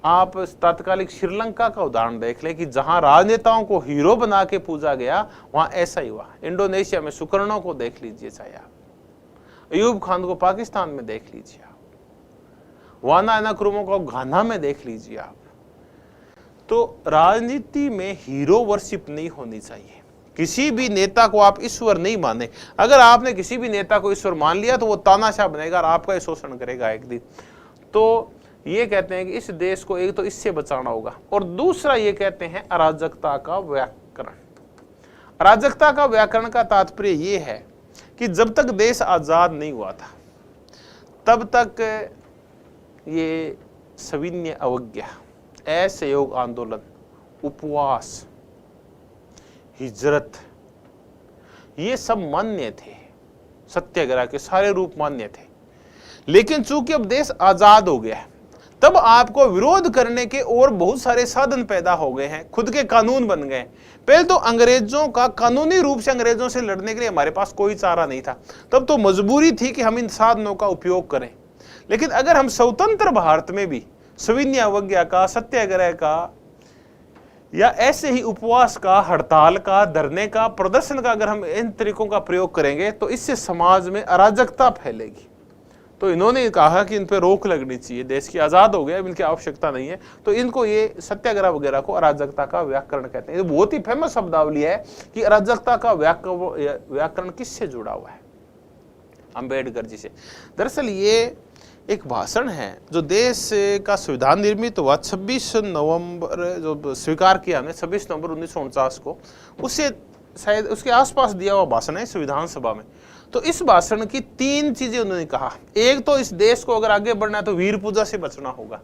आप तत्कालिक श्रीलंका का उदाहरण देख लें कि जहां राजनेताओं को हीरो बना के पूजा गया वहां ऐसा ही हुआ। इंडोनेशिया में सुकर्णों को देख लीजिए, चाहे आप अयूब खान को पाकिस्तान में देख लीजिए, आप वाना एनाक्रुमो को घाना में देख लीजिए आप। तो राजनीति में हीरो वर्शिप नहीं होनी चाहिए। किसी भी नेता को आप ईश्वर नहीं माने, अगर आपने किसी भी नेता को ईश्वर मान लिया तो वो तानाशाह बनेगा और आपका शोषण करेगा एक दिन। तो ये कहते हैं कि इस देश को एक तो इससे बचाना होगा और दूसरा ये कहते हैं अराजकता का व्याकरण। अराजकता का व्याकरण का तात्पर्य ये है कि जब तक देश आजाद नहीं हुआ था तब तक ये सविनय अवज्ञा, असहयोग आंदोलन, उपवास, हिजरत, ये सब मान्य थे, सत्याग्रह के सारे रूप मान्य थे। लेकिन चूंकि अब देश आजाद हो गया है तब आपको विरोध करने के और बहुत सारे साधन पैदा हो गए हैं, खुद के कानून बन गए। पहले तो अंग्रेजों का कानूनी रूप से अंग्रेजों से लड़ने के लिए हमारे पास कोई चारा नहीं था, तब तो मजबूरी थी कि हम इन साधनों का उपयोग करें। लेकिन अगर हम स्वतंत्र भारत में भी सविनय अवज्ञा का, सत्याग्रह का या ऐसे ही उपवास का, हड़ताल का, धरने का, प्रदर्शन का अगर हम इन तरीकों का प्रयोग करेंगे तो इससे समाज में अराजकता फैलेगी। तो इन्होंने कहा कि इन पे रोक लगनी चाहिए, देश की आजाद हो गया, इनकी आवश्यकता नहीं है। तो इनको ये सत्याग्रह वगैरह को अराजकता का व्याकरण कहते हैं। ये बहुत ही फेमस शब्दावली है कि अराजकता का व्याकरण किससे जुड़ा हुआ है, अंबेडकर जी से। दरअसल ये एक भाषण है जो देश का संविधान निर्मित हुआ 26 नवंबर, जो स्वीकार किया हमने 26 नवंबर 1949 को, उससे शायद उसके आसपास दिया हुआ भाषण है संविधान सभा में। तो इस भाषण की 3 चीजें उन्होंने कहा। एक तो इस देश को अगर आगे बढ़ना है तो वीर पूजा से बचना होगा।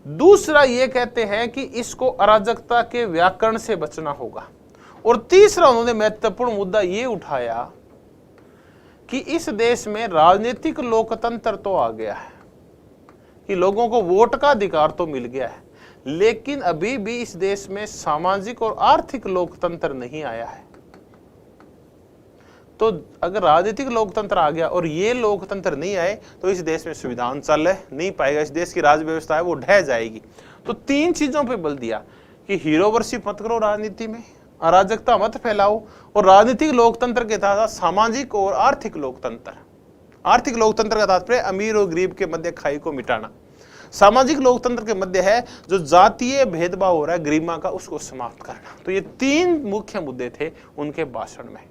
दूसरा ये कहते हैं कि इसको अराजकता के व्याकरण से बचना होगा। और तीसरा उन्होंने महत्वपूर्ण मुद्दा ये उठाया कि इस देश में राजनीतिक लोकतंत्र तो आ गया है, कि लोगों को वोट का अधिकार तो मिल गया है, लेकिन अभी भी इस देश में सामाजिक और आर्थिक लोकतंत्र नहीं आया है। तो अगर राजनीतिक लोकतंत्र आ गया और ये लोकतंत्र नहीं आए तो इस देश में संविधान चल नहीं पाएगा, इस देश की राज व्यवस्था है वो ढह जाएगी। तो 3 चीजों पे बल दिया कि हीरो वर्शिप मत करो राजनीति में, अराजकता मत फैलाओ, और राजनीतिक लोकतंत्र के साथ सामाजिक और आर्थिक लोकतंत्र। आर्थिक लोकतंत्र का तात्पर्य अमीर और गरीब के मध्य खाई को मिटाना। सामाजिक लोकतंत्र के मध्य है जो जातीय भेदभाव हो रहा है, गरिमा का, उसको समाप्त करना। तो ये 3 मुख्य मुद्दे थे उनके भाषण में।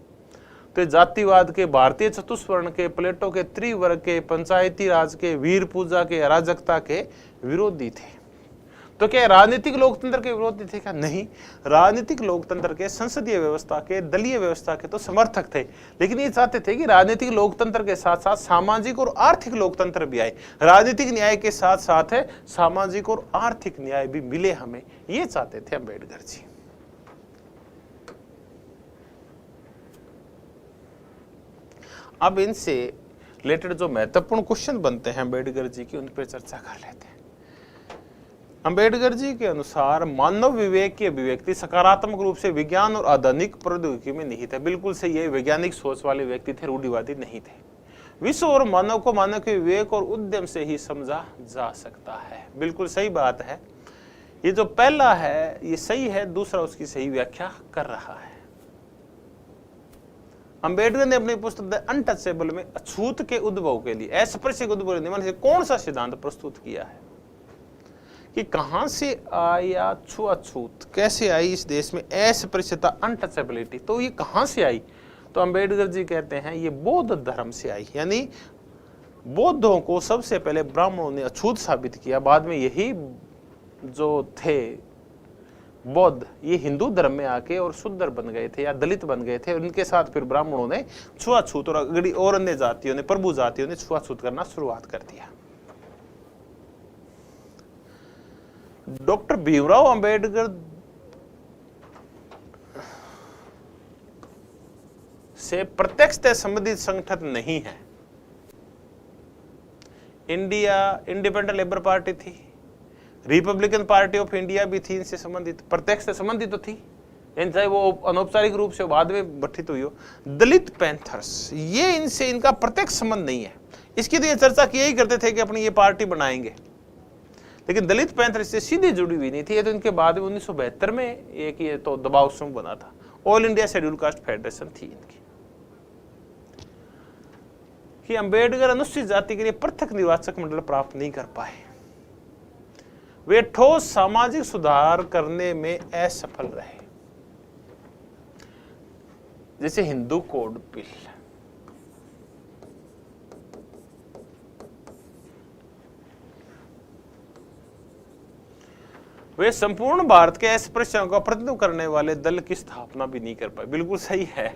तो जातिवाद के, भारतीय चतुष्वर्ण के, प्लेटो के त्रिवर्ग के, पंचायती राज के, वीर पूजा के, अराजकता के विरोधी थे। तो क्या राजनीतिक लोकतंत्र के विरोधी थे क्या? नहीं, राजनीतिक लोकतंत्र के, संसदीय व्यवस्था के, दलीय व्यवस्था के तो समर्थक थे, लेकिन ये चाहते थे कि राजनीतिक लोकतंत्र के साथ साथ सामाजिक और आर्थिक लोकतंत्र भी आए, राजनीतिक न्याय के साथ साथ है सामाजिक और आर्थिक न्याय भी मिले हमें, ये चाहते थे अम्बेडकर जी। अब इनसे रिलेटेड जो महत्वपूर्ण क्वेश्चन बनते हैं अम्बेडकर जी की, उन पर चर्चा कर लेते हैं। अंबेडकर जी के अनुसार मानव विवेक की अभिव्यक्ति सकारात्मक रूप से विज्ञान और आधुनिक प्रौद्योगिकी में निहित है। बिल्कुल सही है, वैज्ञानिक सोच वाले व्यक्ति थे, रूढ़िवादी नहीं थे। विश्व और मानव को मानव के विवेक और उद्यम से ही समझा जा सकता है। बिल्कुल सही बात है। ये जो पहला है ये सही है, दूसरा उसकी सही व्याख्या कर रहा है। अंबेडकर ने अपनी पुस्तक द अनटचेबल में अछूत के उद्भव के लिए, अस्पृश्य के उद्भव नियमन से कौन सा सिद्धांत प्रस्तुत किया है कि कहां से आया छुआछूत, कैसे आई इस देश में अस्पृश्यता, अनटचेबिलिटी, तो ये कहां से आई? तो अंबेडकर जी कहते हैं ये बौद्ध धर्म से आई। यानी बौद्धों को सबसे पहले ब्राह्मणों ने अछूत साबित किया, बाद में यही जो थे बौद्ध ये हिंदू धर्म में आके और शूद्र बन गए थे या दलित बन गए थे। उनके साथ फिर ब्राह्मणों ने छुआछूत और अगड़ी और अन्य जातियों ने, प्रभु जातियों ने छुआछूत करना शुरुआत कर दिया। डॉक्टर भीमराव अंबेडकर से प्रत्यक्षतः संबंधित संगठन नहीं है। इंडिया इंडिपेंडेंट लेबर पार्टी थी, रिपब्लिकन पार्टी ऑफ इंडिया भी थी, इनसे संबंधित, प्रत्यक्ष से संबंधित तो थी, चाहे वो अनौपचारिक रूप से बाद में गठित हुई हो। दलित पैंथर्स, ये इनसे इनका प्रत्यक्ष संबंध नहीं है। इसकी तो ये चर्चा किया ही करते थे कि अपनी ये पार्टी बनाएंगे, लेकिन दलित पैंथर इससे सीधे जुड़ी हुई नहीं थी। ये तो इनके बाद में 1972 में एक ये तो दबाव समूह बना था, all India schedule caste federation थी इनकी। कि अंबेडकर अनुसूचित जाति के लिए पृथक निर्वाचक मंडल प्राप्त नहीं कर पाए, वे ठोस सामाजिक सुधार करने में असफल रहे। जैसे हिंदू कोड बिल, वे संपूर्ण भारत के अस्पृश्यों का प्रतिनिधित्व करने वाले दल की स्थापना भी नहीं कर पाए। बिल्कुल सही है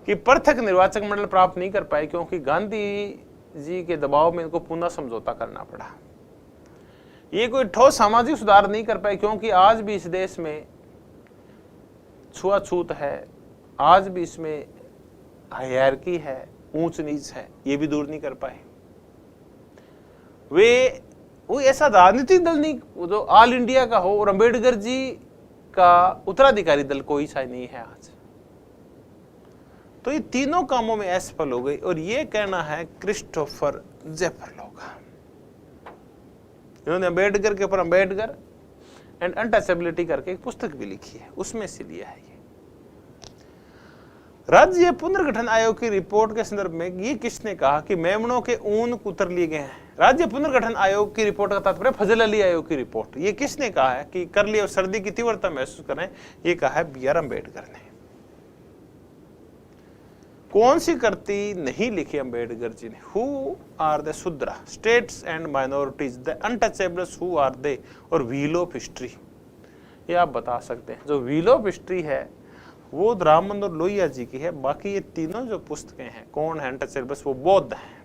कि पृथक निर्वाचक मंडल प्राप्त नहीं कर पाए क्योंकि गांधी जी के दबाव में इनको पुनः समझौता करना पड़ा। ये कोई ठोस सामाजिक सुधार नहीं कर पाए क्योंकि आज भी इस देश में छुआछूत है, आज भी इसमें हायरार्की है, ऊंच नीच है, ये भी दूर नहीं कर पाए। वे वो ऐसा राजनीतिक दल नहीं जो ऑल इंडिया का हो और अंबेडकर जी का उत्तराधिकारी दल कोई सा नहीं है आज। तो ये तीनों कामों में असफल हो गई और ये कहना है क्रिस्टोफर जेफरलो का। इन्होंने अंबेडकर के ऊपर अंबेडकर एंड अनटचेबिलिटी करके एक पुस्तक भी लिखी है, उसमें से लिया है ये। राज्य पुनर्गठन आयोग की रिपोर्ट के संदर्भ में ये किसने कहा कि मेमनों के ऊन कुतर लिए गए हैं? राज्य पुनर्गठन आयोग की रिपोर्ट का तात्पर्य फजल अली आयोग की रिपोर्ट। ये किसने कहा है कि कर लिया और सर्दी की तीव्रता महसूस करें? ये कहा है बी आर अम्बेडकर ने। कौन सी करती नहीं लिखी अम्बेडकर जी ने? Who are the Shudras, states and minorities, the untouchables, who are they, और व्हील ऑफ हिस्ट्री। ये आप बता सकते हैं। जो व्हील ऑफ हिस्ट्री है वो रामन और लोहिया जी की है। बाकी ये तीनों जो पुस्तकें हैं, कौन है अनटचेबल्स, वो बौद्ध है।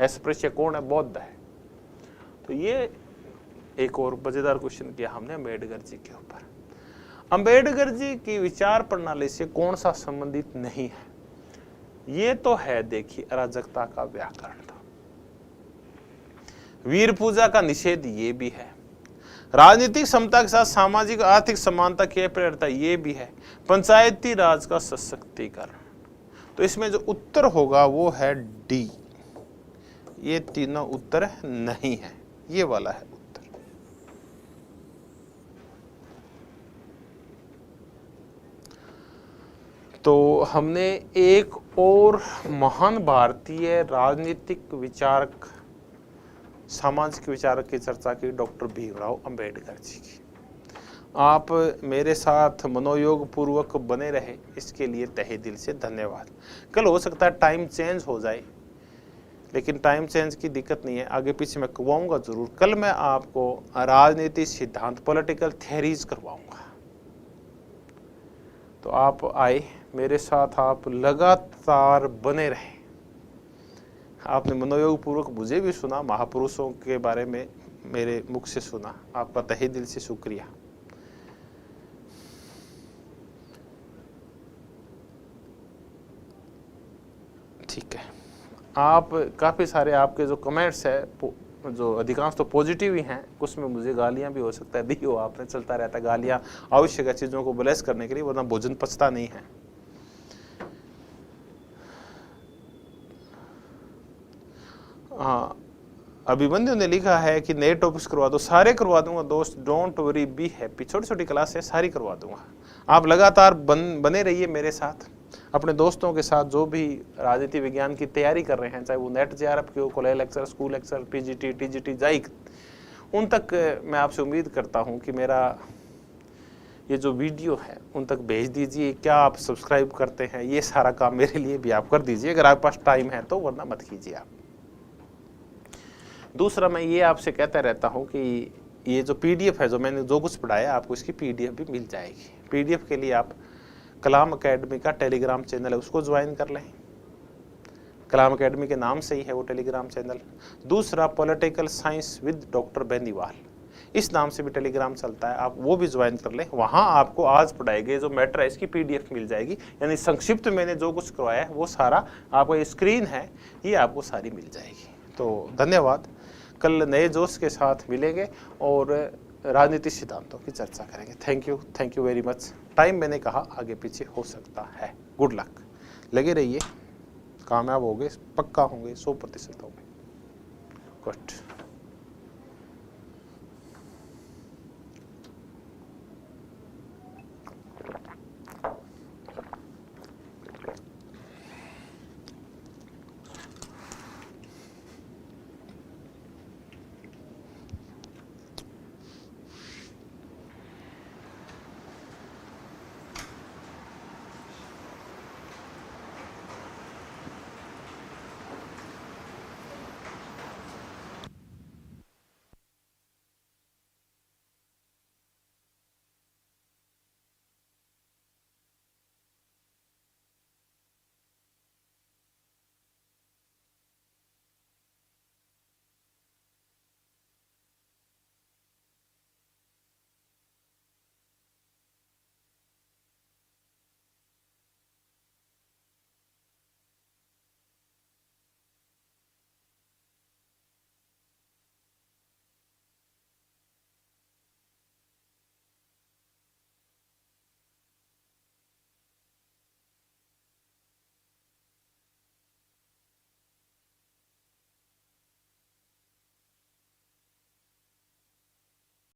अस्पृश्य कौन है? बौद्ध है। तो ये एक और मजेदार क्वेश्चन किया हमने अम्बेडकर जी के ऊपर। अम्बेडकर जी की विचार प्रणाली से कौन सा संबंधित नहीं है? ये तो है, देखिए, अराजकता का व्याकरण था, वीर पूजा का निषेध ये भी है, राजनीतिक समता के साथ सामाजिक आर्थिक समानता की प्रेरता ये भी है, पंचायती राज का सशक्तिकरण। तो इसमें जो उत्तर होगा वो है डी। ये तीनों उत्तर नहीं है, ये वाला है उत्तर। तो हमने एक और महान भारतीय राजनीतिक विचारक, सामाजिक विचारक की चर्चा की, डॉक्टर भीमराव अंबेडकर जी की। आप मेरे साथ मनोयोग पूर्वक बने रहे, इसके लिए तहे दिल से धन्यवाद। कल हो सकता है टाइम चेंज हो जाए, लेकिन टाइम चेंज की दिक्कत नहीं है, आगे पीछे मैं करवाऊंगा जरूर। कल मैं आपको राजनीति सिद्धांत, पॉलिटिकल थ्योरीज करवाऊंगा। तो आप आए मेरे साथ, आप लगातार बने रहे। आपने मनोयोग पूर्वक मुझे भी सुना, महापुरुषों के बारे में मेरे मुख से सुना, आपका तहे दिल से शुक्रिया। ठीक है, आप काफ़ी सारे आपके जो कमेंट्स है जो अधिकांश तो पॉजिटिव ही हैं, कुछ में मुझे गालियां भी हो सकता है, दी हो आपने, चलता रहता है, गालियां आवश्यक है चीज़ों को ब्लेस करने के लिए, वरना भोजन पचता नहीं है। हाँ, अभिमन्यु ने लिखा है कि नए टॉपिक्स करवा दो, सारे करवा दूंगा दोस्त, डोंट वरी बी हैप्पी। छोटी छोटी क्लास है, सारी करवा दूंगा। आप लगातार बने रहिए मेरे साथ, अपने दोस्तों के साथ जो भी राजनीति विज्ञान की तैयारी कर रहे हैं, चाहे वो नेट जेआरएफ की हो, college lecture, school lecture, PGT, TGT, जाइक, उन तक मैं आपसे उम्मीद करता हूं कि मेरा ये जो वीडियो है उन तक भेज दीजिए। क्या आप सब्सक्राइब करते हैं, ये सारा काम मेरे लिए भी आप कर दीजिए, अगर आपके पास टाइम है तो, वरना मत कीजिए आप। दूसरा, मैं ये आपसे कहता रहता हूँ कि ये जो पीडीएफ है, जो मैंने जो कुछ पढ़ाया, आपको इसकी पीडीएफ भी मिल जाएगी। पीडीएफ के लिए आप कलाम अकेडमी का टेलीग्राम चैनल है, उसको ज्वाइन कर लें। कलाम अकेडमी के नाम से ही है वो टेलीग्राम चैनल। दूसरा, political science with doctor Beniwal, इस नाम से भी टेलीग्राम चलता है, आप वो भी ज्वाइन कर लें। वहाँ आपको आज पढ़ाए गए जो मैटर है इसकी पीडीएफ मिल जाएगी, यानी संक्षिप्त मैंने जो कुछ करवाया है वो सारा आपको, ये स्क्रीन है ये आपको सारी मिल जाएगी। तो धन्यवाद, कल नए जोश के साथ मिलेंगे और राजनीतिक सिद्धांतों की चर्चा करेंगे। Thank you very much. Time मैंने कहा आगे पीछे हो सकता है। गुड लक, लगे रहिए, कामयाब होंगे, पक्का होंगे, 100% होंगे। गुड।